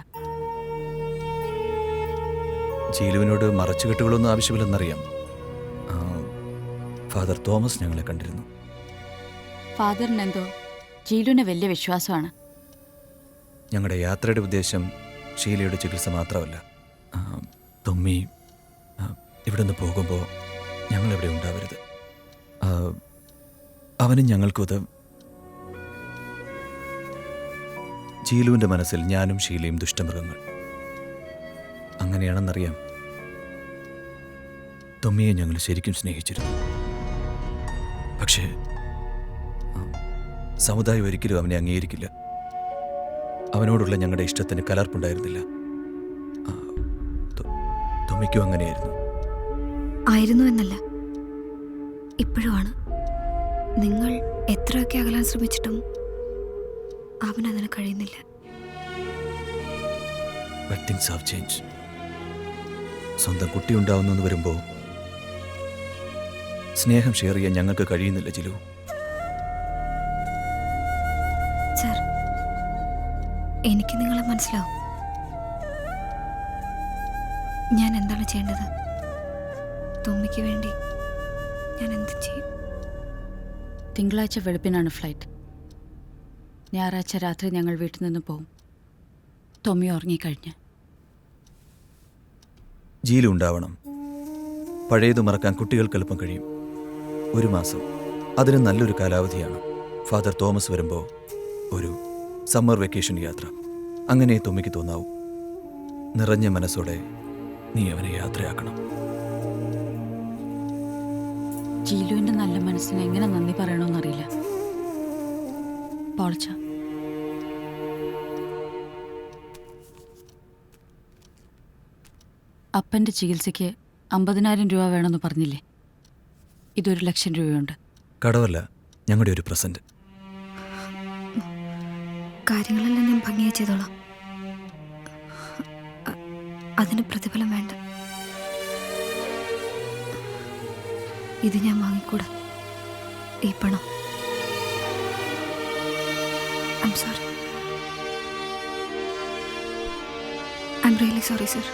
ജീലുവിനോട് മറച്ചുകെട്ടുകളൊന്നും ആവശ്യമില്ലെന്നറിയാം. ഫാദർ തോമസ് ഞങ്ങളെ കണ്ടിരുന്നു. ഫാദറിനെന്തോ ജീലുവിനെ വലിയ വിശ്വാസമാണ്. ഞങ്ങളുടെ യാത്രയുടെ ഉദ്ദേശം ഷീലയുടെ ചികിത്സ മാത്രമല്ല. തൊമ്മി ഇവിടെ നിന്ന് പോകുമ്പോൾ ഞങ്ങളിവിടെ ഉണ്ടാവരുത്. അവനും ഞങ്ങൾക്കുത്. ജീലുവിൻ്റെ മനസ്സിൽ ഞാനും ഷീലയും ദുഷ്ടമൃഗങ്ങൾ. അങ്ങനെയാണെന്നറിയാം. തൊമ്മിയെ ഞങ്ങൾ ശരിക്കും സ്നേഹിച്ചിരുന്നു. പക്ഷേ സമുദായം ഒരിക്കലും അവനെ അംഗീകരിക്കില്ല. അവനോടുള്ള ഞങ്ങളുടെ ഇഷ്ടത്തിന് കലർപ്പുണ്ടായിരുന്നില്ല. തൊമ്മിക്കും അങ്ങനെയായിരുന്നു. ആയിരുന്നു എന്നല്ല, ഇപ്പോഴുമാണ്. നിങ്ങൾ എത്രയൊക്കെ അകലാൻ ശ്രമിച്ചിട്ടും അവനതിന് കഴിയുന്നില്ല. But things have changed. സ്വന്തം കുട്ടി ഉണ്ടാവുന്നെന്ന് വരുമ്പോൾ സ്നേഹം ഷെയർ ചെയ്യാൻ ഞങ്ങൾക്ക് കഴിയുന്നില്ല ജിലു. സർ, എനിക്ക് നിങ്ങളെ മനസ്സിലാവും. ഞാൻ എന്താണ് ചെയ്യേണ്ടത്? തൊമ്മിക്ക് വേണ്ടി ഞാൻ എന്ത് ചെയ്യും? തിങ്കളാഴ്ച വെളുപ്പിനാണ് ഫ്ലൈറ്റ്. ഞായറാഴ്ച രാത്രി ഞങ്ങൾ വീട്ടിൽ നിന്ന് പോവും. തൊമ്മി ഉറങ്ങിക്കഴിഞ്ഞ്. ജീലു ഉണ്ടാവണം. പഴയത് മറക്കാൻ കുട്ടികൾക്ക് എളുപ്പം കഴിയും. 1 മാസം അതിന് നല്ലൊരു കാലാവധിയാണ്. ഫാദർ തോമസ് വരുമ്പോൾ ഒരു സമ്മർ വെക്കേഷൻ യാത്ര, അങ്ങനെ തുമ്മിക്ക് തോന്നാവും. നിറഞ്ഞ മനസ്സോടെ നീ അവനെ യാത്രയാക്കണം. ജീലുവിന്റെ നല്ല മനസ്സിന് എങ്ങനെ നന്ദി പറയണമെന്നറിയില്ല. പോളച്ച, അപ്പൻ്റെ ചികിത്സയ്ക്ക് 50,000 രൂപ വേണമെന്ന് പറഞ്ഞില്ലേ? ഇതൊരു 1,00,000 രൂപയുണ്ട്. കടവല്ല, ഞങ്ങളുടെ ഒരു പ്രസന്റ്. കാര്യങ്ങളെല്ലാം ഞാൻ ഭംഗിയായി ചെയ്തോളാം. അതിന് പ്രതിഫലം വേണ്ട. ഇത് ഞാൻ വാങ്ങിക്കൂടാ, ഈ പണം. I am sorry. I am really sorry sir.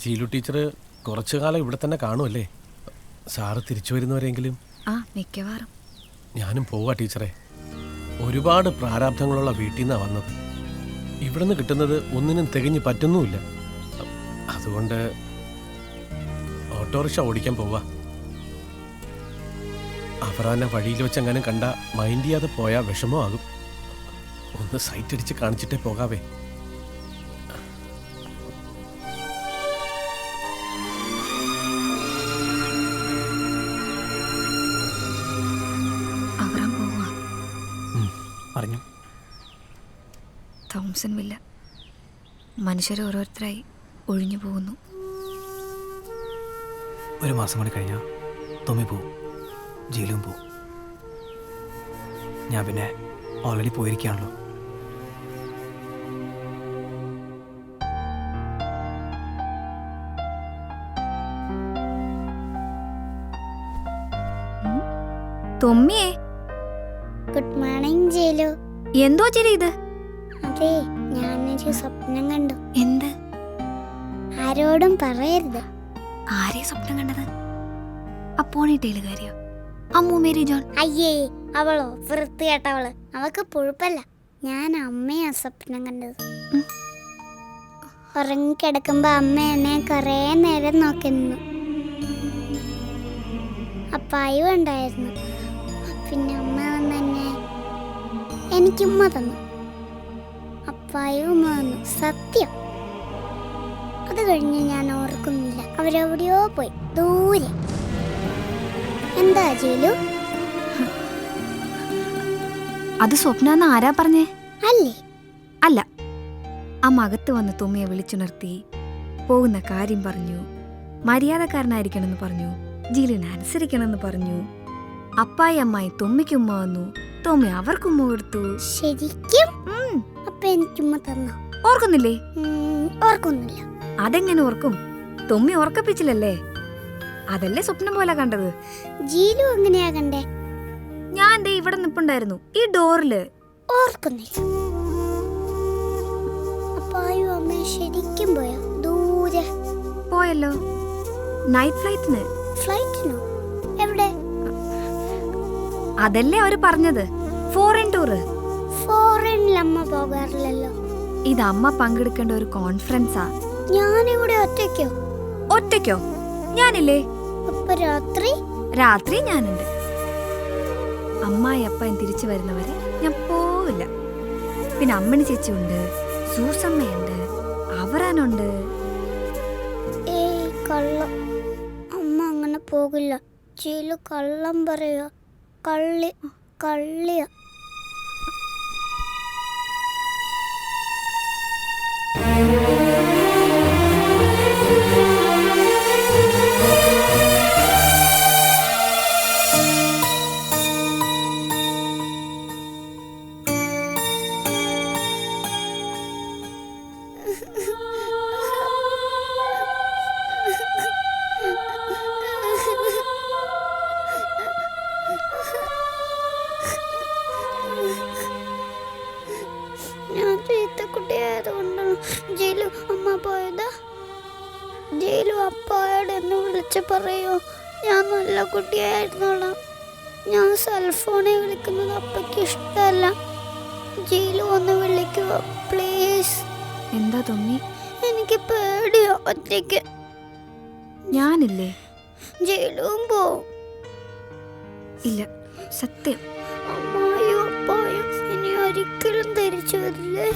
ജീലു teacher കുറച്ചു കാലം ഇവിടെ തന്നെ കാണുമല്ലേ? സാറ് തിരിച്ചു വരുന്നവരെങ്കിലും. ആ, മിക്കവാറും. ഞാനും പോവാ ടീച്ചറെ. ഒരുപാട് പ്രാരാബ്ധങ്ങളുള്ള വീട്ടിൽ നിന്നാണ് വന്നത്. ഇവിടുന്ന് കിട്ടുന്നത് ഒന്നിനും തികഞ്ഞു പറ്റുന്നുമില്ല. അതുകൊണ്ട് ഓട്ടോറിക്ഷ ഓടിക്കാൻ പോവാ. അവറാനെ വഴിയിൽ വെച്ചെങ്ങാനും കണ്ട മൈൻഡ് ചെയ്യാതെ പോയാൽ വിഷമമാകും. ഒന്ന് സൈറ്റ് അടിച്ച് കാണിച്ചിട്ടേ പോകാവേ. പറഞ്ഞു. Thomson villa. മനുഷ്യർ ഓരോരുത്തരായി ഒഴിഞ്ഞു പോകുന്നു. 1 മാസം കൂടി കഴിഞ്ഞാൽ തൊമ്മി പോവും, ജീലും പോവും. ഞാൻ പിന്നെ ഓൾറെഡി പോയിരിക്കുകയാണല്ലോ. തൊമ്മിയേ, ഗുഡ് മോർണിംഗ് ജേലു. എന്തോ ചിരി ഇത്? അതെ, ഞാനൊരു സ്വപ്നം കണ്ടു. എന്ത്? ആരോടും പറയരുത്. ആരെയാ സ്വപ്നം കണ്ടത്? ആ പോണിട്ടേലുകാരിയോ? Ammu Mary John? അയ്യേ, അവളോ വൃത്തികെട്ടവള്. അവൾക്ക് പുഴുപ്പല്ല. ഞാൻ അമ്മയാ സ്വപ്നം കണ്ടത്. ഉറങ്ങിക്കിടക്കുമ്പോ അമ്മ എന്നെ കുറേ നേരം നോക്കി നിന്നു. അപ്പായും ഉണ്ടായിരുന്നു. പിന്നെ അമ്മ വന്നെന്നെ എനിക്കുമ്മ തന്നു. അപ്പായും ഉമ്മ തന്നു. സത്യം. അത് കഴിഞ്ഞ് ഞാൻ ഓർക്കുന്നില്ല. അവരെവിടെയോ പോയി, ദൂരെ. എന്താ ജീലു? അത് സ്വപ്ന ആരാ പറഞ്ഞേ? അല്ലേ? അല്ല. അമ്മ അകത്ത് വന്ന് തുമ്മിയെ വിളിച്ചുണർത്തി പോകുന്ന കാര്യം പറഞ്ഞു. മര്യാദക്കാരനായിരിക്കണമെന്ന് പറഞ്ഞു. ജീലിനെ അനുസരിക്കണമെന്ന് പറഞ്ഞു. അപ്പായി അമ്മായി തുമ്മിക്കുമ്മ വന്നു. തുമ്മി അവർക്കുമ്മ കൊടുത്തു. ശരിക്കും? അപ്പൊ എനിക്കുമ്മ തന്നു. ഓർക്കുന്നില്ലേ? ഓർക്കുന്നില്ല. അതെങ്ങനെ ഓർക്കും? തുമ്മി ഓർക്കപ്പിച്ചില്ലല്ലേ? അതല്ലേ സ്വപ്നം പോലെ കണ്ടത്. ജീലു എങ്ങനെയാ കണ്ടേ? ഞാൻ ദേ ഇവിടെ നിപ്പുണ്ടായിരുന്നു, ഈ ഡോറില്. ഓർക്കുന്നില്ല. അപ്പായും അമ്മ ശരിക്കും പോയോ? ദൂരെ പോയല്ലോ, നൈറ്റ് ഫ്ലൈറ്റിന്. ഫ്ലൈറ്റിനോ? എവിടെ? അതല്ലേ അവര് പറഞ്ഞത്, ഫോറിൻ ടൂറ്. ഫോറിനിൽ അമ്മ പോകാറില്ലല്ലോ. ഇത് അമ്മ പങ്കെടുക്കേണ്ട ഒരു കോൺഫറൻസാ. ഞാനിവിടെ ഒറ്റയ്ക്കോ? ഒറ്റയ്ക്കോ? ഞാനില്ലേ. അപ്പൊ രാത്രി? രാത്രി ഞാനുണ്ട്. അമ്മായി അപ്പൻ തിരിച്ചു വരുന്നവരെ ഞാൻ പോവില്ല. പിന്നെ അമ്മണി ചേച്ചി ഉണ്ട്, സൂസമ്മയുണ്ട്, അവറാനുണ്ട്. ഏയ് കള്ളം. അമ്മ അങ്ങനെ പോകില്ല. ജീലു കള്ളം പറയുക. കള്ളിയ. ഞാൻ ചീത്തക്കുട്ടിയായതുകൊണ്ടാണ് ജീലു അമ്മ പോയത്. ജീലു അപ്പായോട് എന്നെ വിളിച്ച് പറയോ ഞാൻ നല്ല കുട്ടിയായിരുന്നോളാം. ഞാൻ സെൽഫോണിൽ വിളിക്കുന്നത് അപ്പയ്ക്ക് ഇഷ്ടമല്ല. ജീലു ഒന്ന് വിളിക്കുവോ പ്ലീസ്? എന്താ തോന്നി? എനിക്ക് പേടിയോ ഒറ്റയ്ക്ക്. ഞാനില്ലേ? ജീലുവും പോവും. ഇല്ല, സത്യം. അമ്മായും അപ്പായും ഇനി ഒരിക്കലും തിരിച്ചു വരില്ലേ?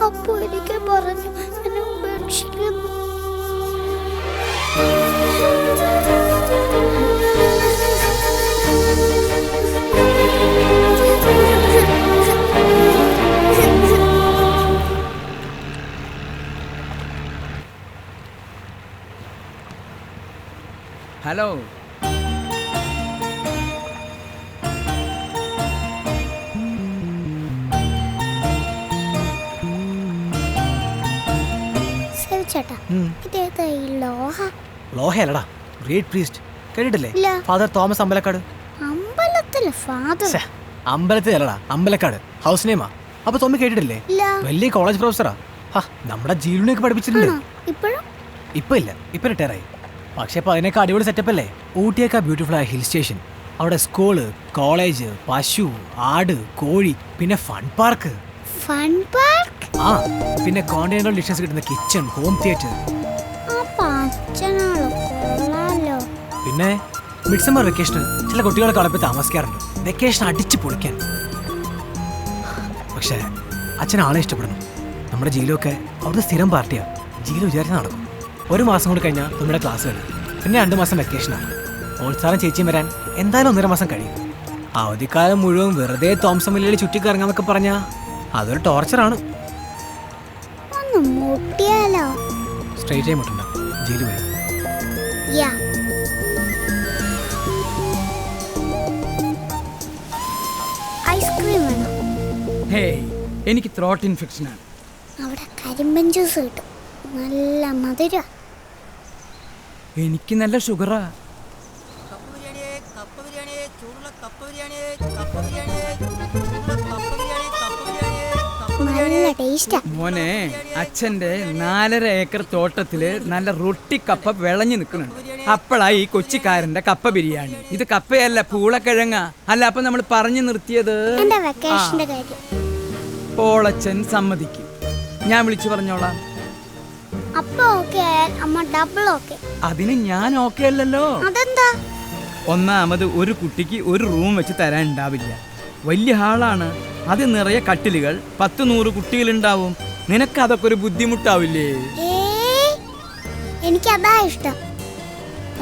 അപ്പൊ എനിക്ക് പറഞ്ഞു എന്നെ ഉപേക്ഷിക്കുന്നു. ഹലോ. ചേട്ടാ, ഇതേതാ ഈ ലോഹ? ലോഹയല്ലടാ, ഗ്രേറ്റ് പ്രീസ്റ്റ്. കേട്ടിട്ടില്ലേ? ഇല്ല. Father Thomas Ambalakkad. അമ്പലത്തിലെ ഫാദർ? അമ്പലത്തിലല്ലടാ, അമ്പലക്കാട്. ഹൗസ് നെയിമാ. അപ്പൊ തോമി കേട്ടിട്ടില്ലേ? ഇല്ല. വലിയ കോളേജ് പ്രൊഫസറാ. നമ്മുടെ ജീവനൊക്കെ പഠിപ്പിച്ചിട്ടുണ്ട്. ഇപ്പോഴും? ഇപ്പൊ ഇല്ല, ഇപ്പൊ റിട്ടയർ ആയി. പക്ഷെ ഇപ്പൊ അതിനൊക്കെ അടിപൊളി സെറ്റപ്പ് അല്ലേ? ഊട്ടിയൊക്കെ ബ്യൂട്ടിഫുൾ ആയ ഹിൽ സ്റ്റേഷൻ, അവിടെ സ്കൂള്, കോളേജ്, പശു, ആട്, കോഴി, പിന്നെ ഫൺ പാർക്ക്. Fun park? ആ, പിന്നെ കോണ്ടിനെന്റൽ ഡിഷസ് കിട്ടുന്ന കിച്ചൺ, ഹോം തിയേറ്റർ. പിന്നെ മിഡ്സമ്മർ വെക്കേഷന് ചില കുട്ടികളൊക്കെ അവിടെ പോയി താമസിക്കാറുണ്ട്. വെക്കേഷൻ അടിച്ചു പൊളിക്കാൻ. പക്ഷേ അച്ഛൻ ആളെ ഇഷ്ടപ്പെടണം. നമ്മുടെ ജീലൊക്കെ അവിടുത്തെ സ്ഥിരം പാർട്ടിയാ. ജീലു വിചാരിച്ച് നടക്കും. ഒരു മാസം കൂടി കഴിഞ്ഞാൽ നമ്മുടെ ക്ലാസ് വരും. പിന്നെ 2 മാസം വെക്കേഷനാണ്. ഓൾസാറും ചേച്ചിയും വരാൻ എന്തായാലും 1.5 മാസം കഴിയും. അവധിക്കാലം മുഴുവൻ വെറുതെ തോംസൺ വില്ലയിൽ ചുറ്റിക്കറങ്ങാന്നൊക്കെ പറഞ്ഞാൽ അതൊരു ടോർച്ചറാണ്. സ്ട്രേറ്റ് ആയി മുട്ടണ്ട, ജീലു വരും. ഐസ്ക്രീം വേണോ? ഹേയ്, എനിക്ക് ത്രോട്ട് ഇൻഫെക്ഷൻ ആണ്. അവിടെ കരിമ്പൻ ജ്യൂസ് കിട്ടും, നല്ല മധുര. എനിക്ക് നല്ല ഷുഗറാ. മോനെ, അച്ഛന്റെ 4.5 ഏക്കർ തോട്ടത്തില് നല്ല റൊട്ടി കപ്പ വിളഞ്ഞു നിൽക്കുന്നുണ്ട്. അപ്പോഴാ ഈ കൊച്ചിക്കാരന്റെ കപ്പ ബിരിയാണി. ഇത് കപ്പയല്ല, പൂളക്കിഴങ്ങ. അല്ല, അപ്പൊ നമ്മൾ പറഞ്ഞു നിർത്തിയത് പോളച്ചൻ സമ്മതിക്കും. ഞാൻ വിളിച്ചു പറഞ്ഞോളാം. അപ്പ ഓക്കേ ആയാൽ അമ്മ ഡബിൾ ഓക്കേ. അതിന് ഞാൻ ഓക്കേ അല്ലല്ലോ. അതെന്താ? ഒന്നാമത് ഒരു കുട്ടിക്ക് ഒരു റൂം വെച്ച് തരാൻ ഉണ്ടാവില്ല. വലിയ ഹാളാണ്, അത് നിറയെ കട്ടിലുകൾ, 10-100 കുട്ടികളുണ്ടാവും. നിനക്ക് അതൊക്കെ ഒരു ബുദ്ധിമുട്ടാവില്ലേ? എനിക്കതാ ഇഷ്ടം.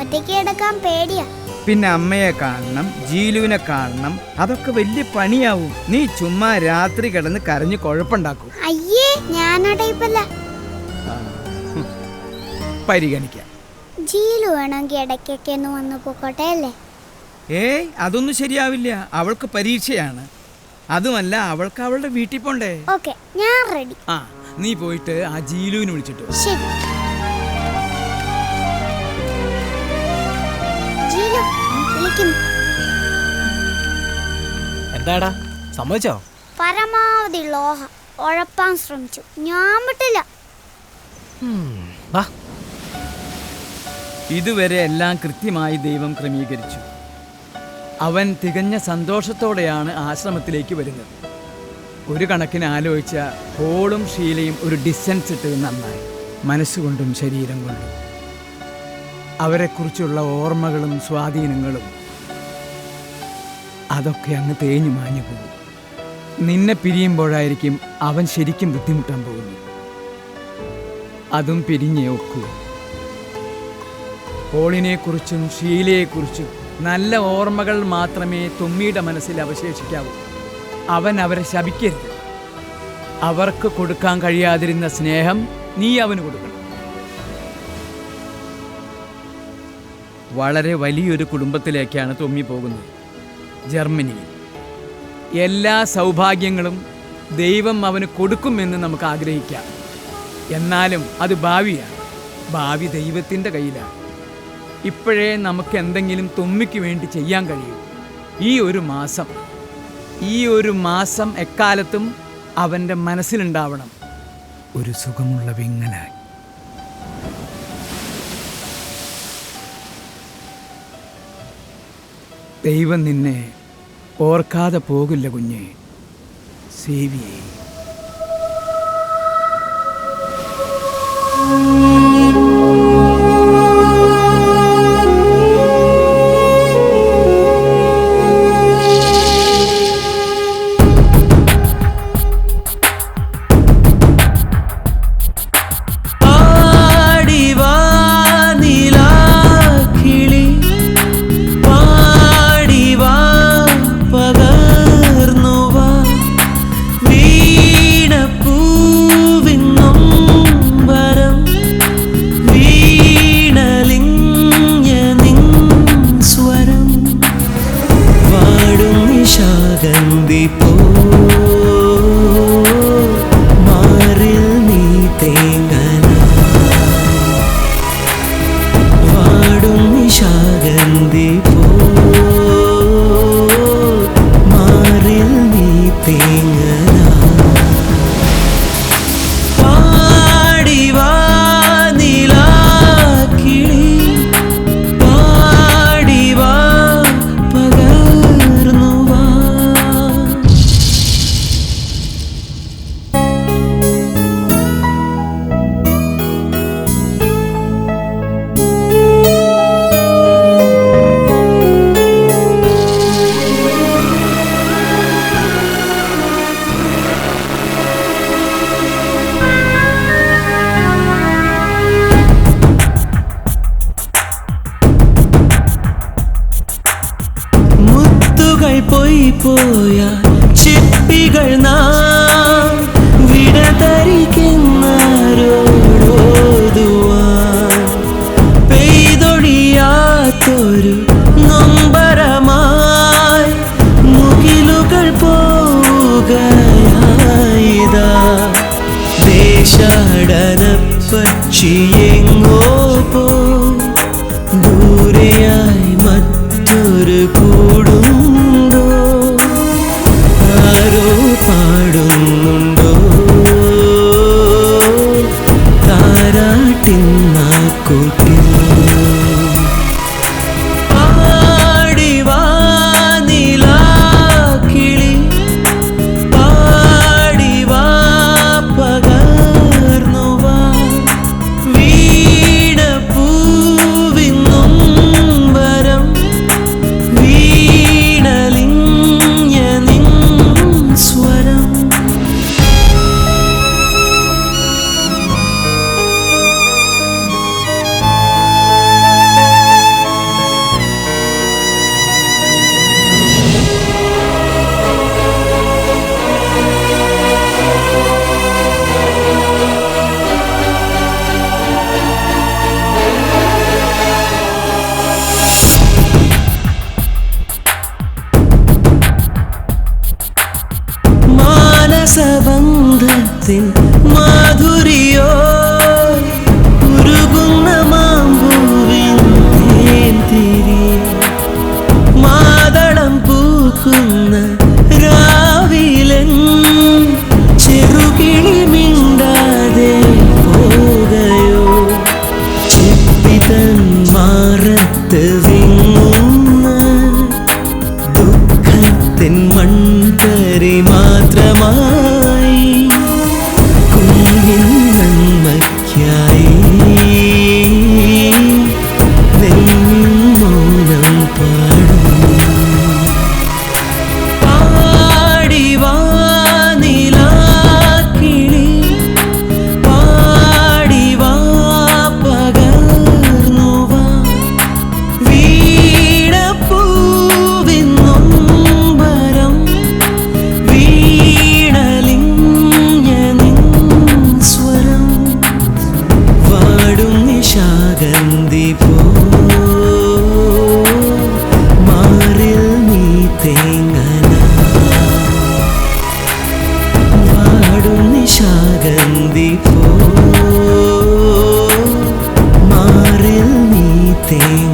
ഒറ്റയ്ക്ക് കിടക്കാൻ പേടിയാ. പിന്നെ അമ്മയെ കാണണം, ജീലുവിനെ കാണണം, അതൊക്കെ വലിയ പണിയാവും. നീ ചുമ്മാ രാത്രി കിടന്ന് കരഞ്ഞ് കുഴപ്പമുണ്ടാക്കും. അയ്യേ, ഞാനടയിപ്പല്ല. പരിഗണിക്കാം. ജീലു വേണമെങ്കിൽ ഇടയ്ക്കൊക്കെ ഒന്ന് വന്നു പോക്കോട്ടെ അല്ലേ? ഏയ്, അതൊന്നും ശരിയാവില്ല. അവൾക്ക് പരീക്ഷയാണ്. അതുമല്ല, അവൾക്ക് അവളുടെ വീട്ടിൽ പോണ്ടേ. ഓക്കേ, ഞാൻ റെഡി. ആ, നീ പോയിട്ട് ആ ജീലുവിനെ വിളിച്ചിട്ട്. ശരി. ജീലു വിളിക്കുന്നു. എന്താടാ, സമ്മതിച്ചോ? പരമാവധി ലോഹ ഉഴപ്പാൻ ശ്രമിച്ചു, ഞാൻ വിട്ടില്ല. ഇതുവരെ എല്ലാം കൃത്യമായി ദൈവം ക്രമീകരിച്ചു. അവൻ തികഞ്ഞ സന്തോഷത്തോടെയാണ് ആശ്രമത്തിലേക്ക് വരുന്നത്. ഒരു കണക്കിന് ആലോചിച്ച പോളും ഷീലയും ഒരു ഡിസ്റ്റൻസ് ഇട്ടത് നന്നായി. മനസ്സുകൊണ്ടും ശരീരം കൊണ്ടും അവരെക്കുറിച്ചുള്ള ഓർമ്മകളും സ്വാധീനങ്ങളും അതൊക്കെ അങ്ങ് തേഞ്ഞു മാഞ്ഞു പോകും. നിന്നെ പിരിയുമ്പോഴായിരിക്കും അവൻ ശരിക്കും ബുദ്ധിമുട്ടാൻ പോകുന്നു. അതും പിരിഞ്ഞേ ഒക്കൂ. പോളിനെക്കുറിച്ചും ഷീലയെക്കുറിച്ചും നല്ല ഓർമ്മകൾ മാത്രമേ തുമ്മിയുടെ മനസ്സിൽ അവശേഷിക്കാവൂ. അവൻ അവരെ ശപിക്കരുത്. അവർക്ക് കൊടുക്കാൻ കഴിയാതിരുന്ന സ്നേഹം നീ അവന് കൊടുക്കണം. വളരെ വലിയൊരു കുടുംബത്തിലേക്കാണ് തുമ്മി പോകുന്നത്, ജർമ്മനിയിൽ. എല്ലാ സൗഭാഗ്യങ്ങളും ദൈവം അവന് കൊടുക്കുമെന്ന് നമുക്ക് ആഗ്രഹിക്കാം. എന്നാലും അത് ഭാവിയാണ്. ഭാവി ദൈവത്തിൻ്റെ കയ്യിലാണ്. ഇപ്പോഴേ നമുക്ക് എന്തെങ്കിലും തുമ്മിക്ക് വേണ്ടി ചെയ്യാൻ കഴിയും. ഈ ഒരു മാസം എക്കാലത്തും അവൻ്റെ മനസ്സിലുണ്ടാവണം ഒരു സുഖമുള്ള വിങ്ങനായി. ദൈവം നിന്നെ ഓർക്കാതെ പോകില്ല കുഞ്ഞെ. സേവിയേ. പാടിവാ പകർന്നുവാ കാത്ത് വിങ്ങുന്ന ദുഃഖത്തിൻ മൺതരി മാത്രമായി കുഞ്ഞിൻ നന്മയ്ക്കായി മൗനം പാടും പാടിവാ നിലാക്കിളി പാടിവാ പകർന്നുവാ വീണപ്പൂവിൻ നൊമ്പരം വീണലിഞ്ഞ നിൻ സ്വരം വാടും നിശാഗന്ധി പോ മാറിൽ നീ തേങ്ങന വാടും നിശാഗന്ധി പോ മാറിൽ നീ തേങ്ങ